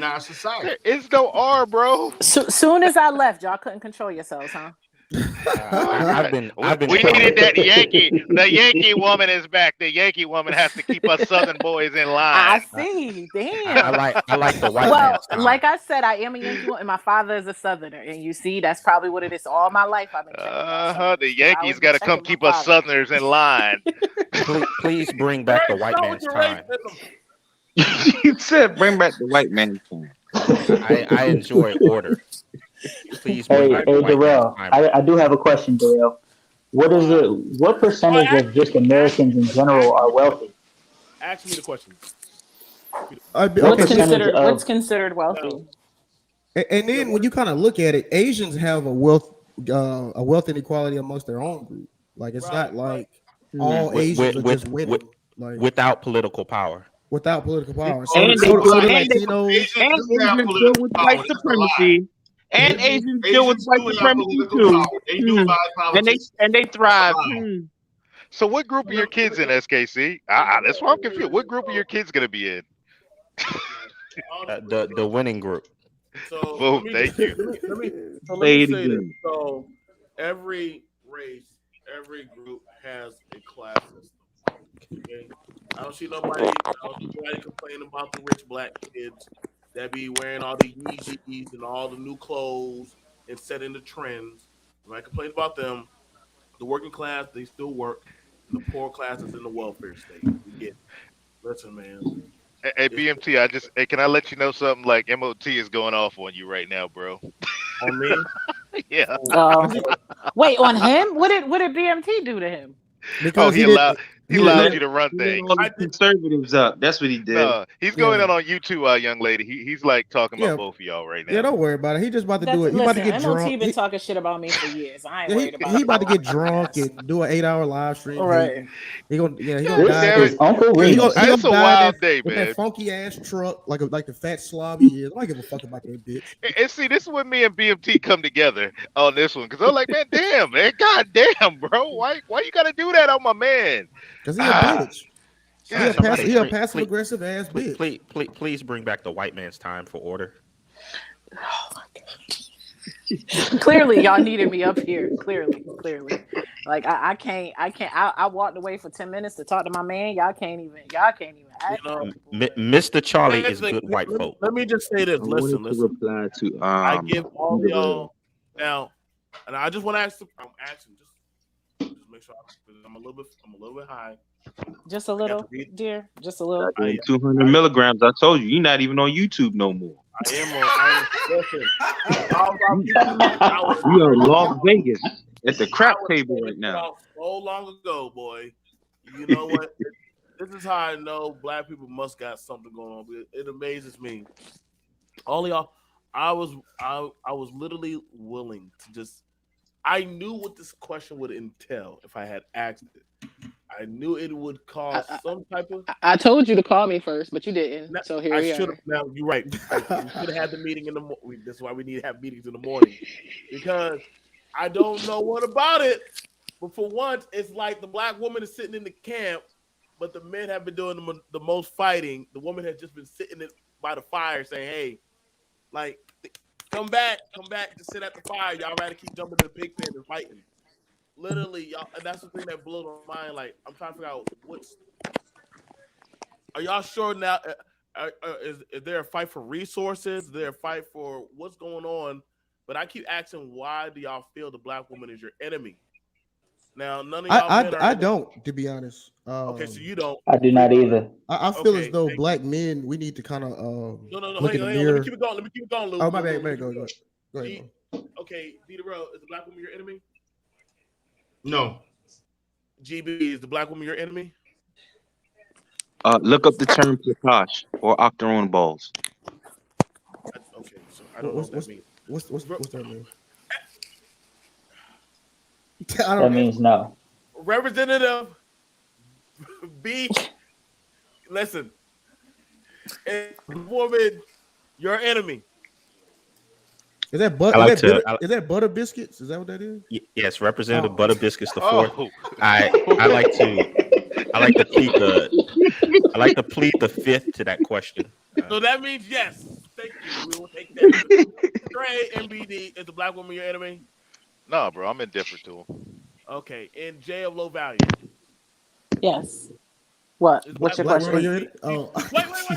our society. There is no R, bro. Soon as I left, y'all couldn't control yourselves, huh? I've been. We needed that Yankee. The Yankee woman is back. The Yankee woman has to keep us Southern boys in line. I see. Damn. I like the white. Well, like I said, I am a Yankee woman, and my father is a Southerner, and you see, that's probably what it is. All my life, I've been. The Yankees got to come keep us Southerners in line. Please bring back the white man's time. You said bring back the white man's time. I enjoy order. Please. Hey, Darrell, I do have a question, Darrell. What percentage of just Americans in general are wealthy? Ask me the question. What's considered wealthy? And then when you kind of look at it, Asians have a wealth inequality amongst their own group. Like it's not like all Asians are just winning. Without political power. Without political power. And Asians deal with white supremacy. And Asians deal with white supremacy too. And they thrive. So what group are your kids in, SKC? That's why I'm confused. What group are your kids going to be in? The winning group. So boom, thank you. Let me say this. So every race, every group has a class system. Okay? I don't see nobody complaining about the rich black kids that be wearing all these Yeezys and all the new clothes and setting the trends. When I complain about them, the working class, they still work. And the poor class is in the welfare state. We get it. Listen, man. Hey, BMT, can I let you know something? Like MOT is going off on you right now, bro. On me? Yeah. Wait, on him? What did BMT do to him? Because he He allowed you to run things. All the conservatives up. That's what he did. No, he's going in on you too, young lady. He's like talking about both of y'all right now. Yeah, don't worry about it. He just about to do it. He Listen, about to get MOT drunk. been talking shit about me for years. I ain't Yeah, worried about he it. about to get drunk and do an 8-hour live stream. Right. He gonna die. Is Uncle Remus. That's a wild day, with man. that funky ass truck, like the fat slob he is. I don't give a fuck about that bitch. And see, this is when me and BMT come together on this one, because I'm like, man, damn, man, goddamn, bro, why you gotta do that on my man? Because he a bitch. He a passive aggressive ass bitch. Please bring back the white man's time for order. Oh my God. Clearly, y'all needed me up here. Clearly. Like I can't. I walked away for 10 minutes to talk to my man. Y'all can't even. Mr. Charlie is good white folk. Let me just say this. Listen. Reply to. I give all y'all now, and I just want to ask. I'm asking just make sure I'm a little bit high. Just a little, dear. Just a little. 200 milligrams. I told you, you're not even on YouTube no more. I am on. You are in Las Vegas at the crap table right now. So long ago, boy. You know what? This is how I know black people must got something going on. It amazes me. All y'all, I was literally willing to just. I knew what this question would entail if I had asked it. I knew it would cause some type of. I told you to call me first, but you didn't. So here we are. Now you're right. We should have had the meeting in the morning. That's why we need to have meetings in the morning, because I don't know what about it. But for once, it's like the black woman is sitting in the camp, but the men have been doing the most fighting. The woman has just been sitting by the fire, saying, "Hey, like, come back to sit at the fire. Y'all rather keep jumping in the pig pen and fighting." Literally, y'all, and that's the thing that blew my mind. Like, I'm trying to figure out are y'all sure now? Is there a fight for resources? Is there a fight for what's going on? But I keep asking, why do y'all feel the black woman is your enemy? Now, none of y'all. I don't, to be honest. Okay, so you don't. I do not either. I feel as though black men, we need to kind of no. Look in the mirror. Let me keep it going, Luke. Oh, my bad. Go ahead. Okay, D-Darrell, is the black woman your enemy? No. GB, is the black woman your enemy? Look up the term Prakash or octoroon balls. Okay, so I don't know what that means. What's that mean? That means no. Representative B, listen. Is woman your enemy? Is that butter biscuits? Is that what that is? Yes, Representative Butter Biscuits the fourth. I like to plead the fifth to that question. So that means yes. Thank you. We will take that. Trey MBD, is the black woman your enemy? No, bro, I'm indifferent to him. Okay, in J of low value. Yes. What? What's your question? Wait. Oh,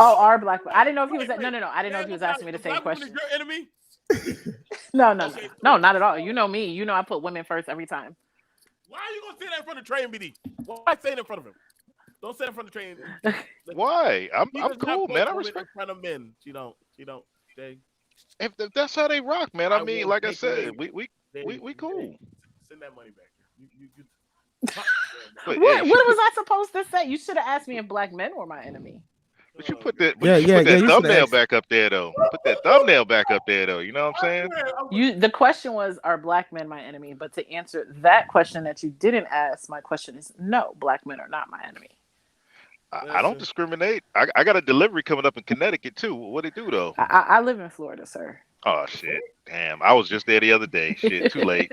our black. I didn't know if he was. No. I didn't know if he was asking me the same question. Is your enemy? No, not at all. You know me. You know I put women first every time. Why are you gonna say that in front of Trey and BD? Why say it in front of him? Don't say it in front of Trey. Why? I'm cool, man. I respect in front of men. She don't. Jay. If that's how they rock, man. I mean, like I said, we cool. Send that money back. What was I supposed to say? You should have asked me if black men were my enemy. But you put that thumbnail back up there, though. Put that thumbnail back up there, though. You know what I'm saying? The question was, are black men my enemy? But to answer that question that you didn't ask, my question is no, black men are not my enemy. I don't discriminate. I got a delivery coming up in Connecticut, too. What'd it do, though? I live in Florida, sir. Oh, shit. Damn. I was just there the other day. Shit, too late.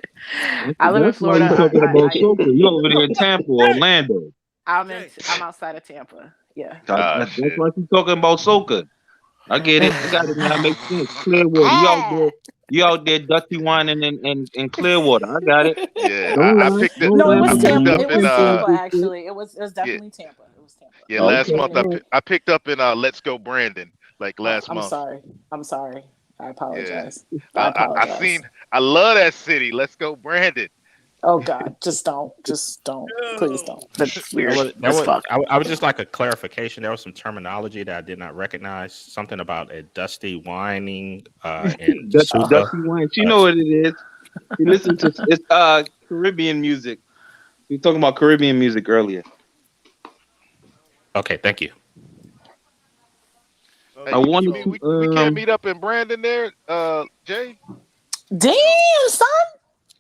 I live in Florida. You over there in Tampa, Orlando. I'm outside of Tampa. Yeah. That's why she's talking about soca. I get it. I got it now. Makes sense. Clearwater. You out there Dutchy whining in Clearwater. I got it. Yeah. I picked up. No, it was Tampa. It was Tampa, actually. It was definitely Tampa. It was Tampa. Yeah, last month I picked up in Let's Go Brandon, like last month. I'm sorry. I apologize. Yeah. I love that city. Let's Go Brandon. Oh God, just don't. Please don't. That's weird. I would just like a clarification. There was some terminology that I did not recognize. Something about a dusty whining and dusty whining. You know what it is. You listen to it's Caribbean music. We were talking about Caribbean music earlier. Okay, thank you. Hey, I wanted we to. can't meet up in Brandon there, Jay. Damn, son.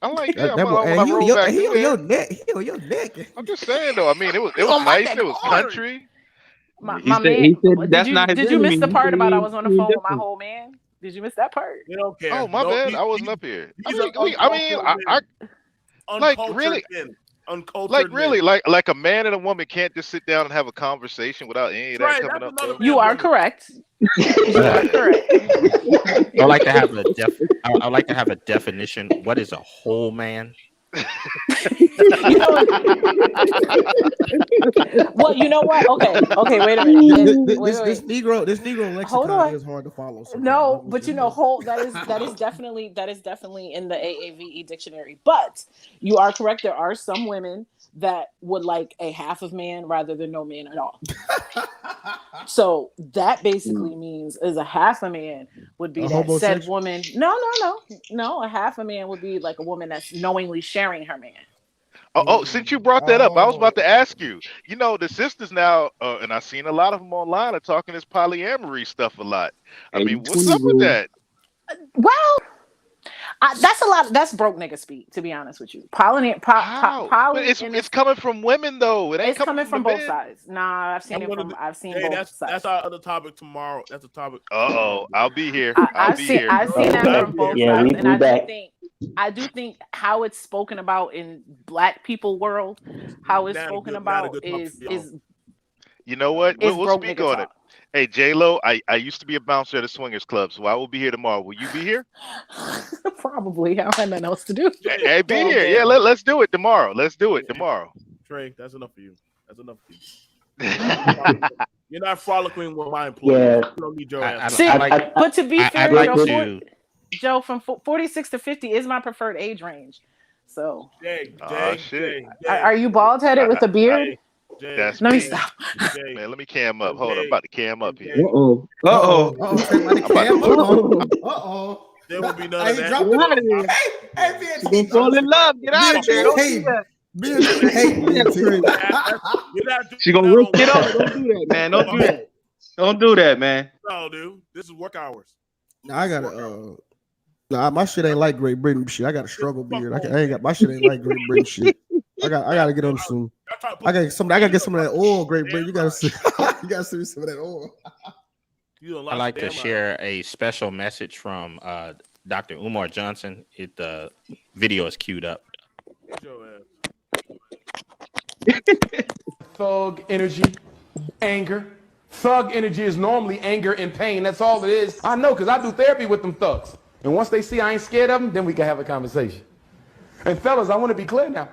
I'm like, yeah, That when boy, I hey, roll back he through on your there. neck. He on your neck. I'm just saying though. I mean, it was On my nice. neck It was hard. country. My He man, said that's not his did you miss enemy. the He part said about I he was on the ain't phone with my different. whole man? Did you miss that part? We don't care. Oh, my No, bad. I wasn't up here. I these are mean, uncultured I men. like Uncultured really, men. Uncultured like men. really, like a man and a woman can't just sit down and have a conversation without any of that Right, coming that's up, another bro. You are correct. You are correct. I like to have I like to have a definition. What is a whole man? You know what? Well, you know what? Okay, wait a minute. This Negro Hold lexicon on. is hard to follow. Sometimes. No, but you know, whole that is definitely in the AAVE dictionary. But you are correct. There are some women that would like a half of man rather than no man at all. So that basically means is a half a man would be that said woman. No. A half a man would be like a woman that's knowingly sharing her man. Since you brought that up, I was about to ask you. You know, the sisters now, and I've seen a lot of them online are talking this polyamory stuff a lot. I mean, what's up with that? Well, that's a lot. That's broke nigga speak, to be honest with you. But it's coming from women though. It ain't coming from both men. sides. Nah, I've seen both sides. That's our other topic tomorrow. That's a topic. I'll be here. I've seen that from both sides, and I do think how it's spoken about in Black people world, how it's spoken about is you know what? We'll speak on it. Talk. Hey, J-Lo, I used to be a bouncer at a swingers club, so I will be here tomorrow. Will you be here? Probably. I don't have nothing else to do. Hey, be here. Yeah, let's do it tomorrow. Let's do it tomorrow. Trey, that's enough for you. That's enough for you. You're not frolicking with my employees. You don't need your ass. But to be fair, Joe, from 46 to 50 is my preferred age range. So, Jay, are you bald headed with a beard? That's let me me. stop. Man, let me cam up. Hold on, I'm about to cam up here. There will be none of that. Hey, fall in love. Get out of there. She gonna rip it up. Don't do that, man. Don't do that. Don't do that, man. No, dude. This is work hours. Nah, I gotta. Nah, my shit ain't like Great Britain shit. I got a struggle beard. I ain't got my shit ain't like Great Britain shit. I gotta get on some. I gotta get some of that oil, Great Britain. You gotta see. You gotta see some of that oil. I like to share a special message from Dr. Umar Johnson. The video is queued up. Thug energy, anger. Thug energy is normally anger and pain. That's all it is. I know, because I do therapy with them thugs. And once they see I ain't scared of them, then we can have a conversation. And fellas, I want to be clear now.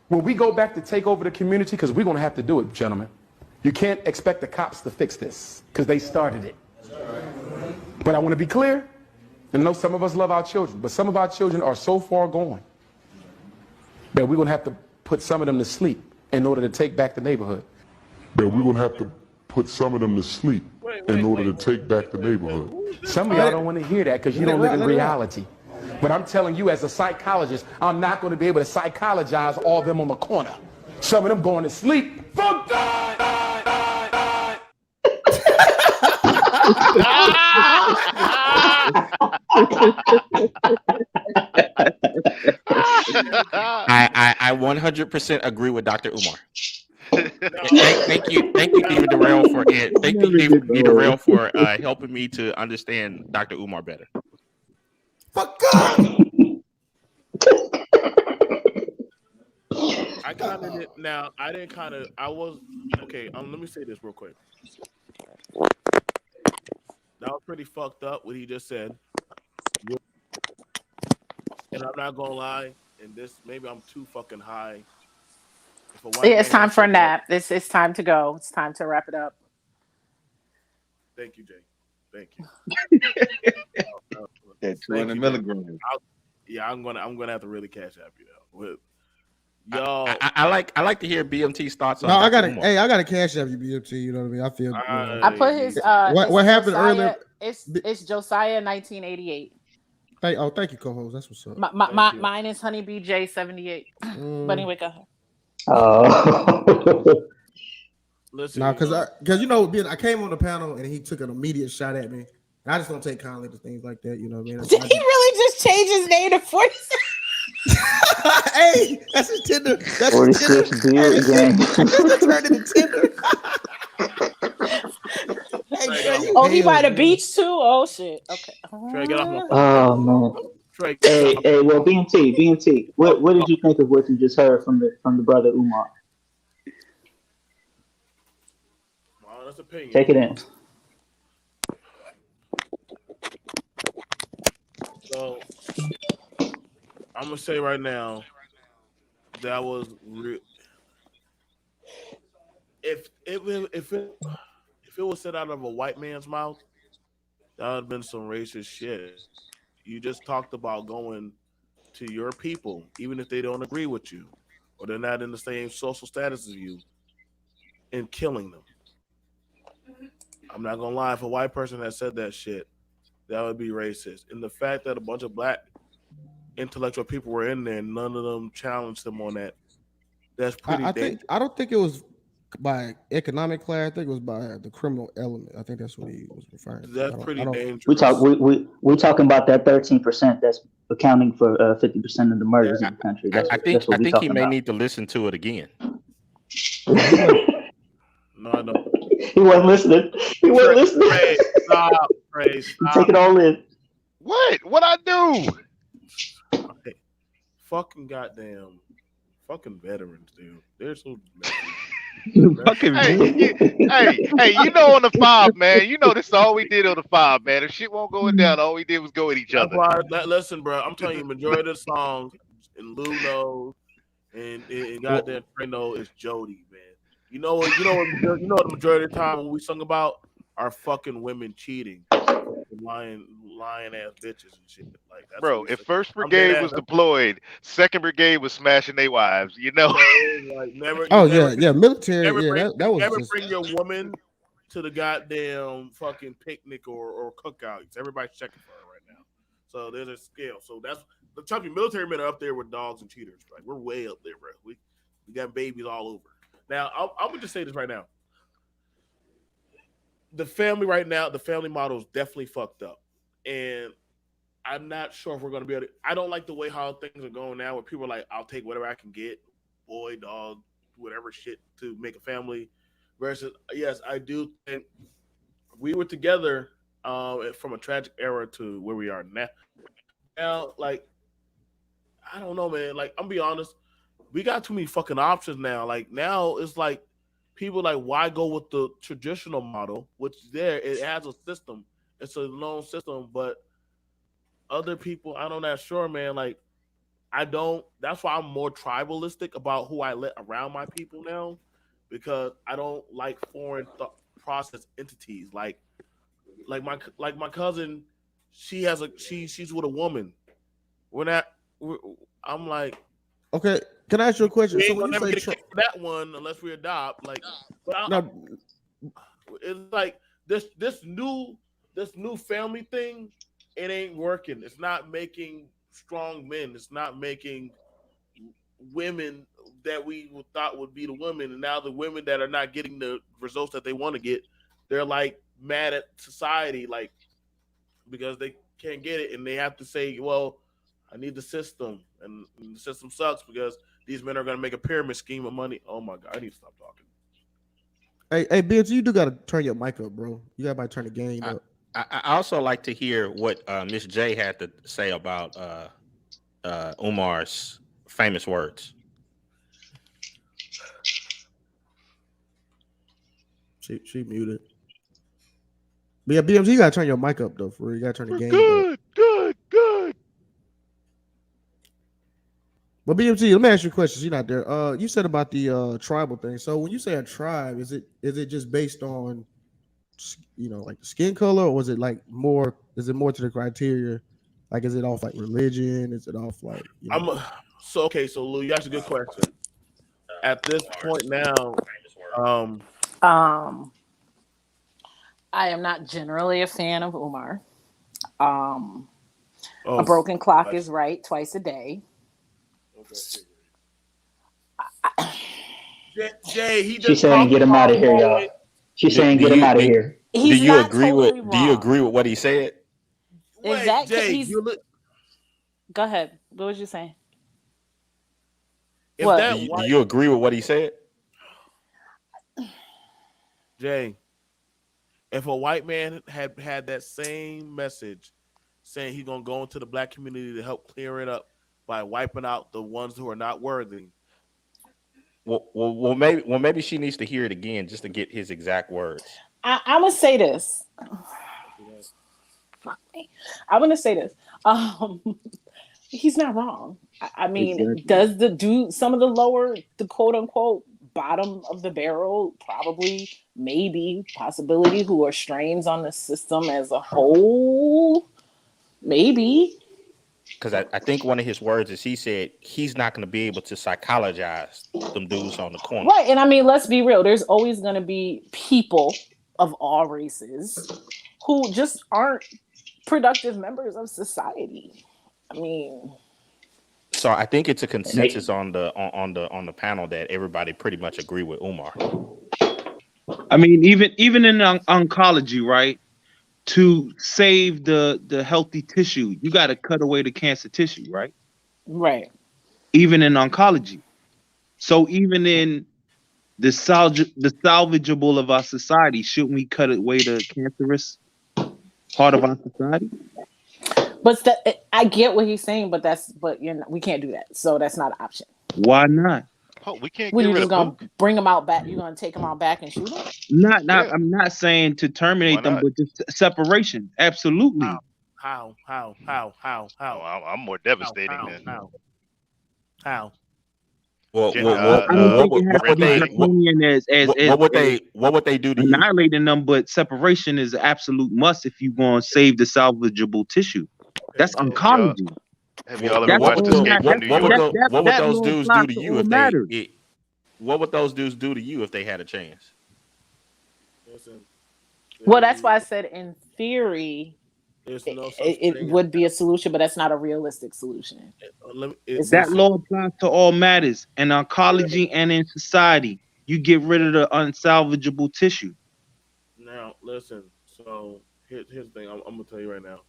When we go back to take over the community, because we're going to have to do it, gentlemen, you can't expect the cops to fix this, because they started it. But I want to be clear, and I know some of us love our children, but some of our children are so far gone that we're going to have to put some of them to sleep in order to take back the neighborhood. That we're going to have to put some of them to sleep in order to take back the neighborhood. Some of y'all don't want to hear that because you don't live in reality. But I'm telling you, as a psychologist, I'm not going to be able to psychologize all of them on the corner. Some of them going to sleep. Fuck that! I 100% agree with Dr. Umar. Thank you, David Darrell, for it. Thank you, David Darrell, for helping me to understand Dr. Umar better. Fuck God. I kind of did. Now I didn't kind of. I was okay. Let me say this real quick. That was pretty fucked up what he just said. And I'm not gonna lie. And this, maybe I'm too fucking high. It's time for a nap. It's time to go. It's time to wrap it up. Thank you, Jay. Thank you. That 200 milligrams. Yeah, I'm gonna have to really cash app you though. With y'all, I like to hear BMT's thoughts on. No, I gotta cash app you, BMT. You know what I mean? I feel. I put his. What happened earlier? It's Josiah 1988. Thank you, co-host. That's what's up. Mine is Honeybee J 78. But anyway, go ahead. Listen, No, because I came on the panel and he took an immediate shot at me. And I just don't take kindly to things like that. You know what I mean? Did he really just change his name to 46? Hey, that's his Tinder. That's 46 his beard gang. Tinder. Turned into Tinder. Hey, Trey, he by the beach too? Oh shit. Okay. Trey, get off my phone. Oh man. Trey, Hey, well, BMT. What did you think of what you just heard from the brother Umar? Well, that's opinion. Take it in. So I'm gonna say right now that was if it was said out of a white man's mouth, that would have been some racist shit. You just talked about going to your people, even if they don't agree with you or they're not in the same social status as you, and killing them. I'm not gonna lie, if a white person had said that shit, that would be racist. And the fact that a bunch of black intellectual people were in there and none of them challenged them on that, that's pretty dangerous. I don't think it was by economic class. I think it was by the criminal element. I think that's what he was referring to. That's pretty dangerous. We talking about that 13% that's accounting for 50% of the murders in the country. I think he may need to listen to it again. No, I don't. He wasn't listening. He wasn't listening. Trey, stop. Take it all in. What I do? Okay. Fucking goddamn. Fucking veterans, dude. They're so Fucking hey, you know on the 5, man. You know this is all we did on the 5, man. If shit won't go down, all we did was go at each other. Listen, bro, I'm telling you, majority of the songs and Lou knows and goddamn Trey knows is Jody, man. You know the majority of the time when we sung about our fucking women cheating, lying ass bitches and shit like that. Bro, if First Brigade was deployed, Second Brigade was smashing their wives. You know. Military. That was. Never bring your woman to the goddamn fucking picnic or cookouts. Everybody's checking for her right now. So there's a scale. So that's the type of military men are up there with dogs and cheaters. Like we're way up there, bro. We got babies all over. Now, I'm gonna just say this right now. The family model is definitely fucked up. And I'm not sure if we're gonna be able to. I don't like the way how things are going now where people are like, I'll take whatever I can get, boy, dog, whatever shit to make a family. Versus, yes, I do think we were together from a tragic era to where we are now. Now, like, I don't know, man. Like, I'm gonna be honest. We got too many fucking options now. Like now it's like people like, why go with the traditional model, which it has a system. It's a known system, but other people, I'm not sure, man. Like that's why I'm more tribalistic about who I let around my people now, because I don't like foreign process entities. Like my cousin, she's with a woman. I'm like, okay. Can I ask you a question? So when you say that one, unless we adopt, like, it's like this new family thing. It ain't working. It's not making strong men. It's not making women that we thought would be the women, and now the women that are not getting the results that they want to get, they're like mad at society, like because they can't get it, and they have to say, well, I need the system, and the system sucks because these men are going to make a pyramid scheme of money. Oh my God, I need to stop talking. Hey, Bills, you do got to turn your mic up, bro. You got to turn the game up. I also like to hear what Miss J had to say about Umar's famous words. She muted. But yeah, BMG, you got to turn your mic up, though. For real. You got to turn the game up. Good. But BMG, let me ask you a question. She's not there. You said about the tribal thing. So when you say a tribe, is it just based on, like the skin color, or was it like more? Is it more to the criteria? Like, is it off like religion? Is it off like? So Lou, you asked a good question. At this point now, I am not generally a fan of Umar. A broken clock is right twice a day. Jay, he She's just saying talked get him about out of here, y'all. She's saying get him out of here. He's not totally wrong. Do you agree with what he said? Wait, Jay, Go ahead. What was you saying? If What? that Do you agree with what he said? Jay, if a white man had that same message saying he's gonna go into the black community to help clear it up by wiping out the ones who are not worthy. Well, maybe she needs to hear it again just to get his exact words. I'm gonna say this. Fuck me. I'm gonna say this. He's not wrong. I mean, Exactly. do some of the quote unquote bottom of the barrel, probably, maybe, possibility, who are strains on the system as a whole? Maybe. Because I think one of his words is he said he's not going to be able to psychologize them dudes on the corner. Right. And I mean, let's be real. There's always going to be people of all races who just aren't productive members of society. I mean, so I think it's a consensus on the panel that everybody pretty much agree with Umar. I mean, even in oncology, right? To save the healthy tissue, you got to cut away the cancer tissue, right? Right. Even in oncology. So even in the salvageable of our society, shouldn't we cut away the cancerous part of our society? But I get what he's saying, but we can't do that. So that's not an option. Why not? Oh, we can't When get you rid just of gonna bring them out back, you're gonna take them out back and shoot them? I'm not saying to terminate them, but just separation. Absolutely. How? I'm more devastating than how. Well, I don't think it has to be draconian what would they do to annihilating them? But separation is an absolute must if you're going to save the salvageable tissue. That's oncology. Have y'all ever watched Escape from New York? What would those dudes do to you if what would those dudes do to you if they had a chance? Well, that's why I said in theory it would be a solution, but that's not a realistic solution. That law applies to all matters in oncology and in society. You get rid of the unsalvageable tissue. Now, listen. So here's the thing. I'm gonna tell you right now.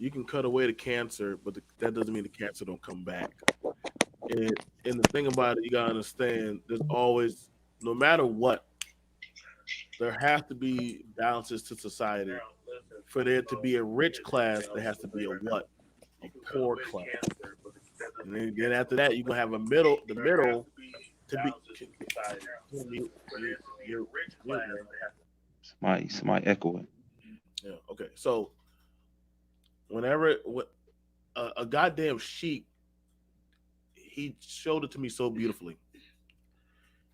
You can cut away the cancer, but that doesn't mean the cancer don't come back. And the thing about it, you gotta understand. There's always, no matter what, there has to be balances to society. For there to be a rich class, there has to be a what? A poor class. And then after that, you're gonna have the middle to be Somebody echoing. Yeah. Okay. So whenever a goddamn sheik, he showed it to me so beautifully.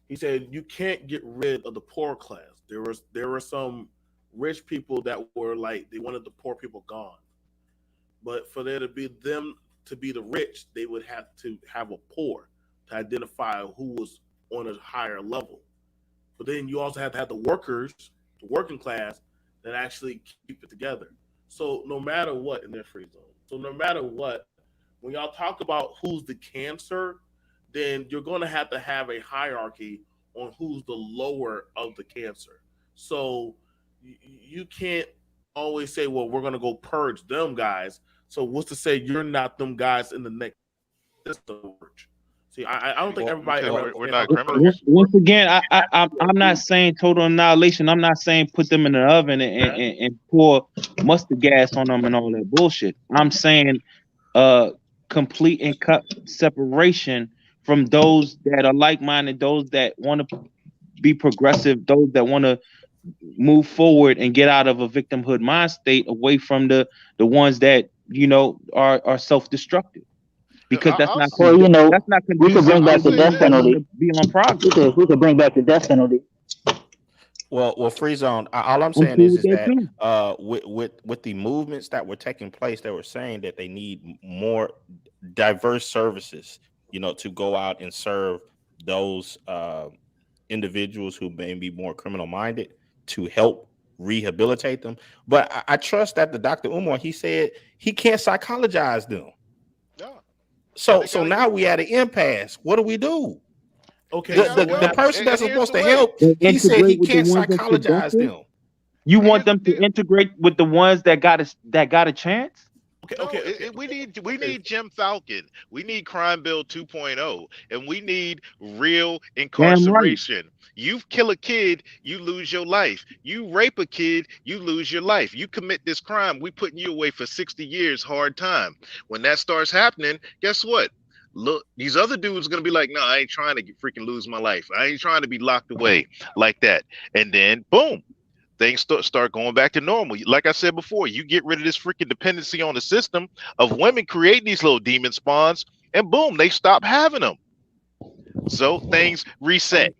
He said you can't get rid of the poor class. There were some rich people that were like they wanted the poor people gone, but for there to be them to be the rich, they would have to have a poor to identify who was on a higher level. But then you also have to have the workers, the working class, that actually keep it together. So no matter what, in their free zone. So no matter what, when y'all talk about who's the cancer, then you're going to have a hierarchy on who's the lower of the cancer. So you can't always say, well, we're going to go purge them guys. So what's to say you're not them guys in the next system? See, I don't think everybody. We're not criminals. Once again, I'm not saying total annihilation. I'm not saying put them in the oven and pour mustard gas on them and all that bullshit. I'm saying complete and cut separation from those that are like-minded, those that want to be progressive, those that want to move forward and get out of a victimhood mind state, away from the ones that are self-destructive. Because that's not that's not we could bring back the death penalty. Be on progress. We could bring back the death penalty. Well, free zone. All I'm saying is that with the movements that were taking place, they were saying that they need more diverse services, to go out and serve those individuals who may be more criminal minded, to help rehabilitate them. But I trust that the Dr. Umar, he said he can't psychologize them. So now we at an impasse. What do we do? Okay, The person that's supposed to help, he said he can't psychologize them. You want them to integrate with the ones that got a chance? We need Jim Falcon. We need Crime Bill 2.0, and we need real incarceration. Right. You kill a kid, you lose your life. You rape a kid, you lose your life. You commit this crime, we putting you away for 60 years, hard time. When that starts happening, guess what? Look, these other dudes are gonna be like, no, I ain't trying to freaking lose my life. I ain't trying to be locked away like that. And then boom. Things start going back to normal. Like I said before, you get rid of this freaking dependency on the system of women creating these little demon spawns, and boom, they stop having them. So things reset.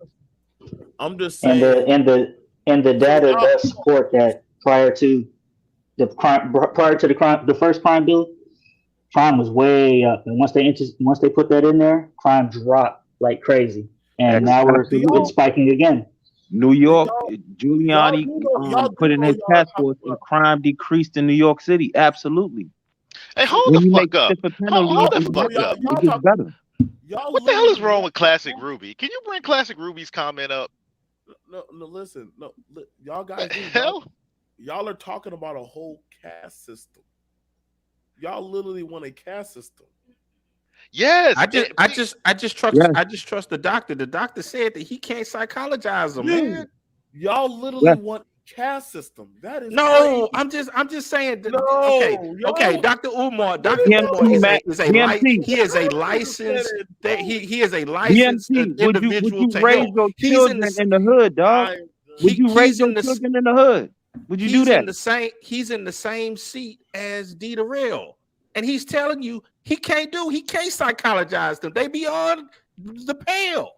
I'm just saying, and the data does support that prior to the first crime bill, crime was way up, and once they put that in there, crime dropped like crazy, and now it's spiking again. New York, Giuliani put in his task force, and crime decreased in New York City. Absolutely. Hey, hold the fuck up. Hold the fuck up. It gets better. What the hell is wrong with Classic Ruby? Can you bring Classic Ruby's comment up? No, listen. No, y'all guys. Y'all are talking about a whole caste system. Y'all literally want a caste system. Yes, I just trust the doctor. The doctor said that he can't psychologize them, man. Y'all literally want caste system. That is no. crazy. I'm just saying. No, okay. Dr. Umar. Dr. Umar is a licensed. He is a licensed individual. Would you raise your children in the hood, dog? Would you raise your children in the hood? Would you do that? He's in the same seat as D. Darrell. And he's telling you he can't psychologize them. They beyond the pale.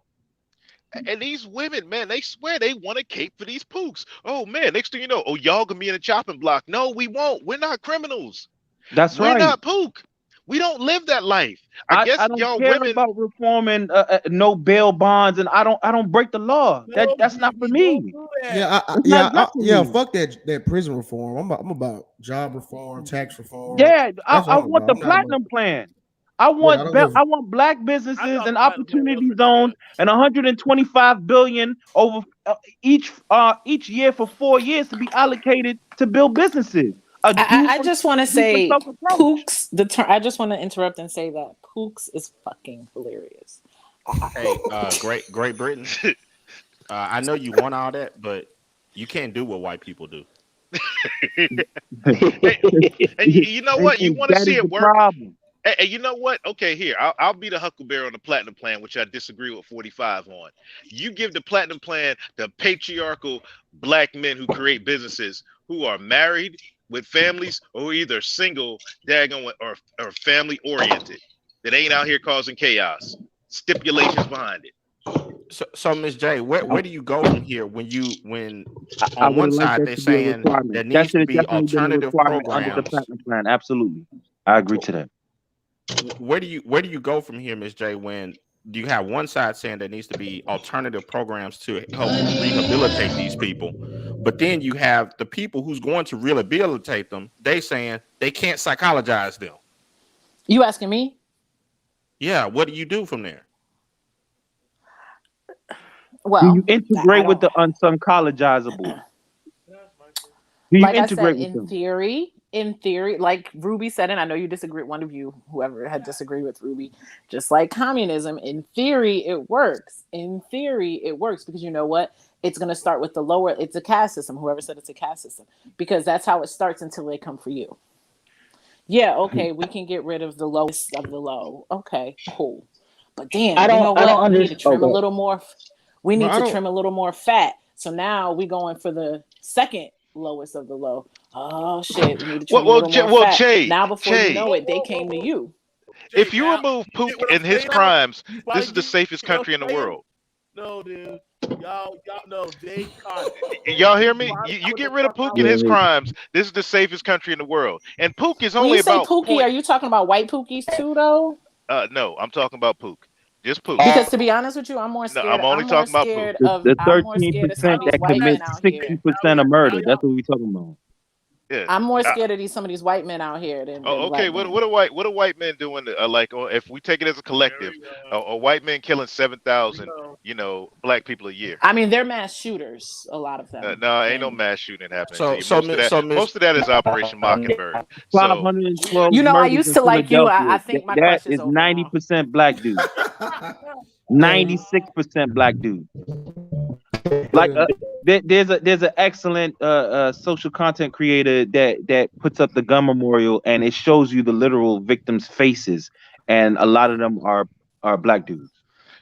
And these women, man, they swear they want a cape for these pooks. Oh man, next thing you know, y'all gonna be in a chopping block. No, we won't. We're not criminals. We're not pook. We don't live that life. I guess I don't y'all care women about reforming no bail bonds, and I don't break the law. That's not for me. Fuck that prison reform. I'm about job reform, tax reform. Yeah, I want the platinum plan. I want black businesses and opportunity zones and 125 billion over each year for 4 years to be allocated to build businesses. I just want to say Pooks. I just want to interrupt and say that Pooks is fucking hilarious. Hey, Great Britain. I know you want all that, but you can't do what white people do. And you know what? You want to see it work? Hey, you know what? Okay, here. I'll be the Huckleberry on the platinum plan, which I disagree with 45 on. You give the platinum plan to patriarchal black men who create businesses who are married with families or either single, daggone, or family oriented, that ain't out here causing chaos. Stipulations behind it. So Ms. J, where do you go from here when on one side they're saying there needs to be alternative programs under the platinum plan? Absolutely, I agree to that. Where do you go from here, Ms. J, when you have one side saying there needs to be alternative programs to help rehabilitate these people, but then you have the people who's going to rehabilitate them, they saying they can't psychologize them? You asking me? Yeah, what do you do from there? Well, do you integrate with the unpsychologizable? Do you like integrate I said, with them? In theory, like Ruby said, and I know you disagree, one of you, whoever had disagreed with Ruby, just like communism, in theory, it works. In theory, it works because you know what? It's going to start with the lower, it's a caste system, whoever said it's a caste system, because that's how it starts until they come for you. Yeah, okay, we can get rid of the lowest of the low. Okay, cool. But damn, you know what? We need to trim a little more. We need to trim a little more fat. So now we're going for the second lowest of the low. Oh shit, we need to trim a little more fat. Now before you know it, they came to you. If you remove Pook and his crimes, this is the safest country in the world. No, dude. Y'all know they caught it. Y'all hear me? You get rid of Pook and his crimes, this is the safest country in the world. And Pook is only about. When you say Pookie, are you talking about white Pookies too, though? No, I'm talking about Pook. Just Pook. Because to be honest with you, I'm more scared. No, I'm only talking about Pook. The 13% that commits 60% of murder. That's what we're talking about. Yeah. I'm more scared of some of these white men out here than Okay. black men. What are white men doing? Like, if we take it as a collective, a white men killing 7,000, black people a year. I mean, they're mass shooters. A lot of them. No, ain't no mass shooting happening to So you. so Most of that is Operation Mockingbird. So 512 You know, I murders used in to like you. Philadelphia. I think my That crush is is over now. 90% black dudes. 96% black dudes. Like there's an excellent social content creator that puts up the gun memorial, and it shows you the literal victims' faces, and a lot of them are black dudes.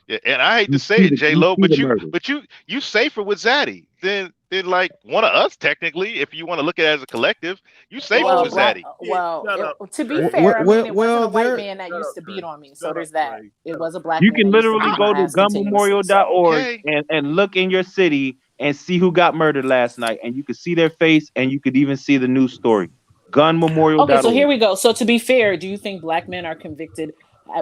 yeah, and I hate to say it, J Lo, but you safer with Zaddy than like one of us technically. If you want to look at it as a collective, you safer with Zaddy. To be fair, I mean, it wasn't a white man that used to beat on me, so there's that. It was a black man. You can literally go to gunmemorial.org Okay. and look in your city and see who got murdered last night, and you can see their face, and you could even see the news story. Gunmemorial.org. Okay, so here we go. So to be fair, do you think black men are convicted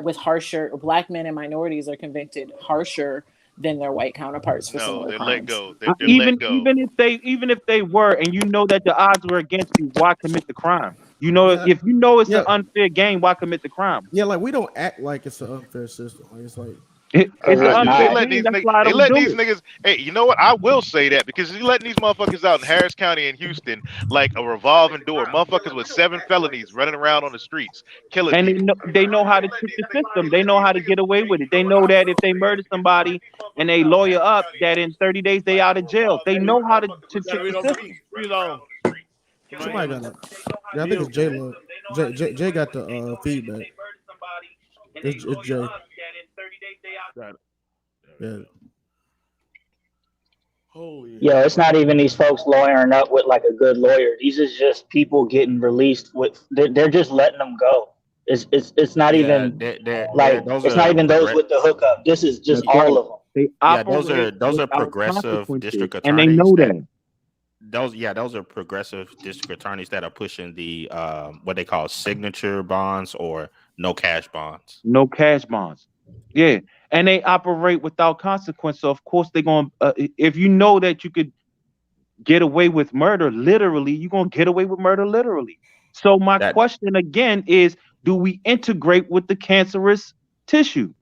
with harsher, or black men and minorities are convicted harsher than their white counterparts for similar crimes? Let go. Even if they were, and you know that the odds were against you, why commit the crime? If you know it's an unfair game, why commit the crime? Yeah, like we don't act like it's an unfair system. Like, it's like it's an unfair these game. That's why I don't do it. niggas. Hey, you know what? I will say that because you letting these motherfuckers out in Harris County and Houston like a revolving door. Motherfuckers with 7 felonies running around on the streets killing. And they know how to trick the system. They know how to get away with it. They know that if they murder somebody and they lawyer up, that in 30 days they out of jail. They know how to trick the system. Somebody got it. Yeah, I think it's J Lo. Jay got the feedback. It's Jay. Yeah. Holy. Yeah, it's not even these folks lawyering up with like a good lawyer. These is just people getting released with. They're just letting them go. It's not even it's not even those with the hookup. This is just all of them. Those are progressive district attorneys, and they know that. Those are progressive district attorneys that are pushing the what they call signature bonds or no cash bonds. No cash bonds. Yeah, and they operate without consequence. So of course they're going. If you know that you could get away with murder, literally, you're gonna get away with murder, literally. So my question again is: do we integrate with the cancerous tissue?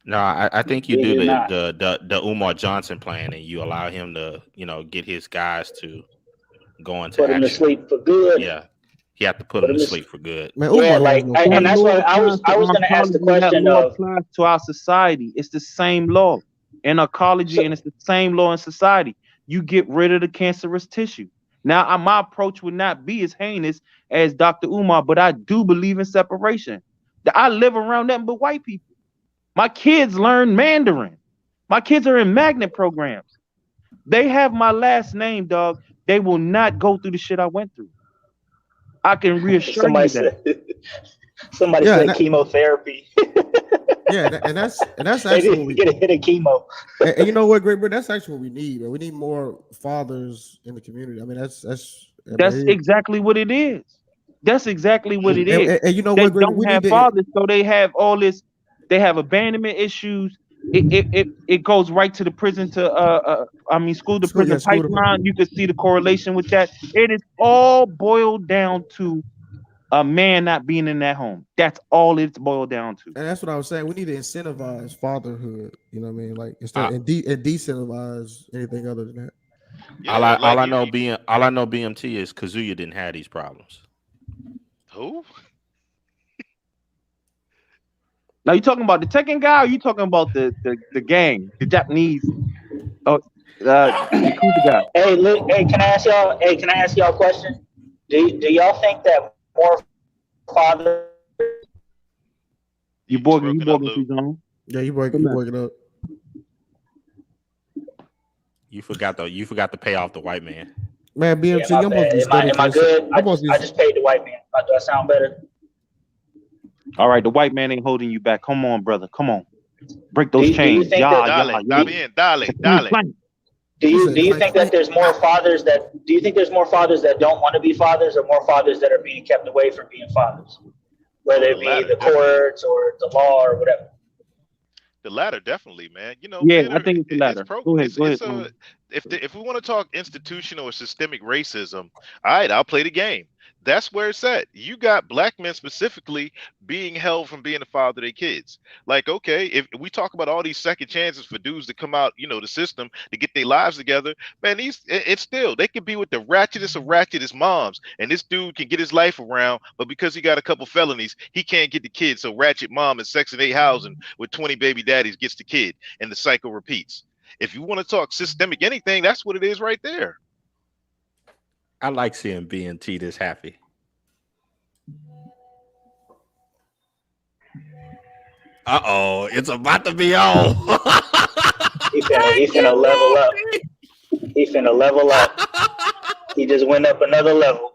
No, I think you do the Umar Johnson plan, and you allow him to, get his guys to go into put him to sleep for good. Yeah, he had to put him to sleep for good. Man, yeah, and that's why I was going to ask the question of to our society. It's the same law in ecology, and it's the same law in society. You get rid of the cancerous tissue. Now, my approach would not be as heinous as Dr. Umar, but I do believe in separation. I live around nothing but white people. My kids learn Mandarin. My kids are in magnet programs. They have my last name, dog. They will not go through the shit I went through. I can reassure you that. Somebody said chemotherapy. Yeah, and that's actually what we get a hit of chemo. And you know what, Great Britain? That's actually what we need. Man. We need more fathers in the community. I mean, that's exactly what it is. That's exactly what it is. And you know they what, Great? Don't have fathers, so they have all this. They have abandonment issues. It goes right to the prison school to prison pipeline. You can see the correlation with that. It is all boiled down to a man not being in that home. That's all it's boiled down to. And that's what I was saying. We need to incentivize fatherhood. You know what I mean? Like instead and decentivize anything other than that. Yeah, all I know BMT is Kazuya didn't have these problems. Who? Now you talking about the Tekken guy, or you talking about the gang, the Japanese? Yakuza guy. Hey, can I ask y'all a question? Do y'all think that more fathers? You broken through zone? Yeah, you breaking up. You forgot to pay off the white man. Man, BMT, yeah, you must be studying. Am I good? I just paid the white man. Do I sound better? All right, the white man ain't holding you back. Come on, brother. Come on. Break those chains. Do you think that there's more fathers that don't want to be fathers, or more fathers that are being kept away from being fathers? Whether it be the courts or the law or whatever. The latter, definitely, man. I think it's the latter. Go ahead. if we want to talk institutional or systemic racism, all right, I'll play the game. That's where it's at. You got black men specifically being held from being the father of their kids. Like, okay, if we talk about all these second chances for dudes to come out, the system to get their lives together, man, it's still they could be with the ratchetest of ratchetest moms, and this dude can get his life around, but because he got a couple felonies, he can't get the kid. So ratchet mom in Section 8 housing with 20 baby daddies gets the kid, and the cycle repeats. If you want to talk systemic anything, that's what it is right there. I like seeing BNT this happy. Uh-oh, it's about to be on. He finna level up. He finna level up. He just went up another level.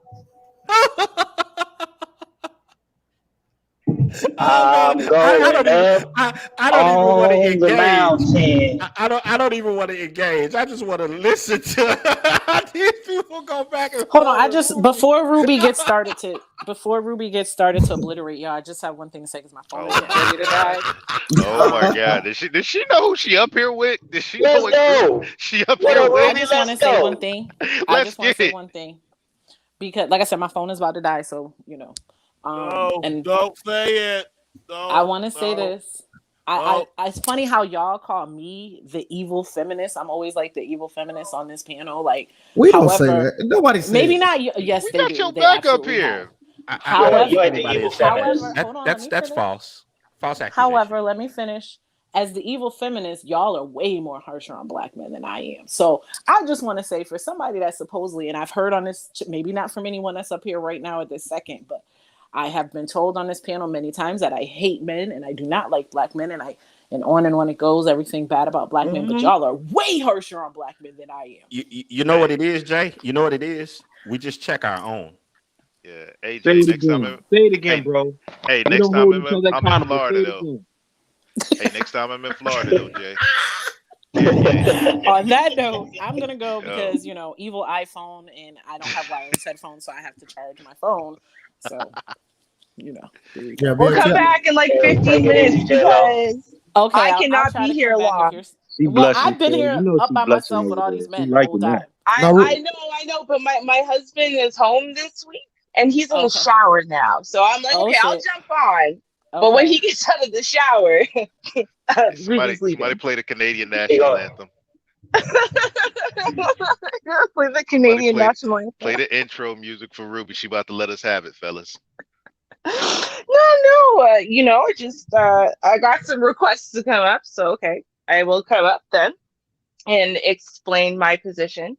I'm going up. I don't even want to engage. The mountain. I don't even want to engage. I just want to listen to these people go back and hold on. Before Ruby gets started to obliterate y'all, I just have one thing to say because my phone is ready to die. Oh my God! Did she know who she up here with? Did she Let's know go. She up here with? I just want to say one thing. One thing because, like I said, my phone is about to die. So and don't say it. I want to say this. It's funny how y'all call me the evil feminist. I'm always like the evil feminist on this panel. Like we don't say that. Nobody says maybe it. not. Yes, we they got do. your They back up here. However, you ain't the evil feminist. That's false. False accusation. However, let me finish. As the evil feminist, y'all are way more harsher on black men than I am. So I just want to say, for somebody that supposedly, and I've heard on this, maybe not from anyone that's up here right now at this second, but I have been told on this panel many times that I hate men and I do not like black men, and on and on it goes, everything bad about black men. But y'all are way harsher on black men than I am. You know what it is, Jay? You know what it is? We just check our own. Yeah. Hey, Say Jay, it again, bro. Hey, next time I'm in Florida, though. Hey, next time I'm in Florida, though, Jay. Yeah. On that note, I'm gonna go because evil iPhone, and I don't have wireless headphones, so I have to charge my phone. So we'll come back in like 15 minutes because I cannot be here long. I've been here up by myself with all these men the whole time. I know, but my husband is home this week and he's in the shower now. So I'm like, okay, I'll jump on. But when he gets out of the shower, somebody play the Canadian national anthem. Play the Canadian national anthem. Play the intro music for Ruby. She about to let us have it, fellas. No, just I got some requests to come up, so okay, I will come up then and explain my position.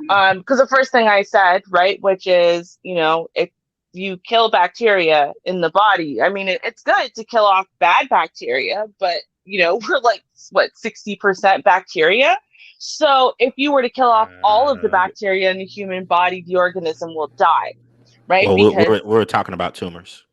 Because the first thing I said, right, which is, if you kill bacteria in the body, I mean, it's good to kill off bad bacteria, but we're like 60% bacteria. So if you were to kill off all of the bacteria in the human body, the organism will die. Right? Well, because we're talking about tumors.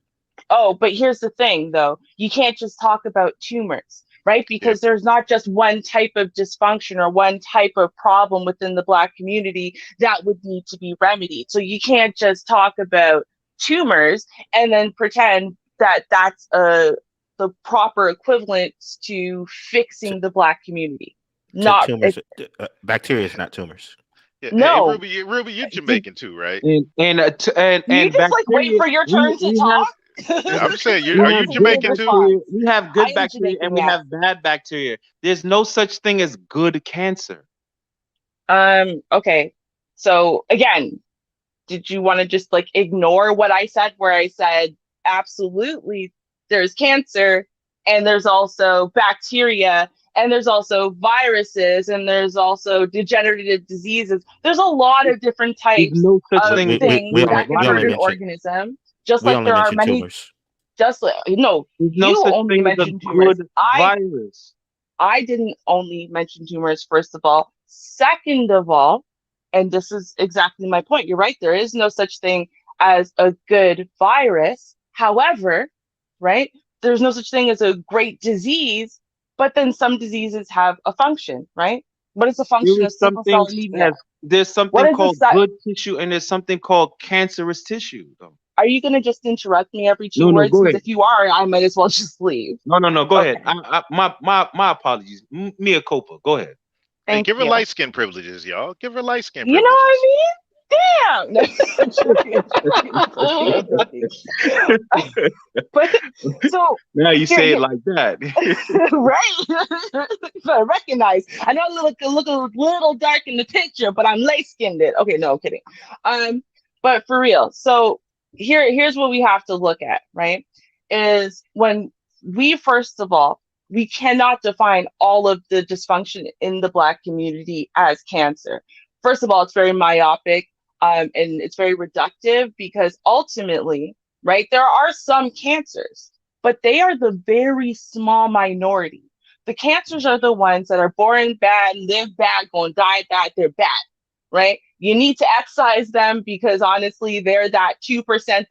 Oh, but here's the thing, though. You can't just talk about tumors, right? Because there's not just one type of dysfunction or one type of problem within the Black community that would need to be remedied. So you can't just talk about tumors and then pretend that that's the proper equivalent to fixing the Black community. Not tumors. Bacteria is not tumors. Yeah. No, hey, Ruby, you're Jamaican too, right? And you just like wait for your turn to talk. I'm saying, are you Jamaican too? We have good bacteria and we have bad bacteria. There's no such thing as good cancer. Okay. So again, did you want to just like ignore what I said? Where I said absolutely, there's cancer, and there's also bacteria. And there's also viruses, and there's also degenerative diseases. There's a lot of different types of things that can hurt an organism. Just like there are many. Tumors. Just like you only mentioned tumors. I didn't only mention tumors. First of all, second of all, and this is exactly my point. You're right. There is no such thing as a good virus. However, right, there's no such thing as a great disease. But then some diseases have a function, right? What is the function of sickle cell anemia? There's something called good tissue, and there's something called cancerous tissue. Though. Are you going to just interrupt me every two words? Because if you are, I might as well just leave. No. Go ahead. My apologies. Mea culpa. Go ahead. Hey, Thank give her you. light skin privileges, y'all. Give her light skin You know privileges. what I mean? Damn. But so now you say here, it like that. right? But recognize. I know I look a little dark in the picture, but I'm light skinned. Okay, no, I'm kidding. But for real. So here's what we have to look at, right? Is when we first of all, we cannot define all of the dysfunction in the Black community as cancer. First of all, it's very myopic, and it's very reductive because ultimately, right, there are some cancers, but they are the very small minority. The cancers are the ones that are born bad, live bad, gonna die bad, they're bad, right? You need to excise them because honestly, they're that 2%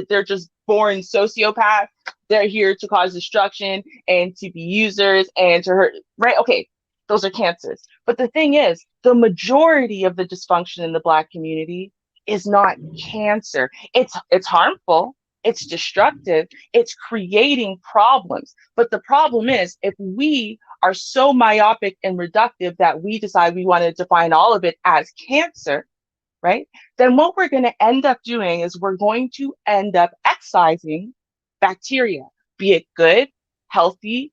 they're just born sociopath. They're here to cause destruction and to be users and to hurt, right? Okay, those are cancers. But the thing is, the majority of the dysfunction in the Black community is not cancer. It's harmful, it's destructive, it's creating problems. But the problem is, if we are so myopic and reductive that we decide we want to define all of it as cancer, right? Then what we're going to end up doing is we're going to end up excising bacteria, be it good, healthy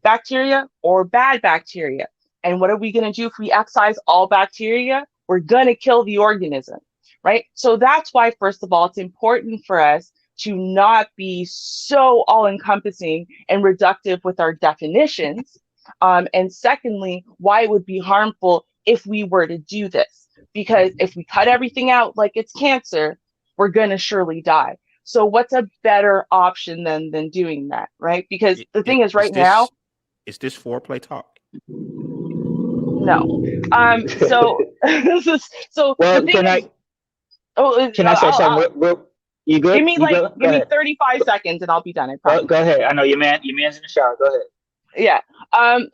bacteria or bad bacteria. And what are we going to do if we excise all bacteria? We're going to kill the organism, right? So that's why, first of all, it's important for us to not be so all-encompassing and reductive with our definitions. And secondly, why it would be harmful if we were to do this. Because if we cut everything out like it's cancer, we're going to surely die. So what's a better option than doing that, right? Because the thing is right now... Is this foreplay talk? No. So well, the thing is... Can I say something? You good? Give me give me 35 seconds and I'll be done. I promise. Go ahead. I know your man's in the shower. Go ahead. Yeah.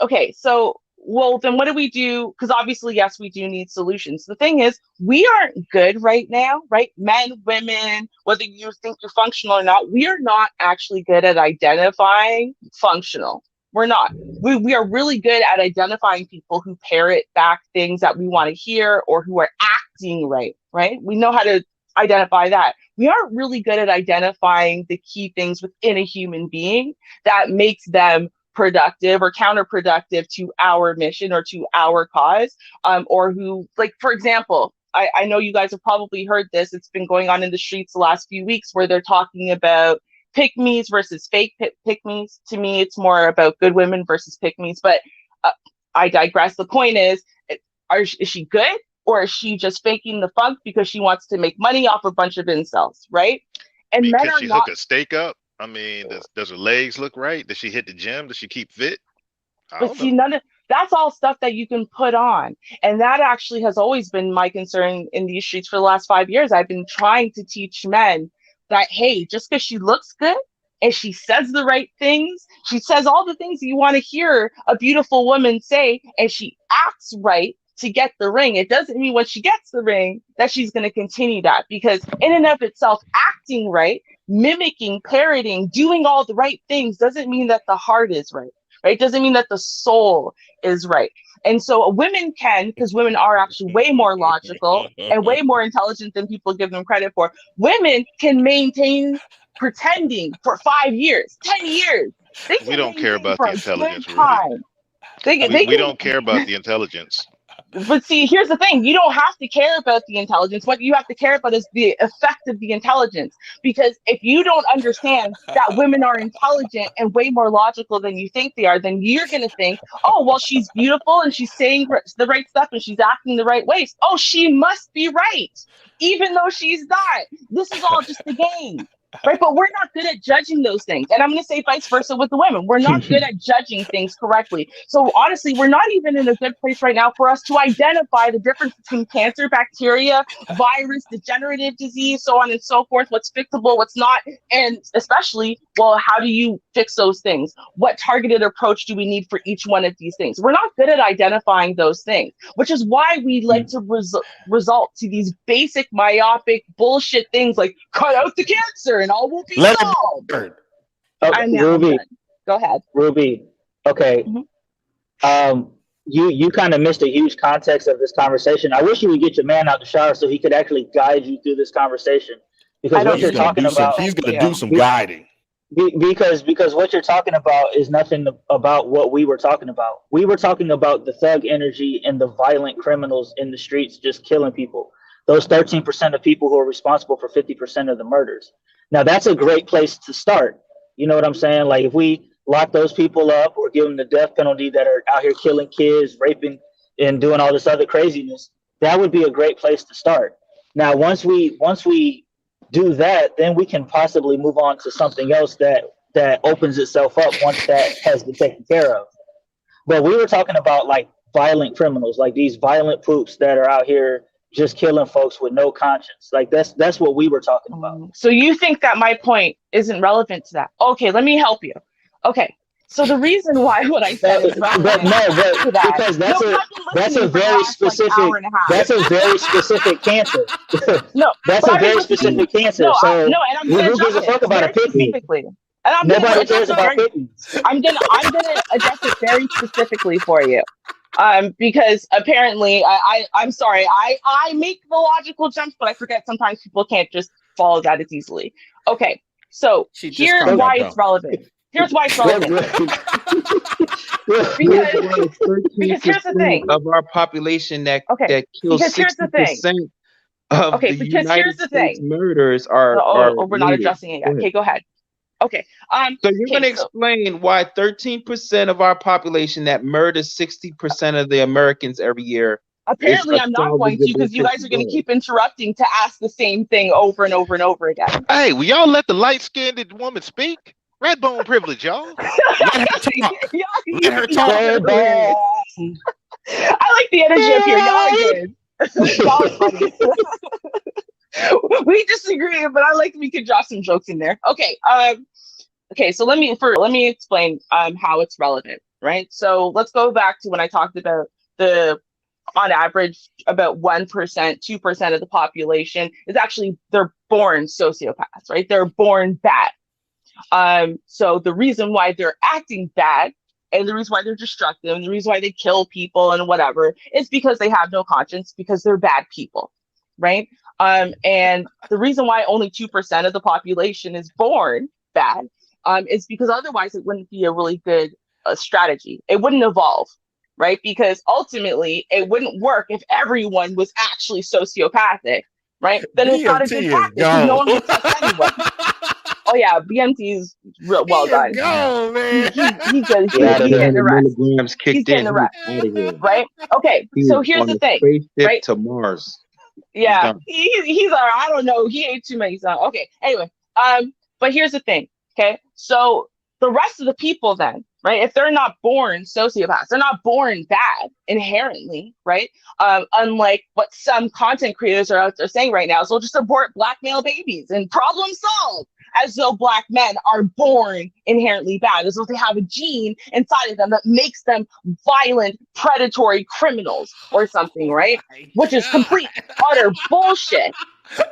Okay. So, well, then what do we do? Because obviously, yes, we do need solutions. The thing is, we aren't good right now, right? Men, women, whether you think you're functional or not, we are not actually good at identifying functional. We're not. We are really good at identifying people who parrot back things that we want to hear or who are acting right, right? We know how to identify that. We aren't really good at identifying the key things within a human being that makes them productive or counterproductive to our mission or to our cause, or who, like, for example, I know you guys have probably heard this. It's been going on in the streets the last few weeks where they're talking about pick-me's versus fake pick-me's. To me, it's more about good women versus pick-me's, but I digress. The point is she good? Or is she just faking the funk because she wants to make money off a bunch of incels, right? And men Could are she not... hook a steak up? I mean, does her legs look right? Does she hit the gym? Does she keep fit? But see, that's all stuff that you can put on. And that actually has always been my concern in these streets for the last 5 years. I've been trying to teach men that, hey, just because she looks good and she says the right things, she says all the things you want to hear a beautiful woman say, and she acts right to get the ring, it doesn't mean when she gets the ring that she's going to continue that. Because in and of itself, acting right, mimicking, parroting, doing all the right things doesn't mean that the heart is right. Right? Doesn't mean that the soul is right. And so women can, because women are actually way more logical and way more intelligent than people give them credit for. Women can maintain pretending for 5 years, 10 years. We don't care about the intelligence, Ruby. We don't care about the intelligence. But see, here's the thing. You don't have to care about the intelligence. What you have to care about is the effect of the intelligence. Because if you don't understand that women are intelligent and way more logical than you think they are, then you're going to think, oh, well, she's beautiful and she's saying the right stuff and she's acting the right ways. Oh, she must be right, even though she's not. This is all just a game. Right, but we're not good at judging those things. And I'm going to say vice versa with the women. We're not good at judging things correctly. So honestly, we're not even in a good place right now for us to identify the difference between cancer, bacteria, virus, degenerative disease, so on and so forth, what's fixable, what's not. And especially, well, how do you fix those things? What targeted approach do we need for each one of these things? We're not good at identifying those things, which is why we like to result to these basic myopic bullshit things like cut out the cancer and all will be solved. Okay, Ruby, go ahead. Ruby. Okay. you kind of missed a huge context of this conversation. I wish you would get your man out the shower so he could actually guide you through this conversation. Because what you're talking about, he's gonna do some guiding. Because what you're talking about is nothing about what we were talking about. We were talking about the thug energy and the violent criminals in the streets just killing people. Those 13% of people who are responsible for 50% of the murders. Now that's a great place to start. You know what I'm saying? Like if we lock those people up or give them the death penalty that are out here killing kids, raping, and doing all this other craziness, that would be a great place to start. Now once we do that, then we can possibly move on to something else that opens itself up once that has been taken care of. But we were talking about like violent criminals, like these violent poops that are out here just killing folks with no conscience. Like that's what we were talking about. So you think that my point isn't relevant to that? Okay, let me help you. Okay. So the reason why what I said is relevant because that's a very specific cancer. That's a very specific cancer. So and I'm gonna who gives a fuck about a pitney? And Nobody cares about pitneys. I'm gonna address it very specifically for you. Because apparently I'm sorry, I make the logical jumps, but I forget sometimes people can't just follow that as easily. Okay, so here's why it's relevant. Here's why it's relevant. because here's the thing. Of our population that kills 60% of the United States murders are we're not addressing it yet. Okay, go ahead. Okay. So you're going to explain why 13% of our population that murders 60% of the Americans every year. Apparently, I'm not going to, because you guys are going to keep interrupting to ask the same thing over and over and over again. Hey, will y'all let the light-skinned woman speak? Red bone privilege, y'all. Let her talk. Let her talk. I like the energy up here. Y'all are good. We disagree, but I like we could drop some jokes in there. Okay. Okay. So let me explain how it's relevant, right? So let's go back to when I talked about on average, about 1%, 2% of the population is actually they're born sociopaths, right? They're born bad. So the reason why they're acting bad and the reason why they're destructive and the reason why they kill people and whatever is because they have no conscience, because they're bad people, right? And the reason why only 2% of the population is born bad is because otherwise it wouldn't be a really good strategy. It wouldn't evolve, right? Because ultimately it wouldn't work if everyone was actually sociopathic, right? Then it's not a good tactic because no one would trust anyone. Oh yeah, BMT is real well done. Go, man. He's getting arrested. He's getting arrested, right? Okay, so here's the thing, right? To Mars. Yeah, he's I don't know. He ate too many. So okay. Anyway, but here's the thing. Okay, so the rest of the people then, right? If they're not born sociopaths, they're not born bad inherently, right? Unlike what some content creators are out there saying right now, so just abort black male babies and problem solved. As though black men are born inherently bad, as though they have a gene inside of them that makes them violent, predatory criminals or something, right? Which is complete, utter bullshit.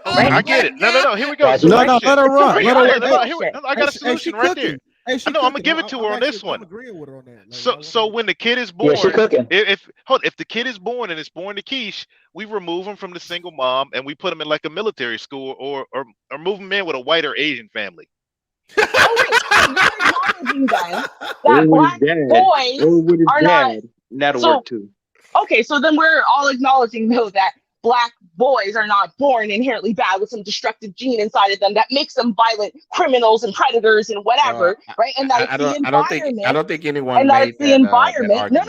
Right? I get it. No. Here we go. No, let her run. I got a solution right there. Hey, I know. I'm gonna give it to her on this one. I'm agreeing with her on that. So when the kid is born, she cooking. if the kid is born and it's born to quiche, we remove him from the single mom and we put him in like a military school or move him in with a white or Asian family. That black boys are not. That'll work too. Okay, so then we're all acknowledging though that black boys are not born inherently bad with some destructive gene inside of them that makes them violent criminals and predators and whatever, right? And that it's the environment. I don't think anyone. And that it's the environment. No.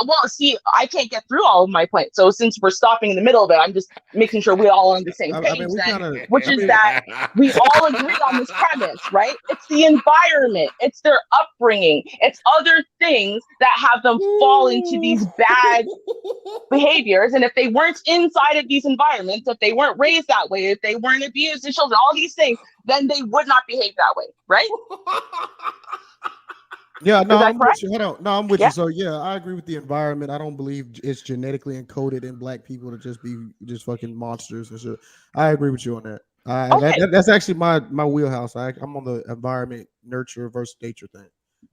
Well, see, I can't get through all of my points. So since we're stopping in the middle of it, I'm just making sure we're all on the same page. That we all agree on this premise, right? It's the environment. It's their upbringing. It's other things that have them fall into these bad behaviors. And if they weren't inside of these environments, if they weren't raised that way, if they weren't abused as children, all these things, then they would not behave that way, right? Yeah, no, I'm with you. I'm with you. So yeah, I agree with the environment. I don't believe it's genetically encoded in black people to just be fucking monsters and shit. I agree with you on that. That's actually my wheelhouse. I'm on the environment, nurture versus nature thing.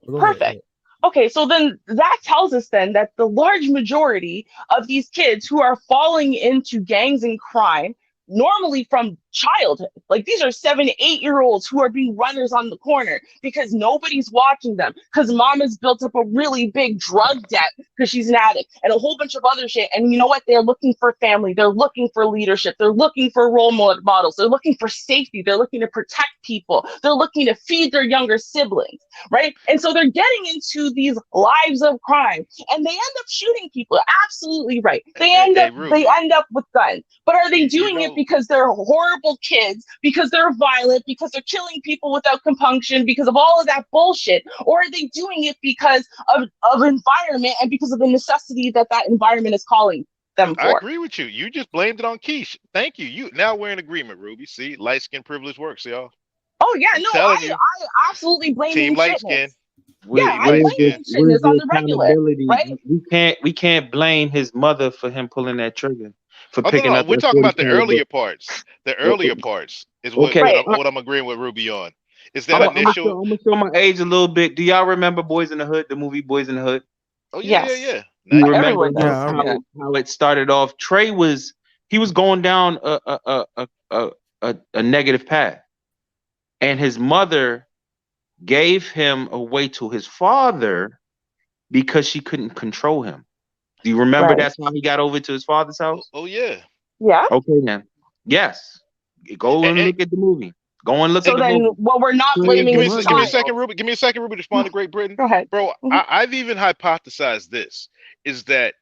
Perfect. Okay, so then that tells us then that the large majority of these kids who are falling into gangs and crime, normally from childhood, like these are 7, 8-year-olds who are being runners on the corner because nobody's watching them, because mom has built up a really big drug debt because she's an addict and a whole bunch of other shit. And you know what? They're looking for family. They're looking for leadership. They're looking for role models. They're looking for safety. They're looking to protect people. They're looking to feed their younger siblings. Right? And so they're getting into these lives of crime and they end up shooting people. Absolutely right. They end up with guns. But are they doing it because they're horrible kids, because they're violent, because they're killing people without compunction, because of all of that bullshit? Or are they doing it because of environment and because of the necessity that environment is calling them for? I agree with you. You just blamed it on Keish. Thank you. Now we're in agreement, Ruby. See, light skin privilege works, y'all. Oh yeah, no, I absolutely blame Team light skin. Yeah, I blame shitness on the regular, right? We can't blame his mother for him pulling that trigger, for picking up. We're talking about the earlier parts. The earlier parts is what I'm agreeing with Ruby on. Is that initial? I'm gonna show my age a little bit. Do y'all remember Boys in the Hood, the movie Boys in the Hood? Oh yeah, yeah. You remember how it started off? Trey was going down a negative path, and his mother gave him away to his father because she couldn't control him. Do you remember that's how he got over to his father's house? Oh yeah. Yeah. Okay then. Yes. Go and look at the movie. Go and look at the movie. Well, we're not blaming Give me a second, Ruby. Give me a second, Ruby, to respond to Great Britain. Go ahead. Bro, I've even hypothesized this, is that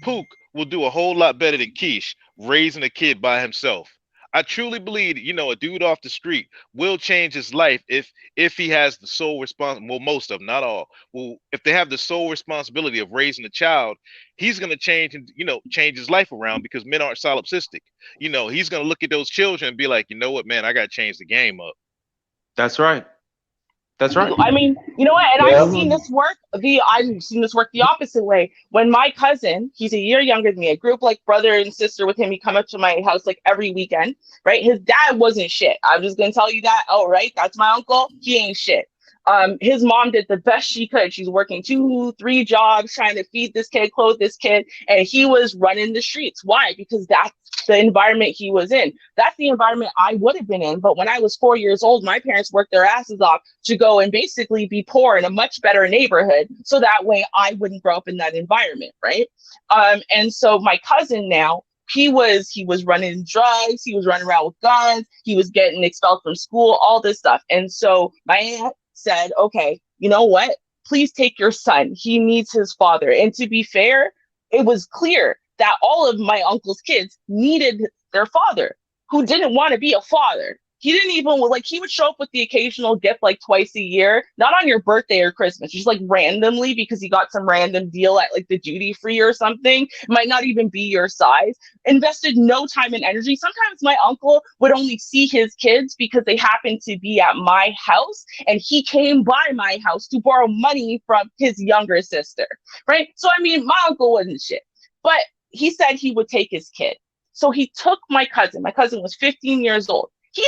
Pook will do a whole lot better than Keish raising a kid by himself. I truly believe, a dude off the street will change his life if he has the sole responsibility. Well, most of them, not all. Well, if they have the sole responsibility of raising a child, he's going to change and change his life around, because men aren't solipsistic. He's going to look at those children and be like, you know what, man, I got to change the game up. That's right. That's right. I mean, you know what? And I've seen this work. I've seen this work the opposite way. When my cousin, he's a year younger than me, I grew up like brother and sister with him. He come up to my house like every weekend, right? His dad wasn't shit. I'm just gonna tell you that. Oh, right, that's my uncle. He ain't shit. His mom did the best she could. She's working 2-3 jobs, trying to feed this kid, clothe this kid, and he was running the streets. Why? Because that's the environment he was in. That's the environment I would have been in. But when I was 4 years old, my parents worked their asses off to go and basically be poor in a much better neighborhood, so that way I wouldn't grow up in that environment, right? And so my cousin now, he was running drugs, he was running around with guns, he was getting expelled from school, all this stuff. And so my aunt said, okay, you know what? Please take your son. He needs his father. And to be fair, it was clear that all of my uncle's kids needed their father, who didn't want to be a father. He didn't even, he would show up with the occasional gift like twice a year, not on your birthday or Christmas, just like randomly because he got some random deal at like the duty free or something. It might not even be your size. Invested no time and energy. Sometimes my uncle would only see his kids because they happened to be at my house, and he came by my house to borrow money from his younger sister, right? So, I mean, my uncle wasn't shit, but he said he would take his kid. So he took my cousin. My cousin was 15 years old. He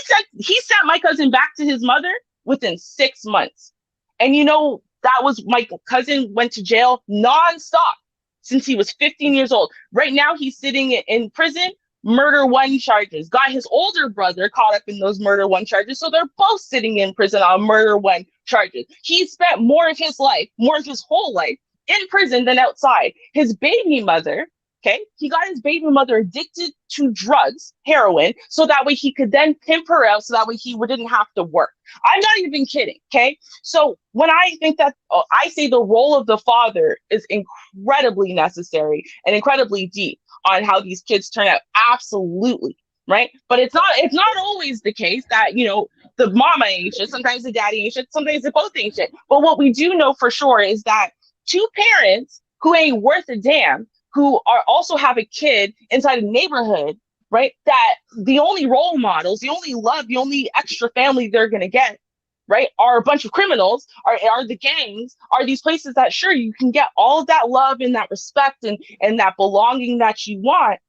sent my cousin back to his mother within 6 months. And that was, my cousin went to jail nonstop since he was 15 years old. Right now he's sitting in prison, murder 1 charges. Got his older brother caught up in those murder 1 charges. So they're both sitting in prison on murder 1 charges. He spent more of his whole life in prison than outside. His baby mother, okay, he got his baby mother addicted to drugs, heroin, so that way he could then pimp her out, so that way he didn't have to work. I'm not even kidding, okay? So when I think that, I say the role of the father is incredibly necessary and incredibly deep on how these kids turn out, absolutely, right? But it's not always the case that, the mama ain't shit, sometimes the daddy ain't shit, sometimes they both ain't shit. But what we do know for sure is that 2 parents who ain't worth a damn, who also have a kid inside a neighborhood, right? That the only role models, the only love, the only extra family they're going to get, right, are a bunch of criminals, are the gangs, are these places that, sure, you can get all of that love and that respect and that belonging that you want,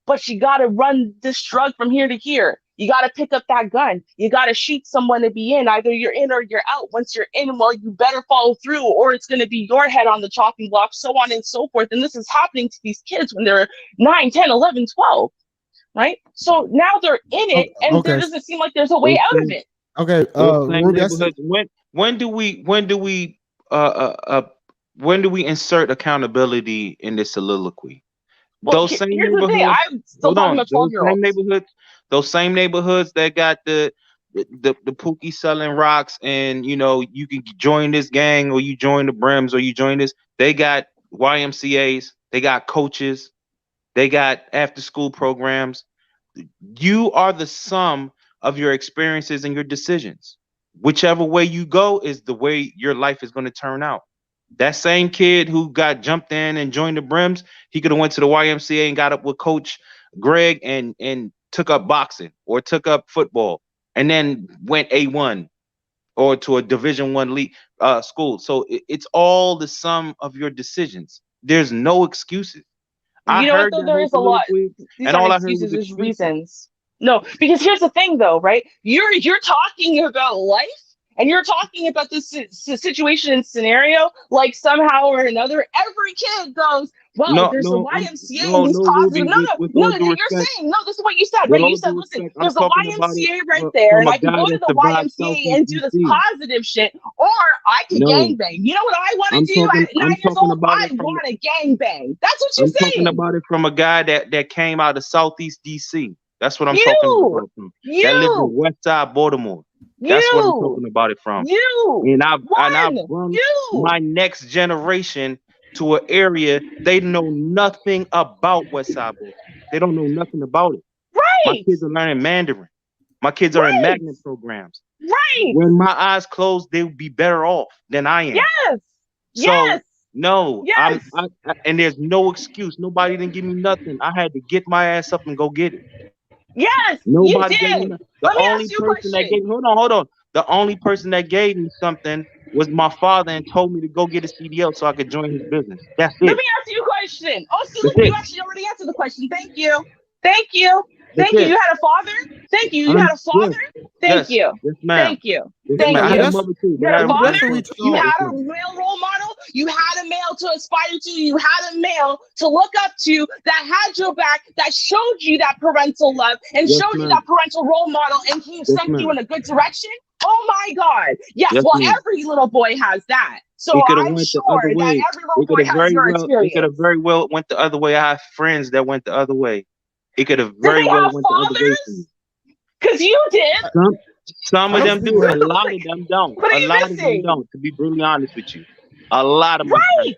but you got to run this drug from here to here. You got to pick up that gun. You got to shoot someone to be in. Either you're in or you're out. Once you're in, well, you better follow through, or it's going to be your head on the chopping block, so on and so forth. And this is happening to these kids when they're 9, 10, 11, 12, right? So now they're in it, and there doesn't seem like there's a way out of it. Okay, Ruby, when do we insert accountability in this soliloquy? Well, Those same here's the neighborhoods. thing. I'm still talking about 12-year-olds. Those same neighborhoods that got the Pookie selling rocks, and you know, you can join this gang, or you join the Brims, or you join this. They got YMCAs, they got coaches, they got after school programs. You are the sum of your experiences and your decisions. Whichever way you go is the way your life is going to turn out. That same kid who got jumped in and joined the Brims, he could have went to the YMCA and got up with Coach Greg and took up boxing or took up football, and then went A1 or to a Division I league school. So it's all the sum of your decisions. There's no excuses. You know what, though? There is a lot. These aren't excuses, there's reasons. No, because here's the thing, though, right? You're talking about life, and you're talking about this situation and scenario like somehow or another every kid goes, well, there's the YMCA and these causes. You're saying, no, this is what you said, right? You said, listen, there's a YMCA right there, and I can go to the YMCA and do this positive shit, or I can gangbang. You know what I want to do at 9 years old? I want to gangbang. That's what you're saying. I'm talking about it from a guy that came out of Southeast DC. That's what I'm talking about. That lived in West Side Baltimore. That's what I'm talking about it from. And I've run my next generation to an area they know nothing about West Side Baltimore. They don't know nothing about it. Right. My kids are learning Mandarin. My kids are in magnet programs. Right. When my eyes closed, they would be better off than I am. Yes. So no, and there's no excuse. Nobody didn't give me nothing. I had to get my ass up and go get it. Yes, nobody you gave did. me Let me ask you a question. Hold on. The only person that gave me something was my father, and told me to go get a CDL so I could join his business. That's it. Let me ask you a question. Oh, so look, you actually already answered the question. Thank you. Thank you. Thank you. You had a father? Thank you. You had a father? Thank you. Yes, ma'am. Thank you. Yes, Thank ma'am. you. I had a mother too. You had a father? You had a male role model? You had a male to aspire to? You had a male to look up to that had your back, that showed you that parental love and showed you that parental role model, and he sent you in a good direction? Oh my God. Yes, well, every little boy has that. So I'm sure that every little boy has your experience. It could have very well went the other way. I have friends that went the other way. It could have very well went the other way. Because you did. Some of them do. A lot of them don't. A lot of them don't. To be brutally honest with you, a lot of them don't.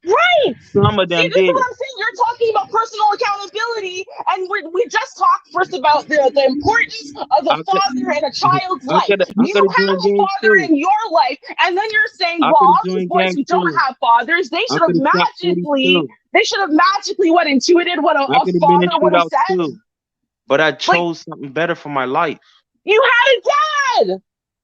Right. Some of them did. This is what I'm saying. You're talking about personal accountability, and we just talked first about the importance of a father in a child's life. You have a father in your life, and then you're saying, well, all these boys who don't have fathers, they should have magically what intuited what a father would have said. But I chose something better for my life. You had a dad.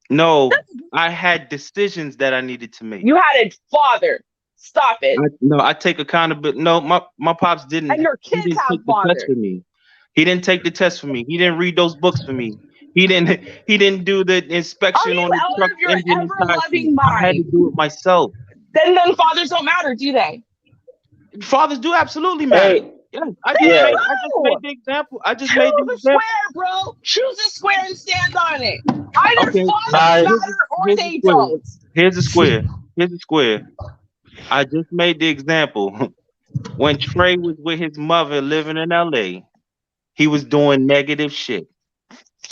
No, I had decisions that I needed to make. You had a father. Stop it. I take accountability. No, my pops didn't. And your kids have fathers. For me. He didn't take the test for me. He didn't read those books for me. He didn't do the inspection on the truck engine inspection. I had to do it myself. Then fathers don't matter, do they? Fathers do absolutely matter. Hey. Yes, I just made the example. Choose a square, bro. Choose a square and stand on it. Either fathers matter or they don't. Here's a square. I just made the example. When Trey was with his mother living in LA, he was doing negative shit.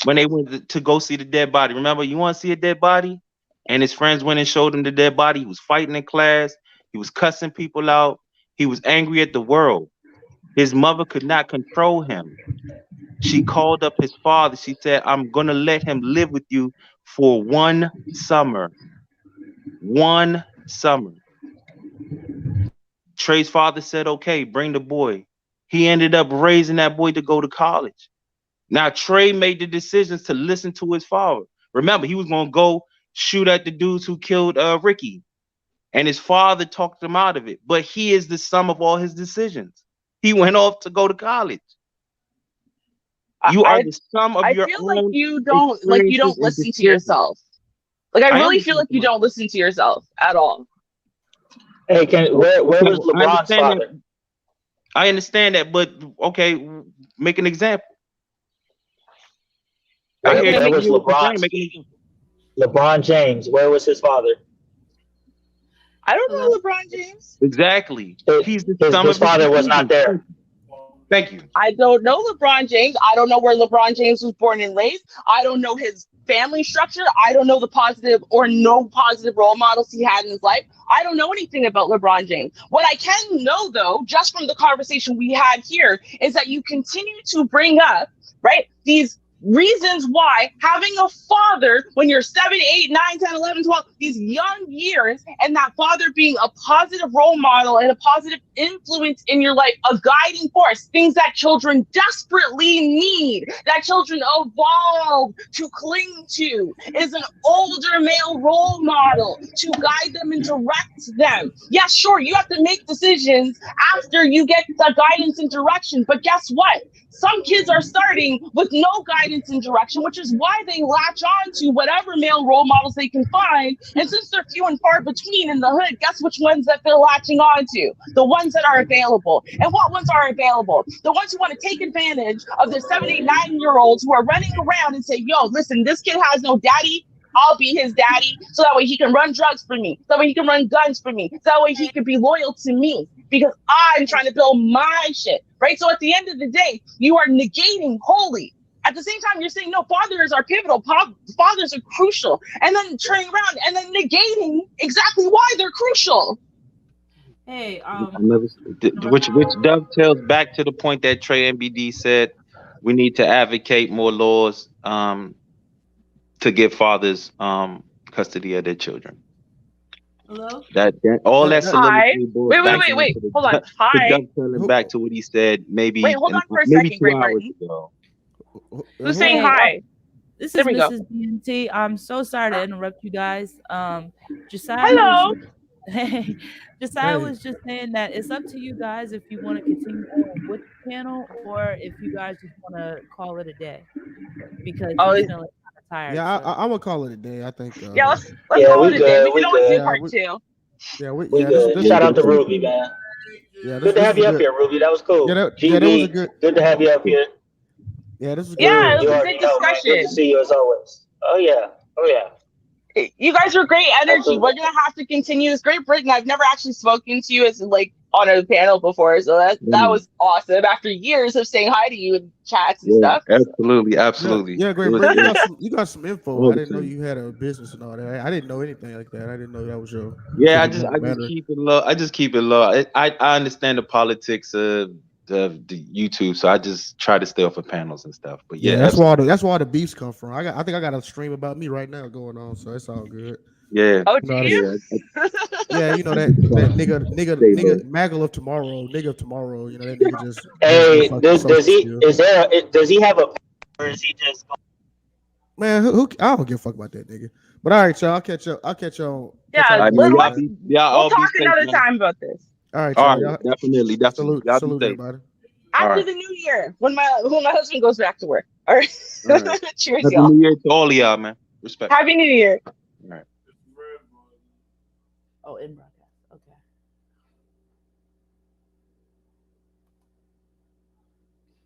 When they went to go see the dead body, remember, you want to see a dead body? And his friends went and showed him the dead body. He was fighting in class. He was cussing people out. He was angry at the world. His mother could not control him. She called up his father. She said, I'm going to let him live with you for 1 summer. 1 summer. Trey's father said, okay, bring the boy. He ended up raising that boy to go to college. Now, Trey made the decisions to listen to his father. Remember, he was going to go shoot at the dudes who killed Ricky. And his father talked him out of it. But he is the sum of all his decisions. He went off to go to college. You are the sum of I your feel like own you don't experiences and listen to decisions. yourself. Like I I am really feel listening like to you don't myself. listen to yourself at all. Hey, where Okay, was I LeBron's understand father? that. I understand that, but okay, make an example. I hear Where was what you're saying. Make an example. LeBron James? Where was his father? I don't know LeBron James. Exactly. He's the sum His of his father was not decisions. there. Thank you. I don't know LeBron James. I don't know where LeBron James was born and raised. I don't know his family structure. I don't know the positive or no positive role models he had in his life. I don't know anything about LeBron James. What I can know, though, just from the conversation we had here, is that you continue to bring up, right, these reasons why having a father when you're 7, 8, 9, 10, 11, 12, these young years, and that father being a positive role model and a positive influence in your life, a guiding force, things that children desperately need, that children evolve to cling to, is an older male role model to guide them and direct them. Yes, sure, you have to make decisions after you get the guidance and direction, but guess what? Some kids are starting with no guidance and direction, which is why they latch on to whatever male role models they can find. And since they're few and far between in the hood, guess which ones that they're latching on to? The ones that are available. And what ones are available? The ones who want to take advantage of the 7, 8, 9-year-olds who are running around and say, yo, listen, this kid has no daddy. I'll be his daddy, so that way he can run drugs for me, so that way he can run guns for me, so that way he can be loyal to me because I'm trying to build my shit, right? So at the end of the day, you are negating wholly. At the same time, you're saying, no, fathers are pivotal, fathers are crucial, and then turning around and then negating exactly why they're crucial. Hey, which dovetails back to the point that Trey MBD said, we need to advocate more laws to give fathers custody of their children. Hello? That all that Hi. soliloquy boils Wait. back down to Hold on. Hi. dovetailing back to what he said maybe Wait, hold on for a maybe second, 2 Great hours Britain. ago. Who's saying Hey, hi? This There is we go. Mrs. BNT. I'm so sorry to interrupt you guys. Josiah Hello. was hey, Josiah was just saying that it's up to you guys if you want to continue on with the panel or if you guys just want to call it a day because he's feeling kind of tired. Yeah, so. I'm gonna call it a day. I think. Yeah, let's call it a day. We can always do part 2. Yeah, we good. Shout out to Ruby, man. Yeah, good to have you up here, Ruby. That was cool. Yeah, that GB, was a good to have you up here. Yeah, this is good. Yeah, it was you a already good know, man. discussion. Good to see you as always. Oh yeah. You guys are great energy. Absolutely. We're gonna have to continue this. Great Britain, I've never actually spoken to you as like on a panel before, so that was awesome. After years of saying hi to you in chats and stuff. Absolutely. Yeah, Great Britain. You got some info. I didn't know you had a business and all that. I didn't know anything like that. I didn't know that was your. Yeah, I just keep it low. I just keep it low. I understand the politics of the YouTube, so I just try to stay off of panels and stuff. But yeah, that's where all the beefs come from. I think I got a stream about me right now going on, so it's all good. Yeah. Oh, do you? Yeah, you know that nigga Maggle of tomorrow, nigga of tomorrow. You know that nigga just. Hey, does he have a? Or is he just? Man, who I don't give a fuck about that nigga. But all right, y'all. I'll catch y'all. Yeah, we'll talk another safe, time about this. All right, all y'all. right, definitely. Salute everybody. After the new year, when my husband goes back to work. All right. Cheers, Happy y'all. New Year to all of y'all, man. Respect. Happy New Year. All right. Oh, in